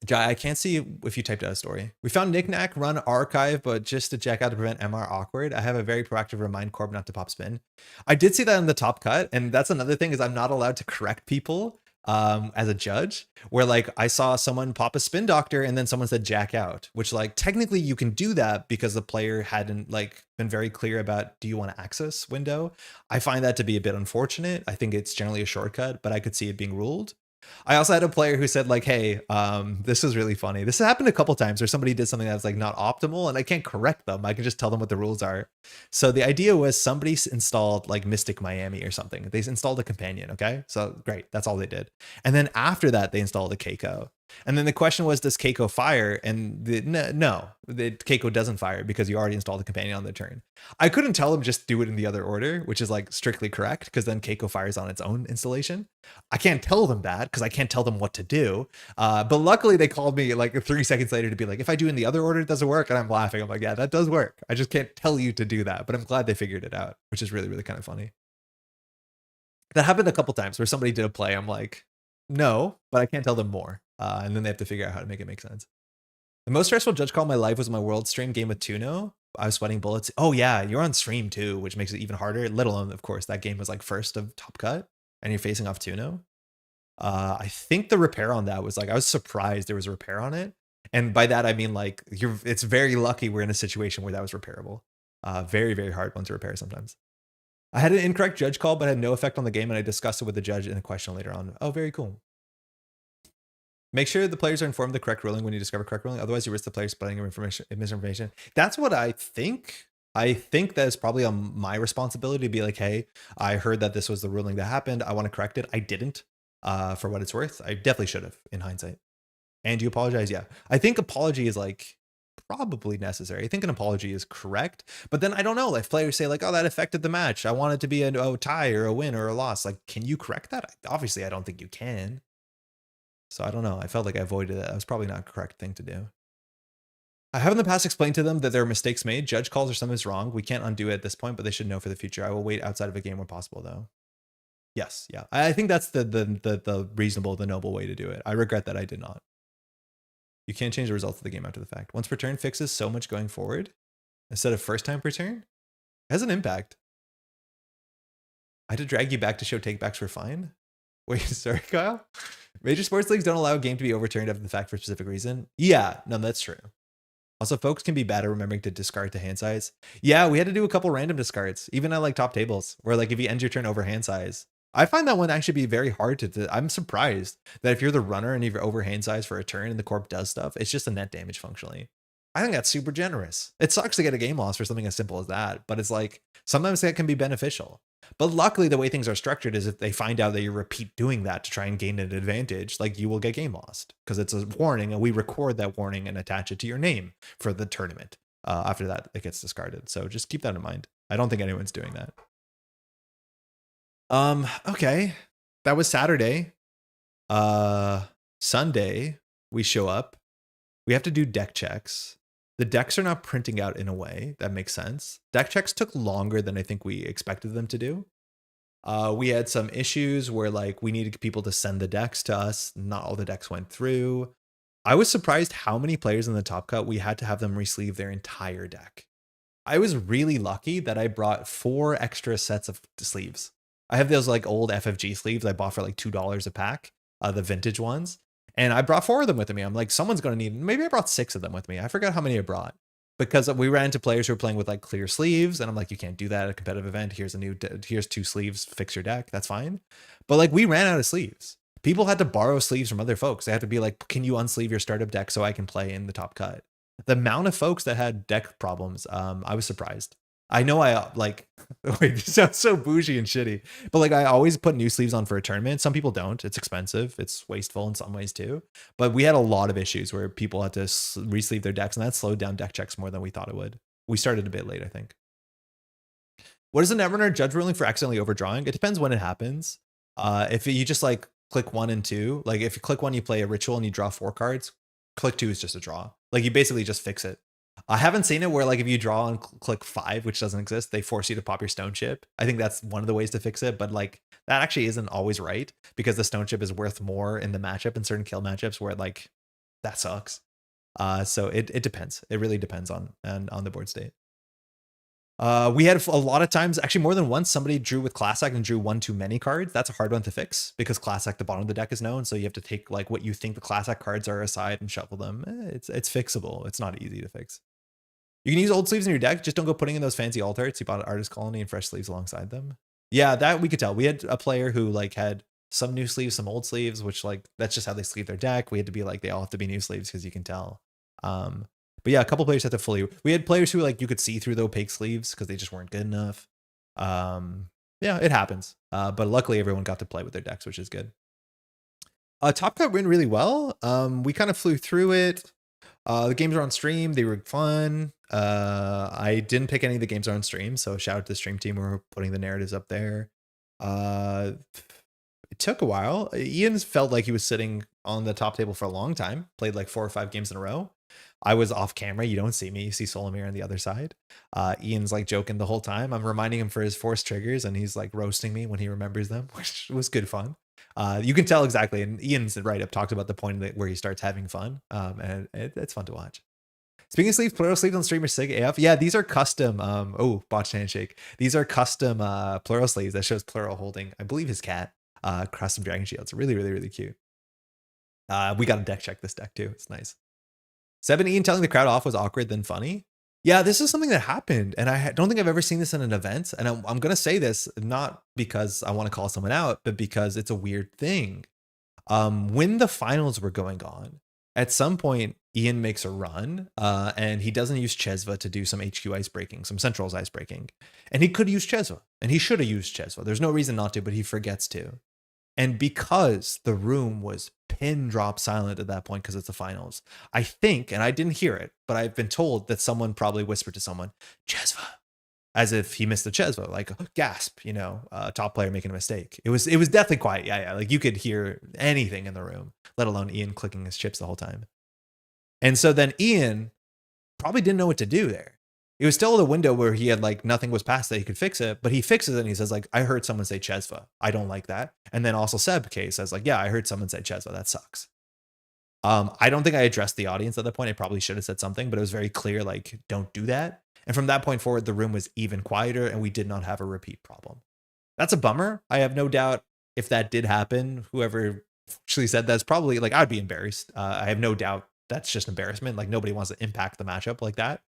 Jai, I can't see if you typed out a story. We found Knickknack run archive, but just to check out to prevent MR awkward. I have a very proactive remind Corb not to pop spin. I did see that in the top cut, and that's another thing, is I'm not allowed to correct people as a judge, where like I saw someone pop a spin doctor and then someone said jack out, which like technically you can do that because the player hadn't like been very clear about, do you want to access window? I find that to be a bit unfortunate. I think it's generally a shortcut, but I could see it being ruled. I also had a player who said like, hey, this was really funny. This happened a couple times where somebody did something that was like not optimal and I can't correct them. I can just tell them what the rules are. So the idea was somebody installed like Mystic Miami or something. They installed a companion. Okay. So great. That's all they did. And then after that, they installed a Keiko. And then the question was, does Keiko fire? And no, the Keiko doesn't fire because you already installed the companion on the turn. I couldn't tell them just do it in the other order, which is like strictly correct, because then Keiko fires on its own installation. I can't tell them that because I can't tell them what to do. But luckily they called me like 3 seconds later to be like, if I do in the other order, it doesn't work. And I'm laughing. I'm like, yeah, that does work. I just can't tell you to do that. But I'm glad they figured it out, which is really, really kind of funny. That happened a couple times where somebody did a play. I'm like, no, but I can't tell them more. And then they have to figure out how to make it make sense. The most stressful judge call of my life was my world stream game with Tuno. I was sweating bullets. Oh yeah, you're on stream too, which makes it even harder, let alone, of course, that game was like first of Top Cut and you're facing off Tuno. I think the repair on that was like, I was surprised there was a repair on it. And by that, I mean like it's very lucky we're in a situation where that was repairable. Very, very hard one to repair sometimes. I had an incorrect judge call, but had no effect on the game, and I discussed it with the judge in a question later on. Oh, very cool. Make sure the players are informed of the correct ruling when you discover correct ruling. Otherwise, you risk the players spreading misinformation. That's what I think. I think that is probably on my responsibility to be like, hey, I heard that this was the ruling that happened. I want to correct it. I didn't, for what it's worth. I definitely should have in hindsight. And you apologize? Yeah. I think apology is like probably necessary. I think an apology is correct, but then I don't know. If players say like, oh, that affected the match, I want it to be a tie or a win or a loss. Like, can you correct that? Obviously, I don't think you can. So I don't know. I felt like I avoided it. That was probably not a correct thing to do. I have in the past explained to them that there are mistakes made. Judge calls or something's wrong. We can't undo it at this point, but they should know for the future. I will wait outside of a game when possible, though. Yes, yeah. I think that's the reasonable, the noble way to do it. I regret that I did not. You can't change the results of the game after the fact. Once per turn fixes so much going forward instead of first time per turn. It has an impact. I had to drag you back to show takebacks were fine. Wait, sorry, Kyle. Major sports leagues don't allow a game to be overturned after the fact for a specific reason. Yeah, no, that's true. Also, folks can be bad at remembering to discard to hand size. Yeah, we had to do a couple random discards, even at like top tables, where like if you end your turn over hand size. I find that one actually be very hard to I'm surprised that if you're the runner and you're over hand size for a turn and the corp does stuff, it's just a net damage functionally. I think that's super generous. It sucks to get a game loss for something as simple as that, but it's like sometimes that can be beneficial. But luckily, the way things are structured is if they find out that you repeat doing that to try and gain an advantage, like you will get game lost because it's a warning and we record that warning and attach it to your name for the tournament. After that, it gets discarded. So just keep that in mind. I don't think anyone's doing that. Okay. That was Saturday. Sunday, we show up. We have to do deck checks. The decks are not printing out in a way that makes sense. Deck checks took longer than I think we expected them to do. We had some issues where like we needed people to send the decks to us. Not all the decks went through. I was surprised how many players in the top cut we had to have them resleeve their entire deck. I was really lucky that I brought 4 extra sets of sleeves. I have those like old FFG sleeves I bought for like $2 a pack, the vintage ones. And I brought 4 of them with me. I'm like, someone's going to need, maybe I brought 6 of them with me. I forgot how many I brought because we ran into players who were playing with like clear sleeves. And I'm like, you can't do that at a competitive event. Here's here's 2 sleeves, fix your deck. That's fine. But like we ran out of sleeves. People had to borrow sleeves from other folks. They had to be like, can you unsleeve your startup deck so I can play in the top cut? The amount of folks that had deck problems, I was surprised. I know I like, wait, this sounds so bougie and shitty, but like I always put new sleeves on for a tournament. Some people don't. It's expensive. It's wasteful in some ways too. But we had a lot of issues where people had to resleeve their decks, and that slowed down deck checks more than we thought it would. We started a bit late, I think. What is the Netrunner judge ruling for accidentally overdrawing? It depends when it happens. If you just like click 1 and 2, like if you click 1, you play a ritual and you draw 4 cards. Click 2 is just a draw. Like you basically just fix it. I haven't seen it where like if you draw and click 5, which doesn't exist, they force you to pop your stone chip. I think that's one of the ways to fix it, but like that actually isn't always right because the stone chip is worth more in the matchup in certain kill matchups where like that sucks. So it depends. It really depends on the board state. We had a lot of times, actually more than once, somebody drew with Class Act and drew 1 too many cards. That's a hard one to fix because Class Act, the bottom of the deck is known. So you have to take like what you think the Class Act cards are aside and shuffle them. It's fixable. It's not easy to fix. You can use old sleeves in your deck. Just don't go putting in those fancy alt arts. You bought an Artist Colony and fresh sleeves alongside them. Yeah, that we could tell. We had a player who like had some new sleeves, some old sleeves, which like that's just how they sleeve their deck. We had to be like, they all have to be new sleeves because you can tell. But yeah, a couple players had to fully. We had players who like you could see through the opaque sleeves because they just weren't good enough. Yeah, it happens. But luckily everyone got to play with their decks, which is good. Top Cut went really well. We kind of flew through it. The games are on stream. They were fun. I didn't pick any of the games on stream, so shout out to the stream team who were putting the narratives up there. It took a while. Ian's felt like he was sitting on the top table for a long time. Played like 4 or 5 games in a row. I was off camera. You don't see me. You see Solomir on the other side. Ian's like joking the whole time. I'm reminding him for his force triggers, and he's like roasting me when he remembers them, which was good fun. You can tell exactly. And Ian's write-up talked about the point where he starts having fun. And it's fun to watch. Speaking of sleeves, plural sleeves on streamer Sig AF. Yeah, these are custom. Botched handshake. These are custom plural sleeves that shows plural holding, I believe, his cat. Custom dragon shields. Really, really, really cute. We got to deck check this deck too. It's nice. Seb and Ian telling the crowd off was awkward then funny. Yeah, this is something that happened, and I don't think I've ever seen this in an event. And I'm going to say this not because I want to call someone out, but because it's a weird thing. When the finals were going on, at some point, Ian makes a run, and he doesn't use Chesva to do some HQ ice breaking, some centrals ice breaking. And he could use Chesva, and he should have used Chesva. There's no reason not to, but he forgets to. And because the room was pin drop silent at that point because it's the finals, I think, and I didn't hear it, but I've been told that someone probably whispered to someone, Chesva, as if he missed the Chesva, like gasp, top player making a mistake. It was definitely quiet. Yeah. Like you could hear anything in the room, let alone Ian clicking his chips the whole time. And so then Ian probably didn't know what to do there. It was still the window where he had like nothing was past that he could fix it, but he fixes it and he says like, I heard someone say Chesva. I don't like that. And then also Seb K says like, yeah, I heard someone say Chesva. That sucks. I don't think I addressed the audience at that point. I probably should have said something, but it was very clear, like, don't do that. And from that point forward, the room was even quieter and we did not have a repeat problem. That's a bummer. I have no doubt if that did happen, whoever actually said that's probably like, I'd be embarrassed. I have no doubt that's just embarrassment. Like nobody wants to impact the matchup like that.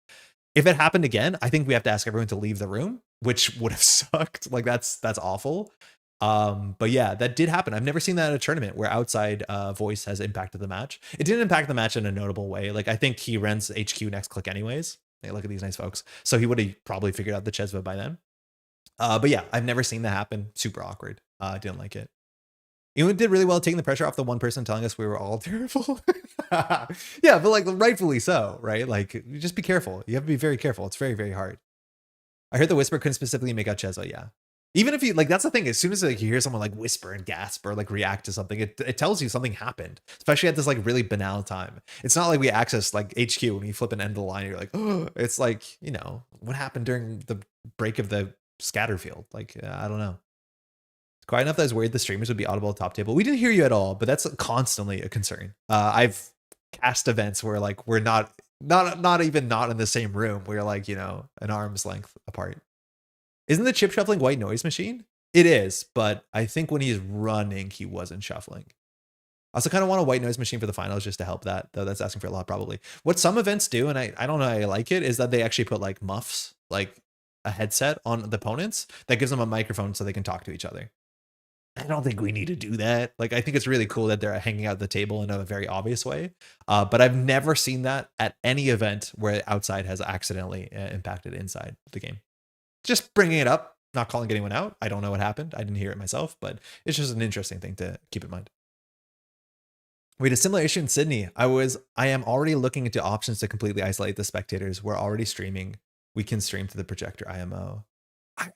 If it happened again, I think we have to ask everyone to leave the room, which would have sucked. Like that's awful. But yeah, that did happen. I've never seen that in a tournament where outside voice has impacted the match. It didn't impact the match in a notable way. Like I think he runs HQ next click anyways. Hey, look at these nice folks. So he would have probably figured out the Chesva by then. But yeah, I've never seen that happen. Super awkward. Didn't like it. Ewan did really well taking the pressure off the one person telling us we were all terrible. Yeah, but like rightfully so, right? Like just be careful. You have to be very careful. It's very, very hard. I heard the whisper couldn't specifically make out Chesva. Yeah. Even if you like, that's the thing. As soon as like you hear someone like whisper and gasp or like react to something, it tells you something happened, especially at this like really banal time. It's not like we access like HQ when you flip an end of the line. You're like, oh, it's like, what happened during the break of the scatter field? Like, I don't know. It's quiet enough that I was worried the streamers would be audible at top table. We didn't hear you at all, but that's constantly a concern. I've cast events where like we're not even in the same room. We're like, an arm's length apart. Isn't the chip shuffling white noise machine? It is, but I think when he's running, he wasn't shuffling. I also kind of want a white noise machine for the finals just to help that, though that's asking for a lot probably. What some events do, and I don't know I like it, is that they actually put like muffs, like a headset on the opponents that gives them a microphone so they can talk to each other. I don't think we need to do that. Like, I think it's really cool that they're hanging out at the table in a very obvious way. But I've never seen that at any event where outside has accidentally impacted inside the game. Just bringing it up, not calling anyone out. I don't know what happened. I didn't hear it myself, but it's just an interesting thing to keep in mind. We had a similar issue in Sydney. I am already looking into options to completely isolate the spectators. We're already streaming. We can stream to the projector IMO.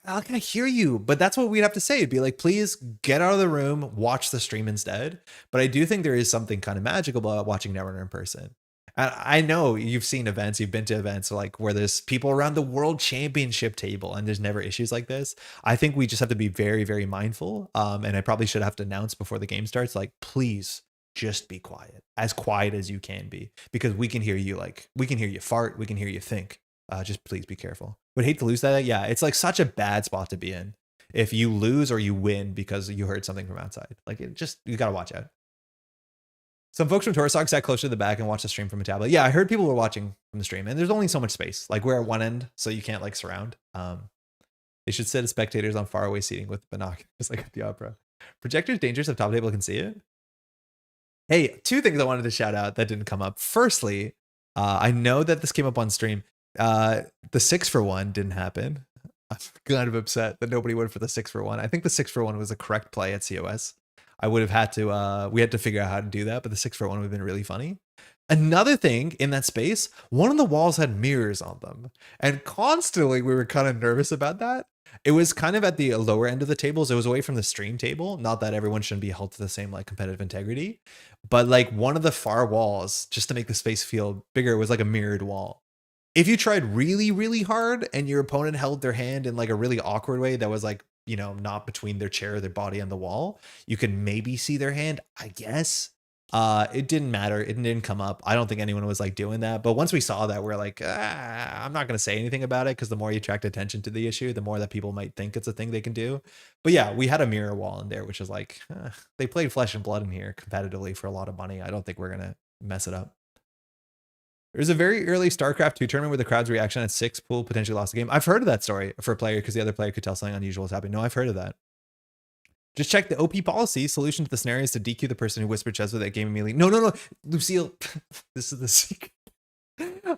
I hear you, but that's what we'd have to say. It'd be like, please get out of the room, watch the stream instead. But I do think there is something kind of magical about watching Netrunner in person. And I know you've seen events, you've been to events like where there's people around the world championship table and there's never issues like this. I think we just have to be very, very mindful. And I probably should have to announce before the game starts, like, please just be quiet as you can be, because we can hear you. Like, we can hear you fart, we can hear you think. Just please be careful. Would hate to lose that. Yeah, it's like such a bad spot to be in if you lose or you win because you heard something from outside. Like, you gotta watch out. Some folks from Torosog sat closer to the back and watched the stream from a tablet. Yeah, I heard people were watching from the stream, and there's only so much space. Like, we're at one end, so you can't like surround. They should sit as spectators on faraway seating with binoculars, like at the opera. Projector's dangerous if top table can see it. Hey, two things I wanted to shout out that didn't come up. Firstly, I know that this came up on stream. The 6-for-1 didn't happen. I'm kind of upset that nobody went for the 6-for-1. I think the 6-for-1 was the correct play at COS. We had to figure out how to do that, but the 6-for-1 would have been really funny. Another thing in that space, one of the walls had mirrors on them, and constantly we were kind of nervous about that. It was kind of at the lower end of the tables. It was away from the stream table. Not that everyone shouldn't be held to the same like competitive integrity, but like one of the far walls, just to make the space feel bigger, was like a mirrored wall. If you tried really, really hard and your opponent held their hand in like a really awkward way that was like, not between their chair, their body and the wall, you could maybe see their hand, I guess. It didn't matter. It didn't come up. I don't think anyone was like doing that. But once we saw that, we're like, I'm not going to say anything about it, because the more you attract attention to the issue, the more that people might think it's a thing they can do. But yeah, we had a mirror wall in there, which is like, they played flesh and blood in here competitively for a lot of money. I don't think we're going to mess it up. There's a very early StarCraft 2 tournament where the crowd's reaction at 6 pool potentially lost the game. I've heard of that story for a player because the other player could tell something unusual was happening. No, I've heard of that. Just check the OP policy. Solution to the scenario is to DQ the person who whispered chess with that game immediately. No. Lucille, this is the secret.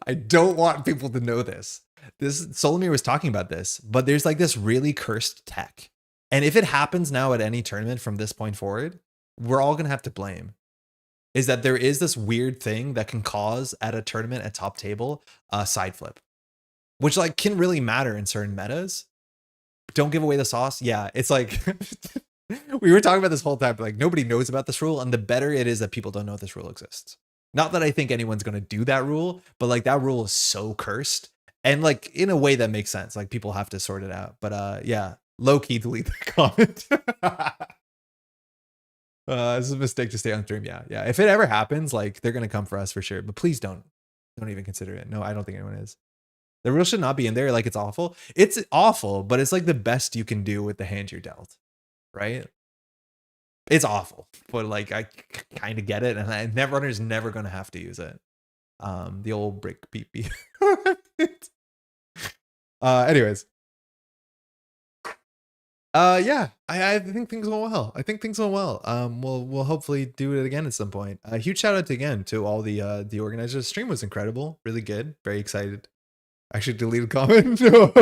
I don't want people to know this. Solomir was talking about this, but there's like this really cursed tech. And if it happens now at any tournament from this point forward, we're all going to have to blame. Is that there is this weird thing that can cause at a tournament at top table a side flip, which like can really matter in certain metas. Don't give away the sauce. Yeah, it's like we were talking about this whole time, but like nobody knows about this rule, and the better it is that people don't know this rule exists. Not that I think anyone's going to do that rule, but like that rule is so cursed, and like in a way that makes sense. Like people have to sort it out. But yeah, low key delete the comment. This is a mistake to stay on stream. Yeah. If it ever happens, like they're gonna come for us for sure. But please don't even consider it. No, I don't think anyone is. The rule should not be in there. Like it's awful. It's awful, but it's like the best you can do with the hand you're dealt, right? It's awful, but like I kind of get it, and Netrunner's never gonna have to use it. The old brick peepee. Anyways. Yeah, I think things went well. We'll hopefully do it again at some point. A huge shout out again to all the organizers. The stream was incredible, really good, very excited. Actually deleted comment. No.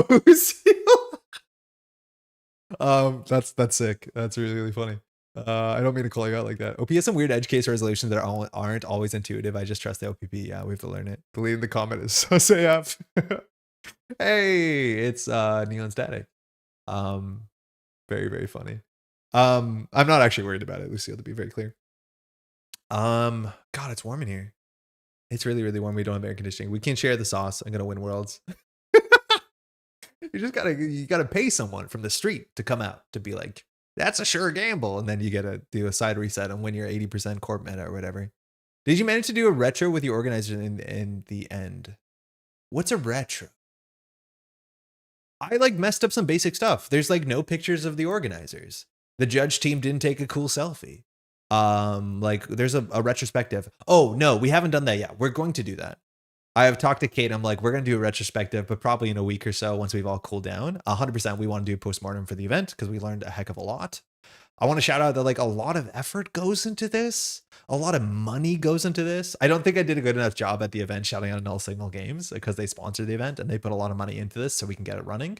That's sick. That's really funny. I don't mean to call you out like that. OP has some weird edge case resolutions that aren't always intuitive. I just trust the OPP. Yeah, we have to learn it. Deleting the comment is so AF. Hey, it's Neon Static. Very funny. I'm not actually worried about it, Lucille, to be very clear. God, it's warm in here. It's really warm. We don't have air conditioning. We can't share the sauce. I'm gonna win worlds. You gotta pay someone from the street to come out to be like, that's a sure gamble, and then you gotta do a side reset and win your 80% corp meta or whatever. Did you manage to do a retro with your organizer in the end? What's a retro? I like messed up some basic stuff. There's like no pictures of the organizers. The judge team didn't take a cool selfie. Like there's a retrospective. Oh no, we haven't done that yet. We're going to do that. I have talked to Kate. I'm like, we're going to do a retrospective, but probably in a week or so once we've all cooled down. 100% we want to do postmortem for the event because we learned a heck of a lot. I want to shout out that like a lot of effort goes into this. A lot of money goes into this. I don't think I did a good enough job at the event shouting out Null Signal Games because they sponsored the event and they put a lot of money into this so we can get it running.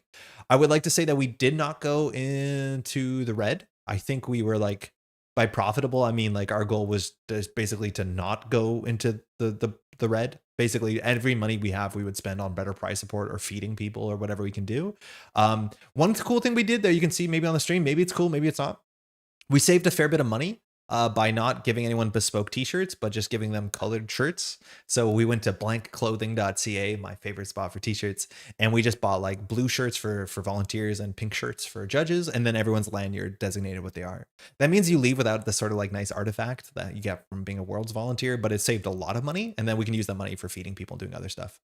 I would like to say that we did not go into the red. I think we were like, by profitable, I mean like our goal was just basically to not go into the red. Basically every money we have, we would spend on better prize support or feeding people or whatever we can do. One cool thing we did there, you can see maybe on the stream, maybe it's cool, maybe it's not. We saved a fair bit of money by not giving anyone bespoke t-shirts, but just giving them colored shirts. So we went to blankclothing.ca, my favorite spot for t-shirts, and we just bought like blue shirts for volunteers and pink shirts for judges, and then everyone's lanyard designated what they are. That means you leave without the sort of like nice artifact that you get from being a Worlds volunteer, but it saved a lot of money, and then we can use that money for feeding people and doing other stuff.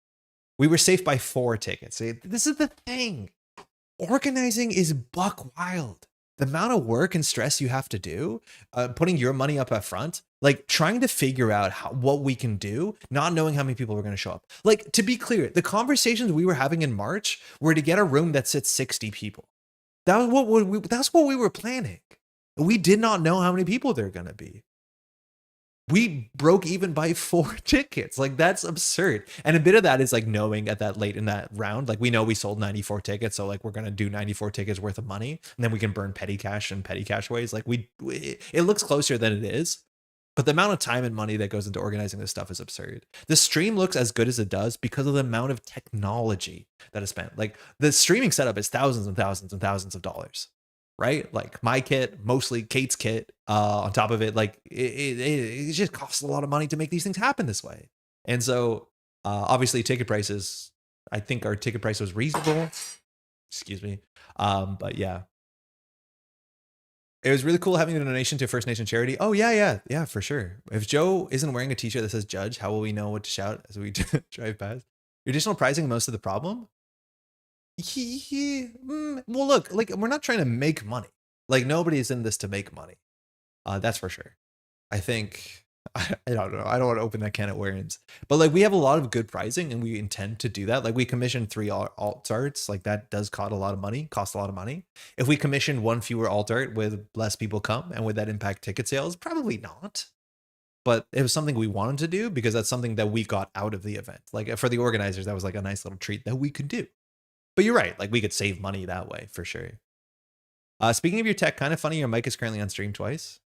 We were safe by 4 tickets. This is the thing. Organizing is buck wild. The amount of work and stress you have to do, putting your money up at front, like trying to figure out what we can do, not knowing how many people are going to show up. Like, to be clear, the conversations we were having in March were to get a room that sits 60 people. That's what we were planning. We did not know how many people there are going to be. We broke even by 4 tickets. Like, that's absurd. And a bit of that is like knowing at that late in that round, like we know we sold 94 tickets. So like, we're going to do 94 tickets worth of money. And then we can burn petty cash in petty cash ways. Like it looks closer than it is. But the amount of time and money that goes into organizing this stuff is absurd. The stream looks as good as it does because of the amount of technology that is spent. Like the streaming setup is thousands and thousands and thousands of dollars. Right? Like my kit, mostly Kate's kit, on top of it, like it just costs a lot of money to make these things happen this way. And so obviously ticket prices, I think our ticket price was reasonable. Excuse me. But yeah. It was really cool having a donation to a First Nation charity. Oh yeah, for sure. If Joe isn't wearing a t-shirt that says judge, how will we know what to shout as we drive past? Your additional pricing most of the problem? Well, look, like we're not trying to make money. Like nobody's in this to make money. That's for sure. I think I don't know. I don't want to open that can of worms. But like we have a lot of good pricing and we intend to do that. Like we commissioned 3 alt arts. Like that does cost a lot of money. If we commission 1 fewer alt art, with less people come, and would that impact ticket sales? Probably not. But it was something we wanted to do because that's something that we got out of the event. Like for the organizers, that was like a nice little treat that we could do. But you're right. Like we could save money that way for sure. Speaking of your tech, kind of funny, your mic is currently on stream twice.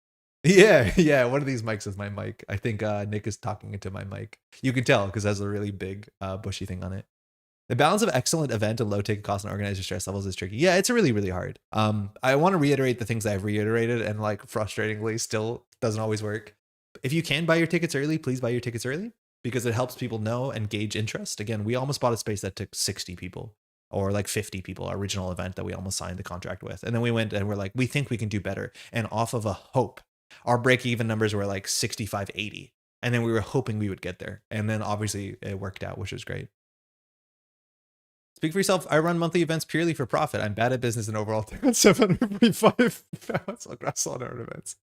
Yeah. One of these mics is my mic. I think Nick is talking into my mic. You can tell because it has a really big bushy thing on it. The balance of excellent event and low ticket cost and organizer stress levels is tricky. Yeah, it's really, really hard. I want to reiterate the things I've reiterated and like frustratingly still doesn't always work. If you can buy your tickets early, please buy your tickets early because it helps people know and gauge interest. Again, we almost bought a space that took 60 people or like 50 people, our original event that we almost signed the contract with. And then we went and we're like, we think we can do better. And off of a hope, our break even numbers were like 65, 80. And then we were hoping we would get there. And then obviously it worked out, which was great. Speak for yourself. I run monthly events purely for profit. I'm bad at business and overall 745 pounds across all our events.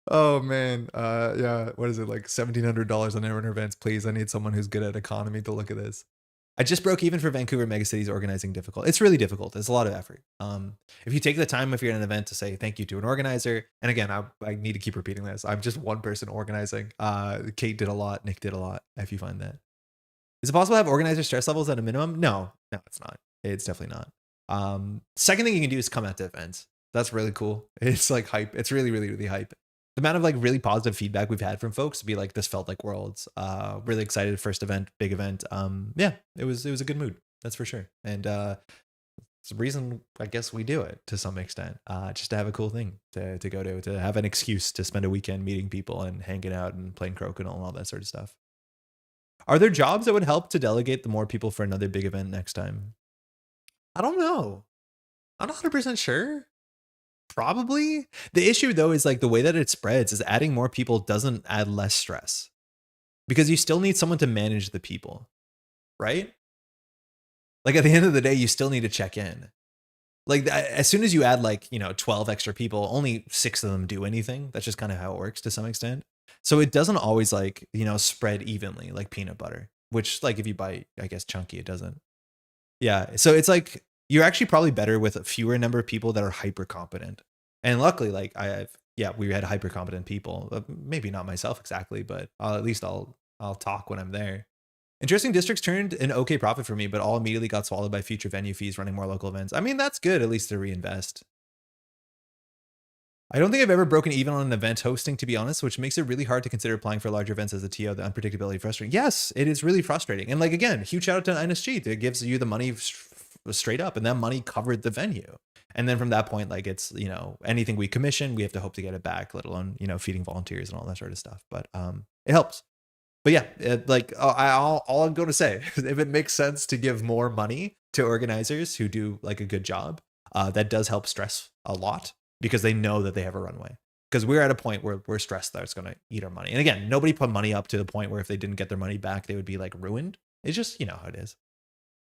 Oh man. Yeah. What is it? Like $1,700 on Netrunner events. Please. I need someone who's good at economy to look at this. I just broke even for Vancouver megacities organizing difficult. It's really difficult. It's a lot of effort. If you take the time, if you're at an event, to say thank you to an organizer, and again, I need to keep repeating this. I'm just one person organizing. Kate did a lot. Nick did a lot. If you find that. Is it possible to have organizer stress levels at a minimum? No, it's not. It's definitely not. Second thing you can do is come out to events. That's really cool. It's like hype. It's really, really, really hype. The amount of like really positive feedback we've had from folks to be like, this felt like Worlds. Really excited. First event, big event. Yeah, it was a good mood. That's for sure. And it's the reason I guess we do it to some extent, just to have a cool thing to go to have an excuse to spend a weekend meeting people and hanging out and playing crokinole and all that sort of stuff. Are there jobs that would help to delegate the more people for another big event next time? I don't know. I'm not 100% sure. Probably. The issue though is like the way that it spreads is adding more people doesn't add less stress because you still need someone to manage the people, right? Like at the end of the day, you still need to check in. Like as soon as you add like, 12 extra people, only 6 of them do anything. That's just kind of how it works to some extent. So it doesn't always like, spread evenly like peanut butter, which like if you buy, I guess, chunky, it doesn't. Yeah. So it's like, you're actually probably better with a fewer number of people that are hyper competent. And luckily, like we had hyper competent people. Maybe not myself exactly, but at least I'll talk when I'm there. Interesting districts turned an okay profit for me, but all immediately got swallowed by future venue fees running more local events. I mean, that's good, at least to reinvest. I don't think I've ever broken even on an event hosting, to be honest, which makes it really hard to consider applying for larger events as a TO. The unpredictability frustrating. Yes, it is really frustrating. And like, again, huge shout out to NSG. It gives you the money straight up, and that money covered the venue. And then from that point, like it's, anything we commission, we have to hope to get it back, let alone, feeding volunteers and all that sort of stuff. But it helps. But yeah, all I'm going to say, if it makes sense to give more money to organizers who do like a good job, that does help stress a lot because they know that they have a runway. Because we're at a point where we're stressed that it's going to eat our money. And again, nobody put money up to the point where if they didn't get their money back, they would be like ruined. It's just, how it is.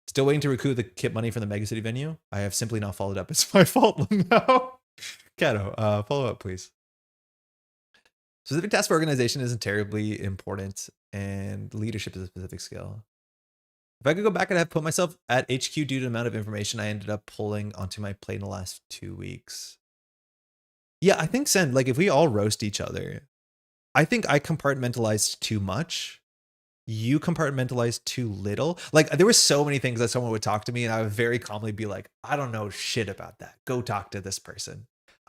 Still waiting to recoup the kit money from the megacity venue. I have simply not followed up. It's my fault now. Kato, follow up, please. Specific task for organization isn't terribly important, and leadership is a specific skill. If I could go back, I'd have put myself at HQ due to the amount of information I ended up pulling onto my plate in the last 2 weeks. Yeah, I think, Sen, like if we all roast each other, I think I compartmentalized too much. You compartmentalized too little. Like there were so many things that someone would talk to me and I would very calmly be like, I don't know shit about that. Go talk to this person.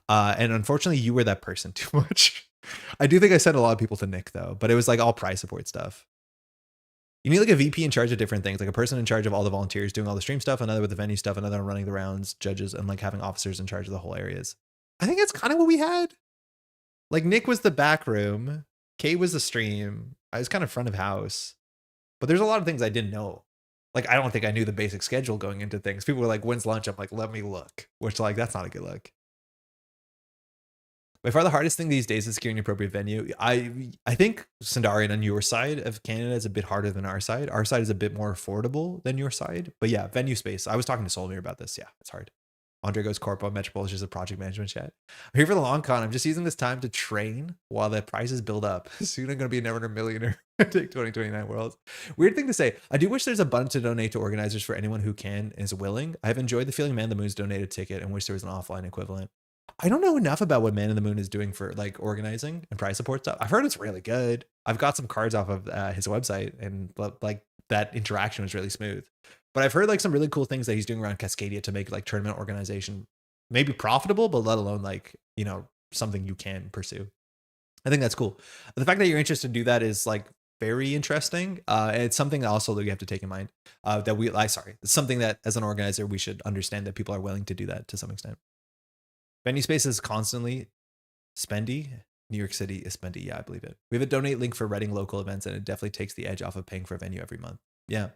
And unfortunately you were that person too much. I do think I sent a lot of people to Nick though, but it was like all prize support stuff. You need like a VP in charge of different things, like a person in charge of all the volunteers doing all the stream stuff, another with the venue stuff, another running the rounds, judges, and like having officers in charge of the whole areas. I think that's kind of what we had. Like Nick was the back room. Kate was the stream. I was kind of front of house, but there's a lot of things I didn't know. Like, I don't think I knew the basic schedule going into things. People were like, when's lunch? I'm like, let me look, which like, that's not a good look. By far the hardest thing these days is securing an appropriate venue. I think Sundarian on your side of Canada is a bit harder than our side. Our side is a bit more affordable than your side, but yeah, venue space. I was talking to Solmir about this. Yeah, it's hard. Andre goes corpo. Metropole is just a project management chat. I'm here for the long con. I'm just using this time to train while the prices build up. Soon I'm going to be a Netrunner millionaire. Take 2029 worlds. Weird thing to say. I do wish there's a button to donate to organizers for anyone who can and is willing. I've enjoyed the feeling Man the Moon's donated ticket and wish there was an offline equivalent. I don't know enough about what Man in the Moon is doing for like organizing and prize support stuff. I've heard it's really good. I've got some cards off of his website, and like that interaction was really smooth. But I've heard like some really cool things that he's doing around Cascadia to make like tournament organization maybe profitable, but let alone like, you know, something you can pursue. I think that's cool. The fact that you're interested to do that is like very interesting. It's something also that you have to take in mind it's something that as an organizer, we should understand that people are willing to do that to some extent. Venue space is constantly spendy. New York City is spendy. Yeah, I believe it. We have a donate link for Reading local events, and it definitely takes the edge off of paying for a venue every month. Yeah.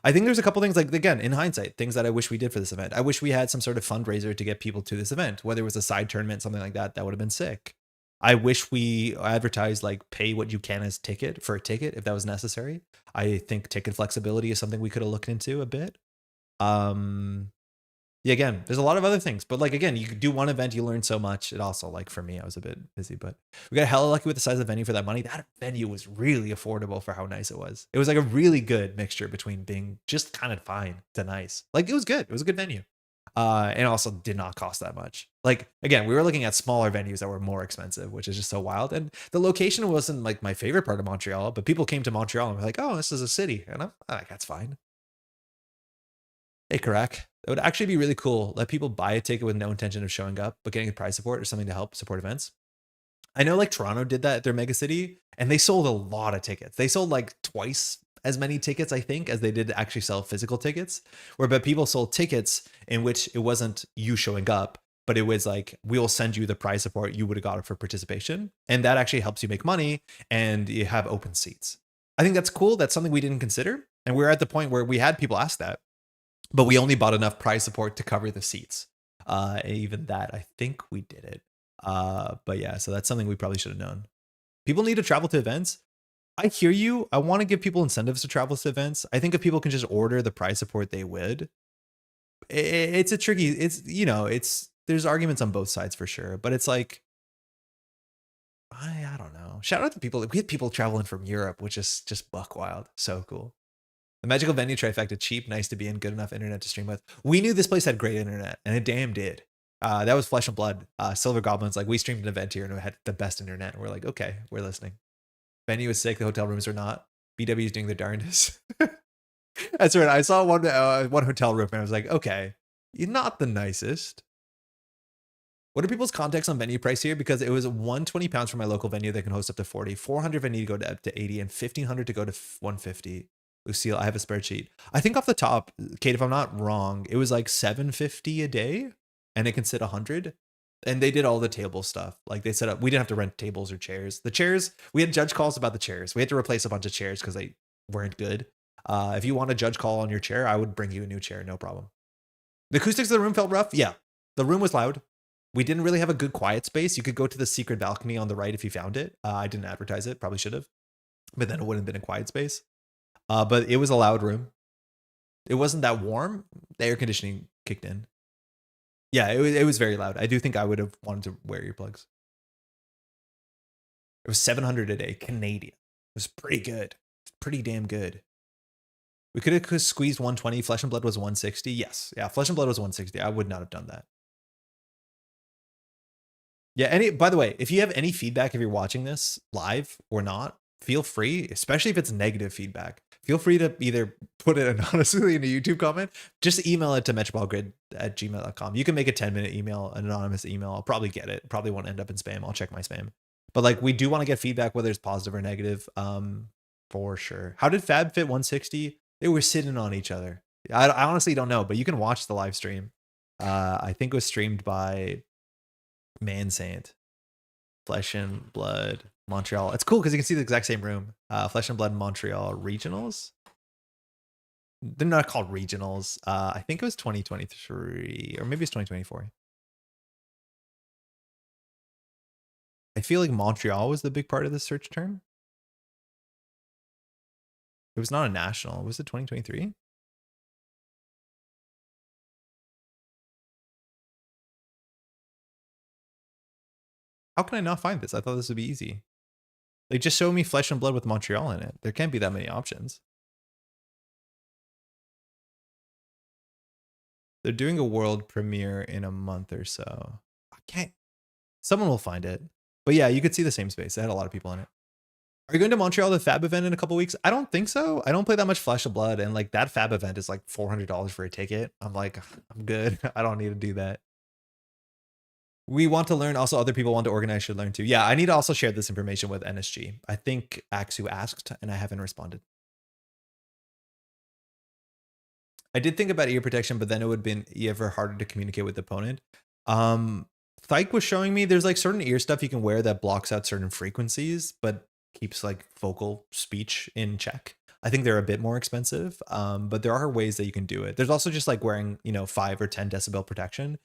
I think there's a couple things, like, again, in hindsight, things that I wish we did for this event. I wish we had some sort of fundraiser to get people to this event, whether it was a side tournament, something like that. That would have been sick. I wish we advertised like pay what you can as ticket for a ticket if that was necessary. I think ticket flexibility is something we could have looked into a bit. Yeah, again, there's a lot of other things, but like, again, you could do one event, you learn so much. It also, like, for me, I was a bit busy, but we got hella lucky with the size of the venue for that money. That venue was really affordable for how nice it was. It was like a really good mixture between being just kind of fine to nice. Like, it was good. It was a good venue. And also did not cost that much. Like, again, we were looking at smaller venues that were more expensive, which is just so wild. And the location wasn't like my favorite part of Montreal, but people came to Montreal and were like, oh, this is a city. And I'm like, that's fine. Hey, Karak. It would actually be really cool. Let people buy a ticket with no intention of showing up, but getting a prize support or something to help support events. I know like Toronto did that at their mega city, and they sold a lot of tickets. They sold like twice as many tickets, I think, as they did actually sell physical tickets, but people sold tickets in which it wasn't you showing up, but it was like, we will send you the prize support you would have got it for participation. And that actually helps you make money and you have open seats. I think that's cool. That's something we didn't consider. And we're at the point where we had people ask that, but we only bought enough prize support to cover the seats. Even that, I think we did it. But yeah, so that's something we probably should have known. People need to travel to events. I hear you. I want to give people incentives to travel to events. I think if people can just order the prize support, they would. It's a tricky, there's arguments on both sides for sure, but it's like, I don't know. Shout out to people. We had people traveling from Europe, which is just buck wild. So cool. The magical venue trifecta: cheap, nice to be in, good enough internet to stream with. We knew this place had great internet, and it damn did. That was Flesh and Blood. Silver Goblins, like, we streamed an event here and it had the best internet. And we're like, okay, we're listening. Venue is sick. The hotel rooms are not. BW is doing their darndest. That's right. I saw one hotel room and I was like, okay, you're not the nicest. What are people's context on venue price here? Because it was £120 for my local venue that can host up to 40, 400 venue to go to up to 80, and 1500 to go to 150. Lucille, I have a spreadsheet. I think off the top, Kate, if I'm not wrong, it was like 750 a day, and it can sit 100. And they did all the table stuff. Like, they set up, we didn't have to rent tables or chairs. The chairs, we had judge calls about the chairs. We had to replace a bunch of chairs because they weren't good. If you want a judge call on your chair, I would bring you a new chair, no problem. The acoustics of the room felt rough. Yeah, the room was loud. We didn't really have a good quiet space. You could go to the secret balcony on the right if you found it. I didn't advertise it, probably should have, but then it wouldn't have been a quiet space. But it was a loud room. It wasn't that warm. The air conditioning kicked in. Yeah, it was very loud. I do think I would have wanted to wear earplugs. It was 700 a day Canadian. It was pretty good. Pretty damn good. We could have squeezed 120. Flesh and Blood was 160. Yes. Yeah, Flesh and Blood was 160. I would not have done that. Yeah, by the way, if you have any feedback, if you're watching this live or not, feel free, especially if it's negative feedback, feel free to either put it anonymously in a YouTube comment, just email it to metropolegrid@gmail.com. You can make a 10-minute email, an anonymous email. I'll probably get it. Probably won't end up in spam. I'll check my spam. But like, we do want to get feedback, whether it's positive or negative, for sure. How did Fab fit 160? They were sitting on each other. I honestly don't know, but you can watch the live stream. I think it was streamed by Mansant. Flesh and Blood Montreal. It's cool because you can see the exact same room. Flesh and Blood Montreal regionals. They're not called regionals. I think it was 2023 or maybe it's 2024. I feel like Montreal was the big part of the search term. It was not a national. Was it 2023? How can I not find this? I thought this would be easy. Like, just show me Flesh and Blood with Montreal in it. There can't be that many options. They're doing a world premiere in a month or so. I can't. Someone will find it. But yeah, you could see the same space. They had a lot of people in it. Are you going to Montreal, the Fab event in a couple weeks? I don't think so. I don't play that much Flesh of Blood, and like that Fab event is like $400 for a ticket. I'm like, I'm good. I don't need to do that. We want to learn. Also, other people want to organize should learn too. Yeah, I need to also share this information with NSG. I think Axu asked, and I haven't responded. I did think about ear protection, but then it would have been ever harder to communicate with the opponent. Thyke was showing me there's like certain ear stuff you can wear that blocks out certain frequencies, but keeps like vocal speech in check. I think they're a bit more expensive, but there are ways that you can do it. There's also just like wearing, 5 or 10 decibel protection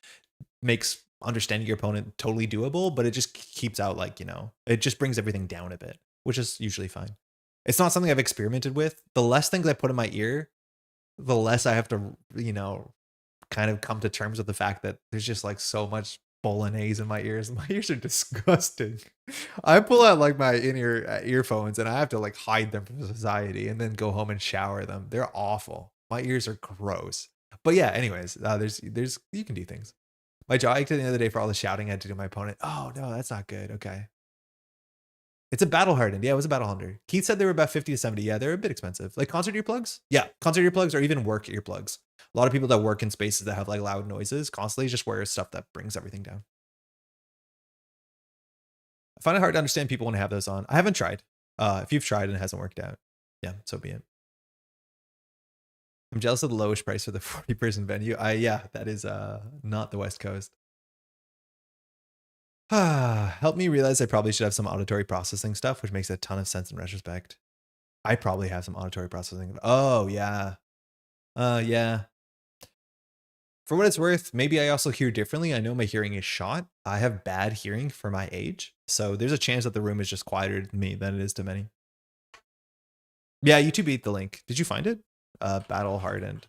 makes understanding your opponent totally doable, but it just keeps out like, it just brings everything down a bit, which is usually fine. It's not something I've experimented with. The less things I put in my ear, the less I have to, kind of come to terms with the fact that there's just like so much bolognese in my ears. My ears are disgusting. I pull out like my in-ear earphones and I have to like hide them from society and then go home and shower them. They're awful. My ears are gross. But yeah, anyways, there's you can do things. My jaw ached the other day for all the shouting I had to do to my opponent. Oh no, that's not good. Okay. It's a battle hardened. Yeah, it was a battle hardened. Keith said they were about 50 to 70. Yeah, they're a bit expensive. Like concert earplugs? Yeah, concert earplugs or even work earplugs. A lot of people that work in spaces that have like loud noises constantly just wear stuff that brings everything down. I find it hard to understand people when I have those on. I haven't tried. If you've tried and it hasn't worked out, yeah, so be it. I'm jealous of the lowest price for the 40-person venue. Yeah, that is not the West Coast. Help me realize I probably should have some auditory processing stuff, which makes a ton of sense in retrospect. I probably have some auditory processing. Oh, yeah. Yeah. For what it's worth, maybe I also hear differently. I know my hearing is shot. I have bad hearing for my age. So there's a chance that the room is just quieter to me than it is to many. Yeah, YouTube beat the link. Did you find it? Battle Hardened.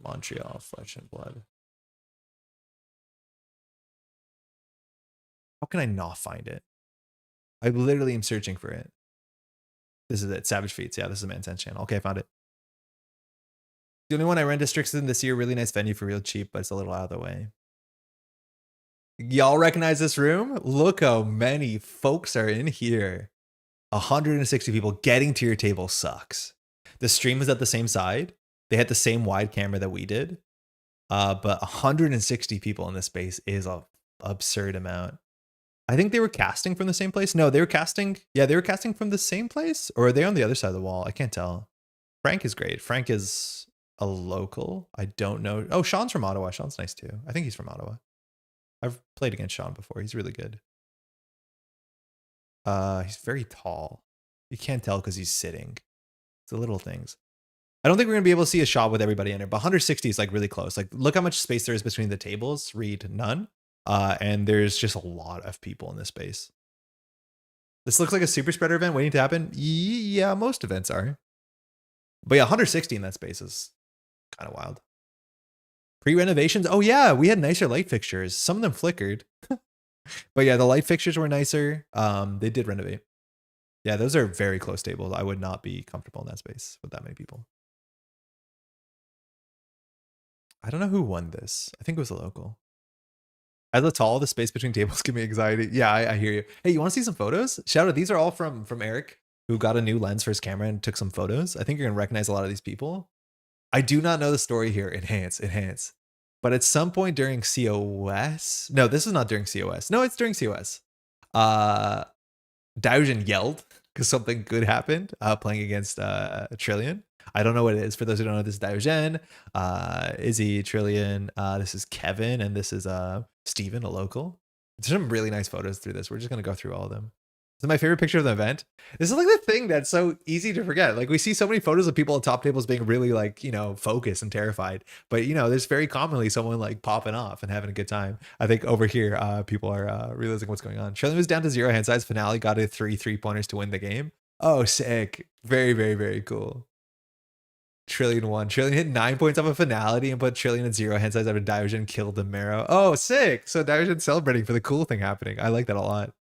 Montreal, Flesh and Blood. How can I not find it? I literally am searching for it. This is it. Savage Feats. Yeah, this is a Mansense channel. Okay, I found it. The only one I ran to Strixon this year. Really nice venue for real cheap, but it's a little out of the way. Y'all recognize this room? Look how many folks are in here. 160 people. Getting to your table sucks. The stream is at the same side. They had the same wide camera that we did. But 160 people in this space is an absurd amount. I think they were casting from the same place. No, they were casting. Yeah, they were casting from the same place. Or are they on the other side of the wall? I can't tell. Frank is great. Frank is a local. I don't know. Oh, Sean's from Ottawa. Sean's nice too. I think he's from Ottawa. I've played against Sean before. He's really good. He's very tall. You can't tell because he's sitting. It's the little things. I don't think we're going to be able to see a shot with everybody in there, but 160 is like really close. Like, look how much space there is between the tables. Read none. And there's just a lot of people in this space. This looks like a super spreader event waiting to happen. Yeah, most events are. But yeah, 160 in that space is kind of wild. Pre-renovations. Oh yeah, we had nicer light fixtures. Some of them flickered. But yeah, the light fixtures were nicer. They did renovate. Yeah, those are very close tables. I would not be comfortable in that space with that many people. I don't know who won this. I think it was a local. As a tall, the space between tables give me anxiety. Yeah, I hear you. Hey, you want to see some photos? Shout out. These are all from Eric, who got a new lens for his camera and took some photos. I think you're going to recognize a lot of these people. I do not know the story here. Enhance. But at some point during COS, no, this is not during COS. No, it's during COS. Daogen yelled because something good happened playing against Trillion. I don't know what it is. For those who don't know, this is Daogen, Izzy, Trillion. This is Kevin, and this is Steven, a local. There's some really nice photos through this. We're just going to go through all of them. This is my favorite picture of the event. This is like the thing that's so easy to forget. Like we see so many photos of people at top tables being really like, focused and terrified. But, there's very commonly someone like popping off and having a good time. I think over here, people are realizing what's going on. Trillion was down to 0 hand size. Finale got a 3 3-pointers to win the game. Oh, sick. Very, very, very cool. Trillion won. Trillion hit 9 points off a finality and put Trillion at 0 hand size after Diogen killed the Marrow. Oh, sick. So Diogen's celebrating for the cool thing happening. I like that a lot.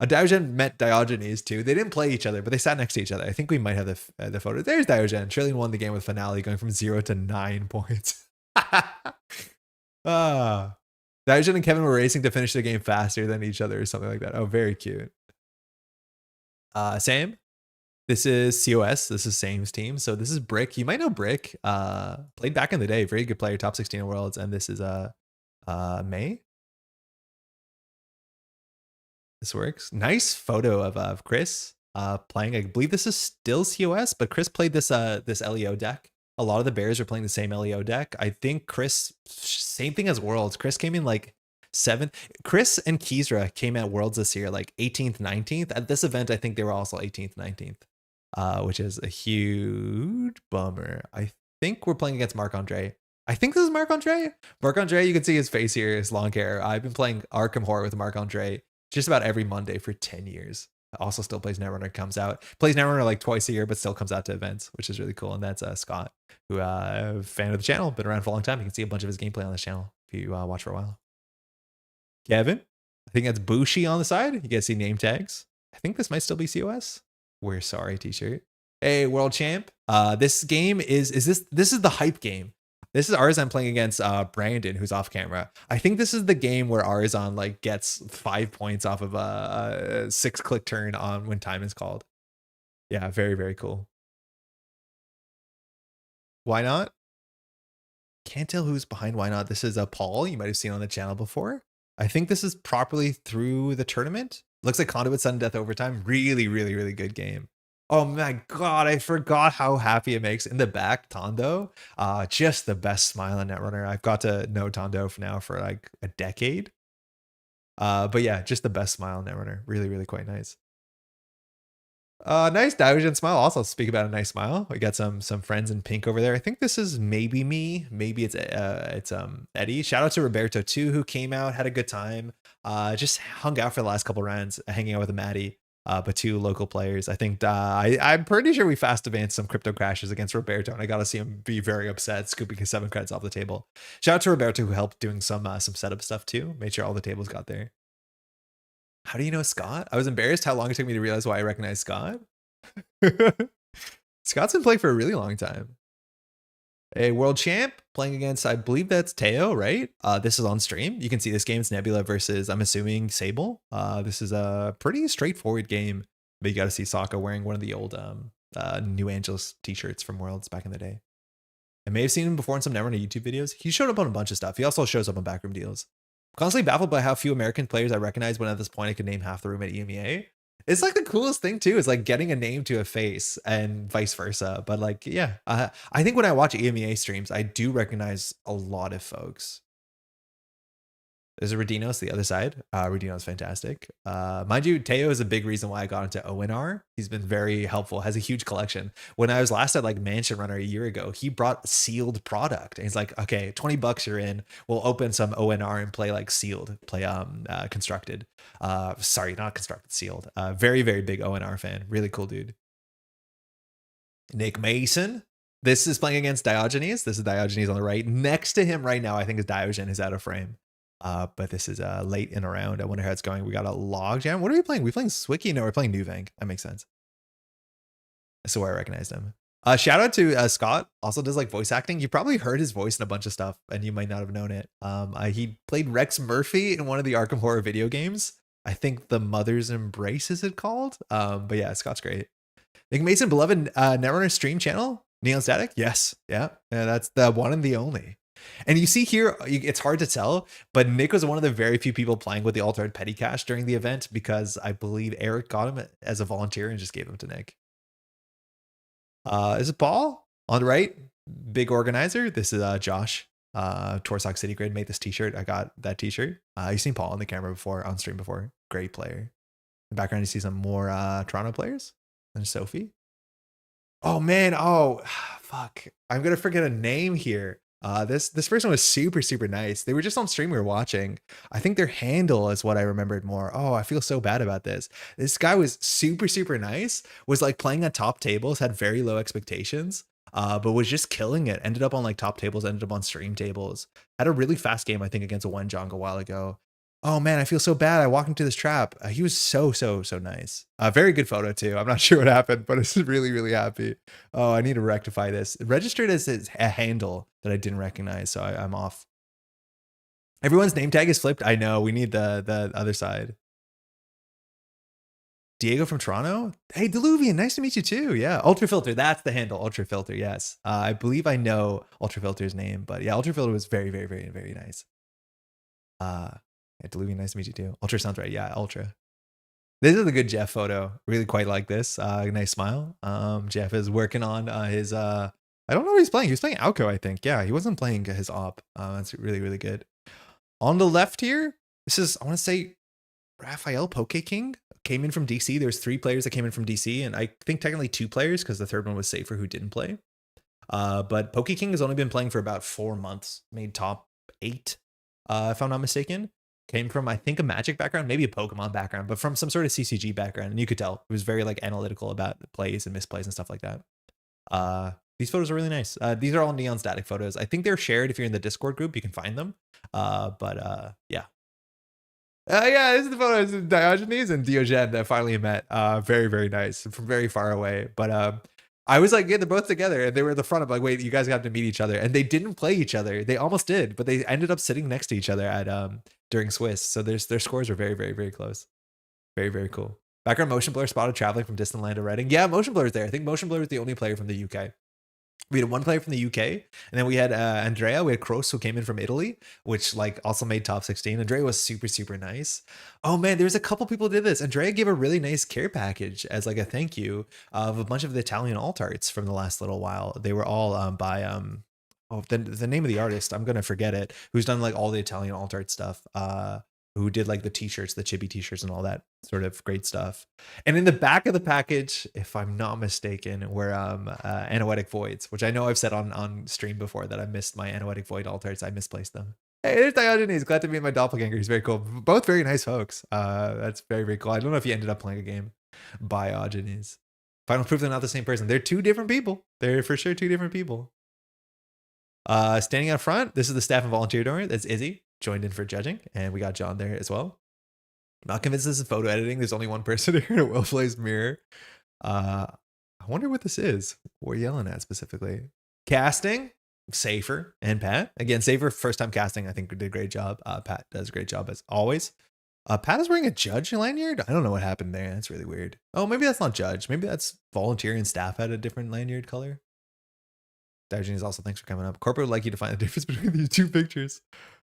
Diogen met Diogenes too. They didn't play each other, but they sat next to each other. I think we might have the photo. There's Diogen. Trillion won the game with finale, going from 0 to 9 points. Ah, Diogen and Kevin were racing to finish the game faster than each other or something like that. Oh, very cute. Sam, this is COS. This is Sam's team. So this is Brick. You might know Brick. Played back in the day. Very good player. Top 16 in Worlds. And this is May. This works. Nice photo of Chris playing. I believe this is still COS, but Chris played this LEO deck. A lot of the Bears are playing the same LEO deck. I think Chris, same thing as Worlds. Chris came in like 7th. Chris and Kizra came at Worlds this year like 18th, 19th. At this event, I think they were also 18th, 19th, which is a huge bummer. I think we're playing against Marc-Andre. I think this is Marc-Andre. Marc-Andre, you can see his face here, his long hair. I've been playing Arkham Horror with Marc-Andre just about every Monday for 10 years. Also still plays Netrunner, comes out. Plays Netrunner like twice a year, but still comes out to events, which is really cool. And that's Scott, who fan of the channel, been around for a long time. You can see a bunch of his gameplay on this channel if you watch for a while. Kevin, I think that's Bushi on the side. You guys see name tags. I think this might still be COS. We're sorry t-shirt. Hey, world champ. This game this is the hype game. This is Arzon playing against Brandon, who's off camera. I think this is the game where Arzon like gets 5 points off of a 6-click turn on when time is called. Yeah, very, very cool. Why not? Can't tell who's behind Why Not. This is Paul. You might have seen on the channel before. I think this is properly through the tournament. Looks like Conduit Sudden Death Overtime. Really, really, really good game. Oh my God, I forgot how happy it makes. In the back, Tondo, just the best smile in Netrunner. I've got to know Tondo now for like a decade. But yeah, just the best smile in Netrunner. Really, really quite nice. Nice Diogen smile. Also speak about a nice smile. We got some friends in pink over there. I think this is maybe me. Maybe it's Eddie. Shout out to Roberto too, who came out, had a good time. Just hung out for the last couple rounds, hanging out with Maddie. But 2 local players. I think I'm pretty sure we fast advanced some crypto crashes against Roberto, and I got to see him be very upset, scooping his 7 credits off the table. Shout out to Roberto, who helped doing some setup stuff too. Made sure all the tables got there. How do you know Scott? I was embarrassed how long it took me to realize why I recognize Scott. Scott's been playing for a really long time. A world champ playing against, I believe that's Teo, right? This is on stream. You can see this game. It's Nebula versus, I'm assuming, Sable. This is a pretty straightforward game, but you got to see Sokka wearing one of the old New Angeles t-shirts from Worlds back in the day. I may have seen him before in some Netrunner YouTube videos. He showed up on a bunch of stuff. He also shows up on backroom deals. I'm constantly baffled by how few American players I recognize when at this point I could name half the room at EMEA. It's like the coolest thing too, is like getting a name to a face and vice versa. But like, yeah, I think when I watch EMEA streams, I do recognize a lot of folks. There's a Redinos the other side. Redinos fantastic. Mind you, Teo is a big reason why I got into ONR. He's been very helpful, has a huge collection. When I was last at like Mansion Runner a year ago, he brought sealed product. And he's like, okay, $20 you're in. We'll open some ONR and play like sealed, play constructed. Sorry, not constructed, sealed. Very, very big ONR fan. Really cool dude. Nick Mason. This is playing against Diogenes. This is Diogenes on the right. Next to him right now, I think is Diogen, who's out of frame. But this is late in a round. I wonder how it's going. We got a logjam. What are we playing? We playing Swicky? No, we're playing Nuvank. That makes sense. That's why I recognized him. Shout out to Scott. Also does like voice acting. You probably heard his voice in a bunch of stuff, and you might not have known it. He played Rex Murphy in one of the Arkham Horror video games. I think The Mother's Embrace is it called. But yeah, Scott's great. Nick Mason, beloved Netrunner stream channel. Neon Static. Yes. Yeah. That's the one and the only. And you see here, it's hard to tell, but Nick was one of the very few people playing with the altered petty cash during the event because I believe Eric got him as a volunteer and just gave him to Nick. Is it Paul on the right? Big organizer. This is Josh. Torsock City Grid made this t-shirt. I got that t-shirt. You've seen Paul on the camera before, on stream before. Great player. In the background, you see some more Toronto players. And Sophie. Oh man. Oh, fuck. I'm going to forget a name here. This person was super, super nice. They were just on stream we were watching. I think their handle is what I remembered more. Oh, I feel so bad about this. This guy was super, super nice, was like playing at top tables, had very low expectations. but was just killing it. Ended up on like top tables, ended up on stream tables. Had a really fast game, I think, against a Wenjong a while ago. Oh man, I feel so bad. I walked into this trap. He was so nice. Very good photo too. I'm not sure what happened, but it's really happy. Oh, I need to rectify this. It registered as a handle that I didn't recognize, so I'm off. Everyone's name tag is flipped. I know. We need the other side. Diego from Toronto. Hey, Diluvian, nice to meet you too. Yeah, Ultrafilter. That's the handle. Ultrafilter. Yes, I believe I know Ultrafilter's name, but yeah, Ultrafilter was very nice. Yeah, Diluvian, nice to meet you too. Ultra sounds right. Yeah, Ultra. This is a good Jeff photo. Really quite like this. Nice smile. Jeff is working on his. I don't know what he's playing. He was playing AU Co, I think. Yeah, he wasn't playing his op. That's really good. On the left here, this is, I want to say, Raphael Poke King came in from DC. There's 3 players that came in from DC, and I think technically 2 players because the third one was Safer who didn't play. But Poke King has only been playing for about 4 months. Made top 8, if I'm not mistaken. Came from, I think, a Magic background, maybe a Pokemon background, but from some sort of CCG background. And you could tell he was very like analytical about the plays and misplays and stuff like that. These photos are really nice. These are all neon static photos. I think they're shared. If you're in the Discord group, you can find them. Yeah. Yeah, this is the photos of Diogenes and Diogen that finally met. Very nice from very far away. But I was like, yeah, they're both together, and they were at the front. I'm like, wait, you guys have to meet each other, and they didn't play each other. They almost did, but they ended up sitting next to each other at during Swiss. So their scores were very close. Very cool. Background motion blur spotted traveling from distant land to Reading. Yeah, motion blur is there. I think motion blur is the only player from the UK. We had 1 player from the UK, and then we had Andrea. We had Kroos, who came in from Italy, which like also made top 16. Andrea was super nice. Oh man, there's a couple people who did this. Andrea gave a really nice care package as like a thank you of a bunch of the Italian alt arts from the last little while. They were all by oh, the name of the artist, I'm gonna forget it, who's done like all the Italian alt art stuff. Who did like the t-shirts, the chibi t-shirts and all that sort of great stuff. And in the back of the package, if I'm not mistaken, were Anoetic Voids, which I know I've said on stream before that I missed my Anoetic Void alt arts. I misplaced them. Hey, there's Diogenes. Glad to meet my doppelganger. He's very cool. Both very nice folks. That's very cool. I don't know if you ended up playing a game. Diogenes. Final proof they're not the same person. They're 2 different people. They're for sure 2 different people. Standing out front, this is the staff and volunteer donor. That's Izzy, joined in for judging, and we got John there as well. Not convinced this is photo editing. There's only one person here in a well-placed mirror. I wonder what this is. What we're yelling at specifically. Casting, Safer and Pat. Again, Safer, first time casting, I think did a great job. Pat does a great job as always. Pat is wearing a judge lanyard. I don't know what happened there. That's really weird. Oh, maybe that's not judge. Maybe that's volunteer and staff had a different lanyard color. Diogenes also, thanks for coming up. Corporate would like you to find the difference between these 2 pictures.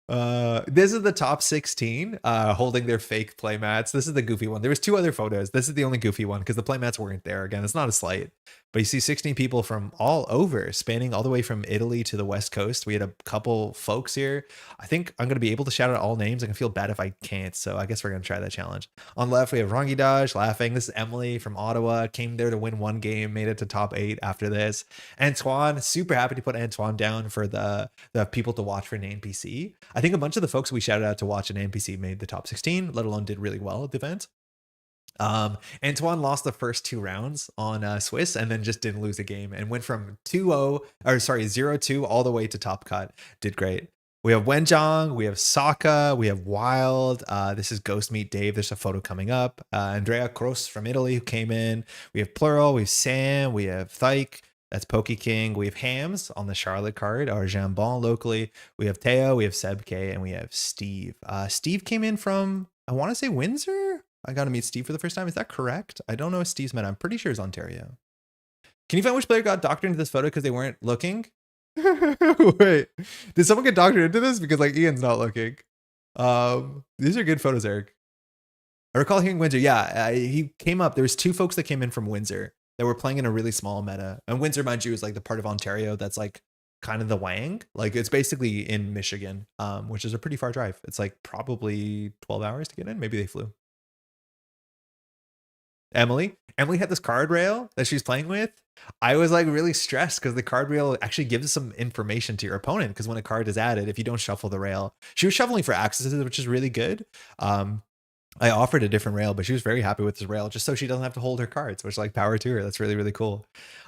This is the top 16 holding their fake playmats. This is the goofy one. There was 2 other photos. This is the only goofy one because the playmats weren't there. Again, it's not a slight, but you see 16 people from all over, spanning all the way from Italy to the West Coast. We had a couple folks here. I think I'm going to be able to shout out all names. I can feel bad if I can't, so I guess we're going to try that challenge. On the left, we have Rongi Dodge laughing. This is Emily from Ottawa. Came there to win 1 game, made it to top 8 after this. Antoine, super happy to put Antoine down for the people to watch for an NPC. I think a bunch of the folks we shouted out to watch an NPC made the top 16, let alone did really well at the event. Antoine lost the first 2 rounds on Swiss and then just didn't lose a game and went from 0-2 all the way to top cut. Did great. We have Wenjong, we have Sokka, we have Wild. This is Ghost Meet Dave. There's a photo coming up. Andrea Kroos from Italy who came in. We have Plural, we have Sam, we have Thyke. That's Poke King. We have Hams on the Charlotte card, or Jambon locally. We have Teo, we have Seb K, and we have Steve. Steve came in from, I want to say Windsor. I got to meet Steve for the first time. Is that correct? I don't know if Steve's met. I'm pretty sure it's Ontario. Can you find which player got doctored into this photo because they weren't looking? Wait, did someone get doctored into this? Because like Ian's not looking. These are good photos, Eric. I recall hearing Windsor. Yeah, he came up. There was 2 folks that came in from Windsor that were playing in a really small meta. And Windsor, mind you, is like the part of Ontario that's like kind of the Wang. Like it's basically in Michigan, which is a pretty far drive. It's like probably 12 hours to get in. Maybe they flew. Emily had this card rail that she's playing with. I was like really stressed because the card rail actually gives some information to your opponent, because when a card is added, if you don't shuffle the rail, she was shuffling for accesses, which is really good. I offered a different rail, but she was very happy with this rail just so she doesn't have to hold her cards, which like power to her. That's really, really cool.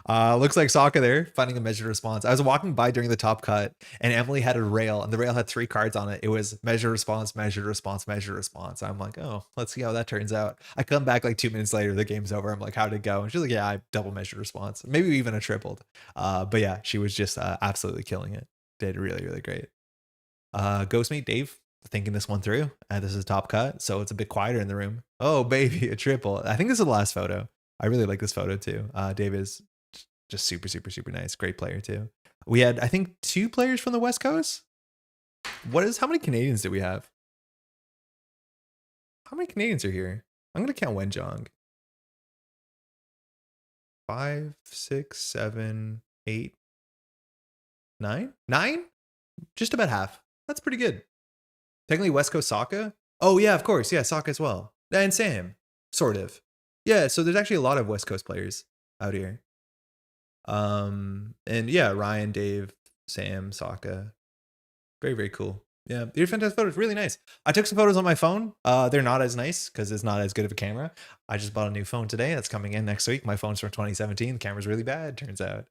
Looks like Sokka there, finding a measured response. I was walking by during the top cut and Emily had a rail and the rail had 3 cards on it. It was measured response, measured response, measured response. I'm like, oh, let's see how that turns out. I come back like 2 minutes later, the game's over. I'm like, how'd it go? And she's like, yeah, I double measured response. Maybe even a tripled. But yeah, she was just absolutely killing it. Did really, really great. Ghostmate Dave thinking this one through. This is a top cut, so it's a bit quieter in the room. Oh, baby, a triple. I think this is the last photo. I really like this photo too. Dave is just super, super, super nice. Great player too. We had, I think, 2 players from the West Coast. How many Canadians do we have? How many Canadians are here? I'm going to count Wenjong. 5, 6, 7, 8, 9? 9? Just about half. That's pretty good. Technically West Coast Sokka. Oh yeah, of course. Yeah, Sokka as well. And Sam. Sort of. Yeah, so there's actually a lot of West Coast players out here. And yeah, Ryan, Dave, Sam, Sokka. Very, very cool. Yeah, they're fantastic photos. Really nice. I took some photos on my phone. They're not as nice because it's not as good of a camera. I just bought a new phone today. That's coming in next week. My phone's from 2017. The camera's really bad, turns out.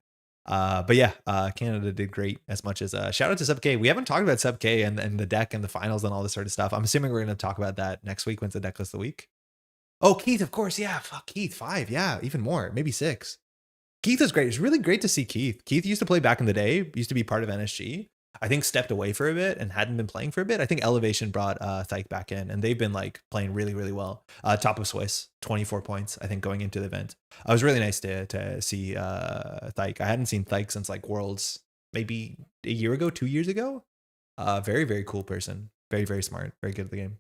But yeah, Canada did great as much as shout out to Sub K. We haven't talked about Sub K and the deck and the finals and all this sort of stuff. I'm assuming we're going to talk about that next week. When's the deck list of the week? Oh, Keith, of course. Yeah, fuck Keith. 5. Yeah, even more. Maybe 6. Keith is great. It's really great to see Keith. Keith used to play back in the day, used to be part of NSG. I think stepped away for a bit and hadn't been playing for a bit. I think Elevation brought Thyke back in and they've been like playing really, really well. Top of Swiss, 24 points, I think, going into the event. It was really nice to see Thyke. I hadn't seen Thyke since like Worlds maybe a year ago, 2 years ago. Very, very cool person. Very, very smart. Very good at the game.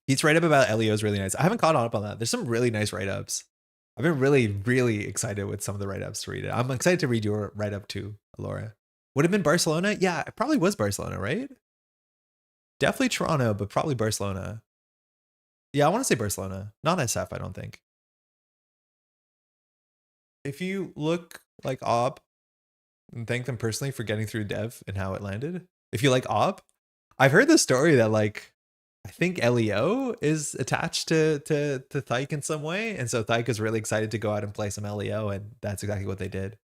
He's write-up about LEO is really nice. I haven't caught up on that. There's some really nice write-ups. I've been really, really excited with some of the write-ups to read it. I'm excited to read your write-up too, Laura. Would have been Barcelona? Yeah, it probably was Barcelona, right? Definitely Toronto, but probably Barcelona. Yeah, I want to say Barcelona. Not SF, I don't think. If you look like Ob and thank them personally for getting through dev and how it landed. If you like Ob, I've heard the story that like I think LEO is attached to Thyke in some way. And so Thyke is really excited to go out and play some LEO, and that's exactly what they did.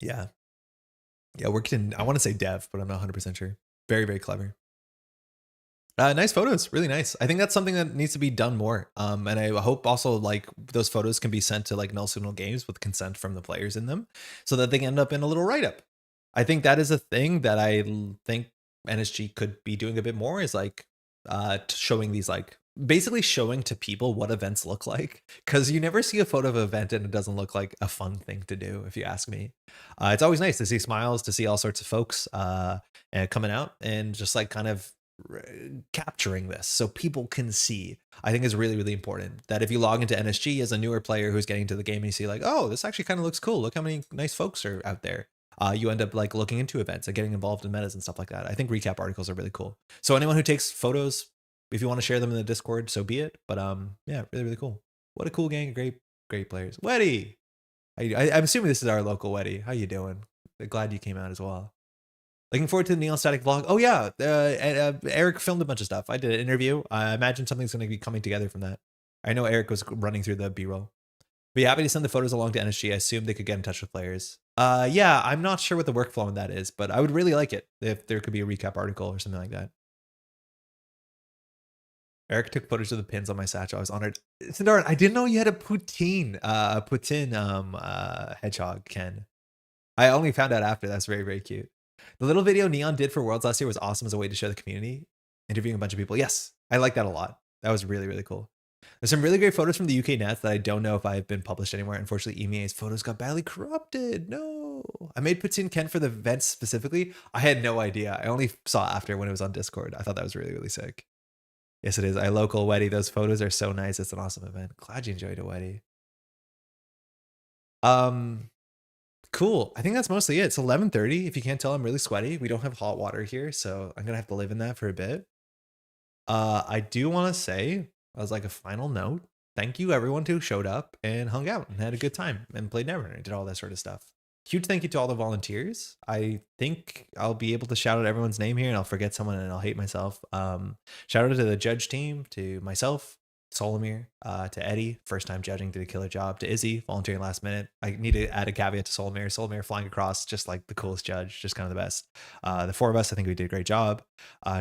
Yeah. Yeah, worked in, I want to say dev, but I'm not 100% sure. Very, very clever. Nice photos, really nice. I think that's something that needs to be done more. And I hope also like those photos can be sent to like Null Signal Games with consent from the players in them so that they can end up in a little write-up. I think that is a thing that I think NSG could be doing a bit more is like showing these like basically showing to people what events look like, because you never see a photo of an event and it doesn't look like a fun thing to do, if you ask me. It's always nice to see smiles, to see all sorts of folks coming out and just like kind of capturing this so people can see. I think is really, really important that if you log into NSG as a newer player who's getting to the game and you see like, oh, this actually kind of looks cool, look how many nice folks are out there, you end up like looking into events and getting involved in metas and stuff like that. I think recap articles are really cool. So anyone who takes photos, if you want to share them in the Discord, so be it. But yeah, really, really cool. What a cool gang of great players. Weddy, I'm assuming this is our local Weddy. How you doing? Glad you came out as well. Looking forward to the Neon Static vlog. Oh yeah, Eric filmed a bunch of stuff. I did an interview. I imagine something's going to be coming together from that. I know Eric was running through the B-roll. Be happy to send the photos along to NSG. I assume they could get in touch with players. Yeah, I'm not sure what the workflow on that is, but I would really like it if there could be a recap article or something like that. Eric took footage of the pins on my satchel. I was honored. Sindarin, I didn't know you had a Poutine hedgehog, Ken. I only found out after. That's very, very cute. The little video Neon did for Worlds last year was awesome as a way to show the community, interviewing a bunch of people. Yes, I like that a lot. That was really, really cool. There's some really great photos from the UK Nats that I don't know if I've been published anywhere. Unfortunately, EMEA's photos got badly corrupted. No. I made Poutine Ken for the event specifically. I had no idea. I only saw after when it was on Discord. I thought that was really, really sick. Yes, it is. I local Weddy. Those photos are so nice. It's an awesome event. Glad you enjoyed it, Weddy. Cool. I think that's mostly it. It's 11:30. If you can't tell, I'm really sweaty. We don't have hot water here, so I'm gonna have to live in that for a bit. I do want to say, as like a final note, thank you everyone who showed up and hung out and had a good time and played Netrunner and did all that sort of stuff. Huge thank you to all the volunteers. I think I'll be able to shout out everyone's name here and I'll forget someone and I'll hate myself. Shout out to the judge team, to myself, Solomir, to Eddie, first time judging, did a killer job, to Izzy, volunteering last minute. I need to add a caveat to Solomir. Solomir flying across, just like the coolest judge, just kind of the best. The four of us, I think we did a great job.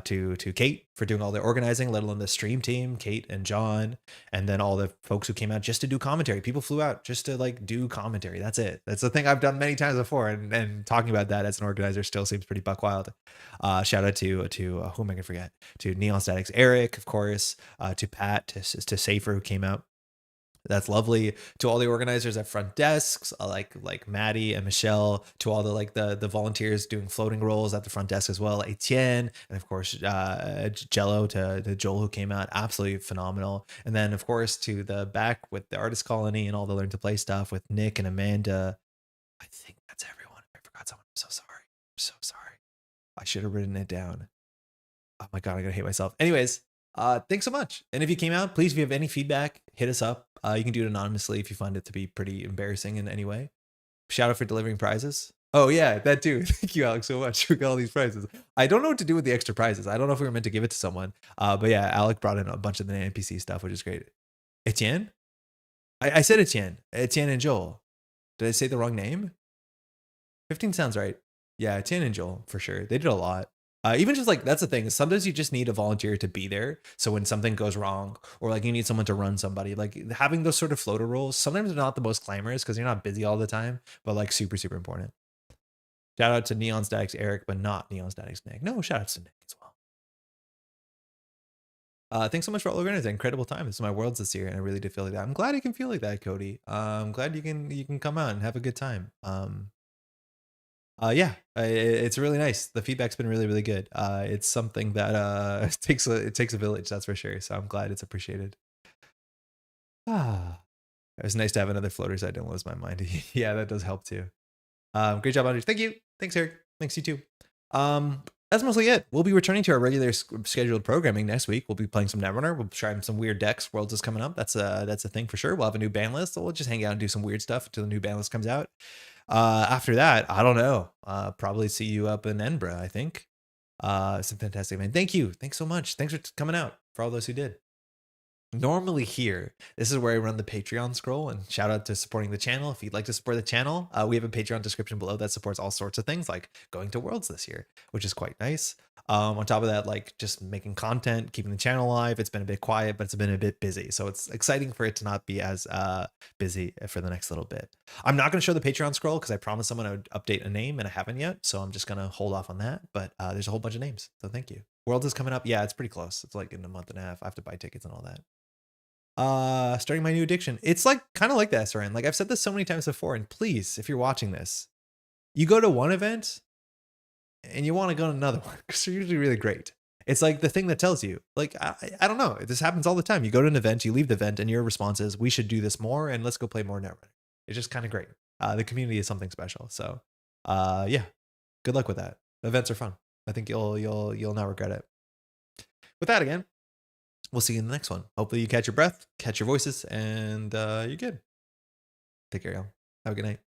To Kate for doing all the organizing, let alone the stream team, Kate and John, and then all the folks who came out just to do commentary. People flew out just to like do commentary. That's it. That's the thing I've done many times before, and talking about that as an organizer still seems pretty buck wild. Shout out to who am I gonna forget? To Neon Statics Eric, of course, to Pat, to Safer, who came out. That's lovely. To all the organizers at front desks, like Maddie and Michelle, to all the the volunteers doing floating roles at the front desk as well, Etienne, and of course Jello, to Joel, who came out absolutely phenomenal. And then of course to the back with the artist colony and all the learn to play stuff with Nick and Amanda. I think that's everyone. I forgot someone. I'm so sorry. I'm so sorry. I should have written it down. Oh my god, I'm gonna hate myself. Anyways, thanks so much. And if you came out, please, if you have any feedback, hit us up. You can do it anonymously if you find it to be pretty embarrassing in any way. Shout out for delivering prizes. Oh yeah, that too. Thank you, Alex, so much for all these prizes. I don't know what to do with the extra prizes. I don't know if we were meant to give it to someone. But yeah, Alec brought in a bunch of the NPC stuff, which is great. Etienne? I said Etienne. Etienne and Joel. Did I say the wrong name? 15 sounds right. Yeah, Etienne and Joel, for sure. They did a lot. Even just like, that's the thing. Sometimes you just need a volunteer to be there. So when something goes wrong, or like you need someone to run somebody, like having those sort of floater roles, sometimes they're not the most glamorous because you're not busy all the time, but like super, super important. Shout out to Neon Statics Eric, but not Neon Statics Nick. No, shout out to Nick as well. Thanks so much for all organizing. Incredible time. This is my worlds this year, and I really did feel like that. I'm glad you can feel like that, Cody. I'm glad you can come out and have a good time. Yeah, it's really nice. The feedback's been really, really good. It's something that it takes a village, that's for sure. So I'm glad it's appreciated. Ah, it was nice to have another floater so I didn't lose my mind. Yeah, that does help too. Great job, Andrew. Thank you. Thanks, Eric. Thanks, you too. That's mostly it. We'll be returning to our regular scheduled programming next week. We'll be playing some Netrunner. We'll try some weird decks. Worlds is coming up. That's a thing for sure. We'll have a new ban list. So we'll just hang out and do some weird stuff until the new ban list comes out. After that, I don't know. Probably see you up in Edinburgh, I think. It's a fantastic, man. Thank you. Thanks so much. Thanks for coming out, for all those who did. Normally here, this is where I run the Patreon scroll, and shout out to supporting the channel. If you'd like to support the channel, we have a Patreon description below that supports all sorts of things like going to Worlds this year, which is quite nice. On top of that, like just making content, keeping the channel alive. It's been a bit quiet, but it's been a bit busy. So it's exciting for it to not be as busy for the next little bit. I'm not going to show the Patreon scroll because I promised someone I would update a name and I haven't yet. So I'm just going to hold off on that. But there's a whole bunch of names. So thank you. Worlds is coming up. Yeah, it's pretty close. It's like in a month and a half. I have to buy tickets and all that. Starting my new addiction. It's like kind of like that, SRN. Like I've said this so many times before, and please, if you're watching this, you go to one event and you want to go to another one because they're usually really great. It's like the thing that tells you, like, I don't know. This happens all the time. You go to an event, you leave the event, and your response is, we should do this more and let's go play more Netrunner. It's just kind of great. The community is something special. So yeah, good luck with that. The events are fun. I think you'll not regret it. With that, again, we'll see you in the next one. Hopefully you catch your breath, catch your voices, and you're good. Take care, y'all. Have a good night.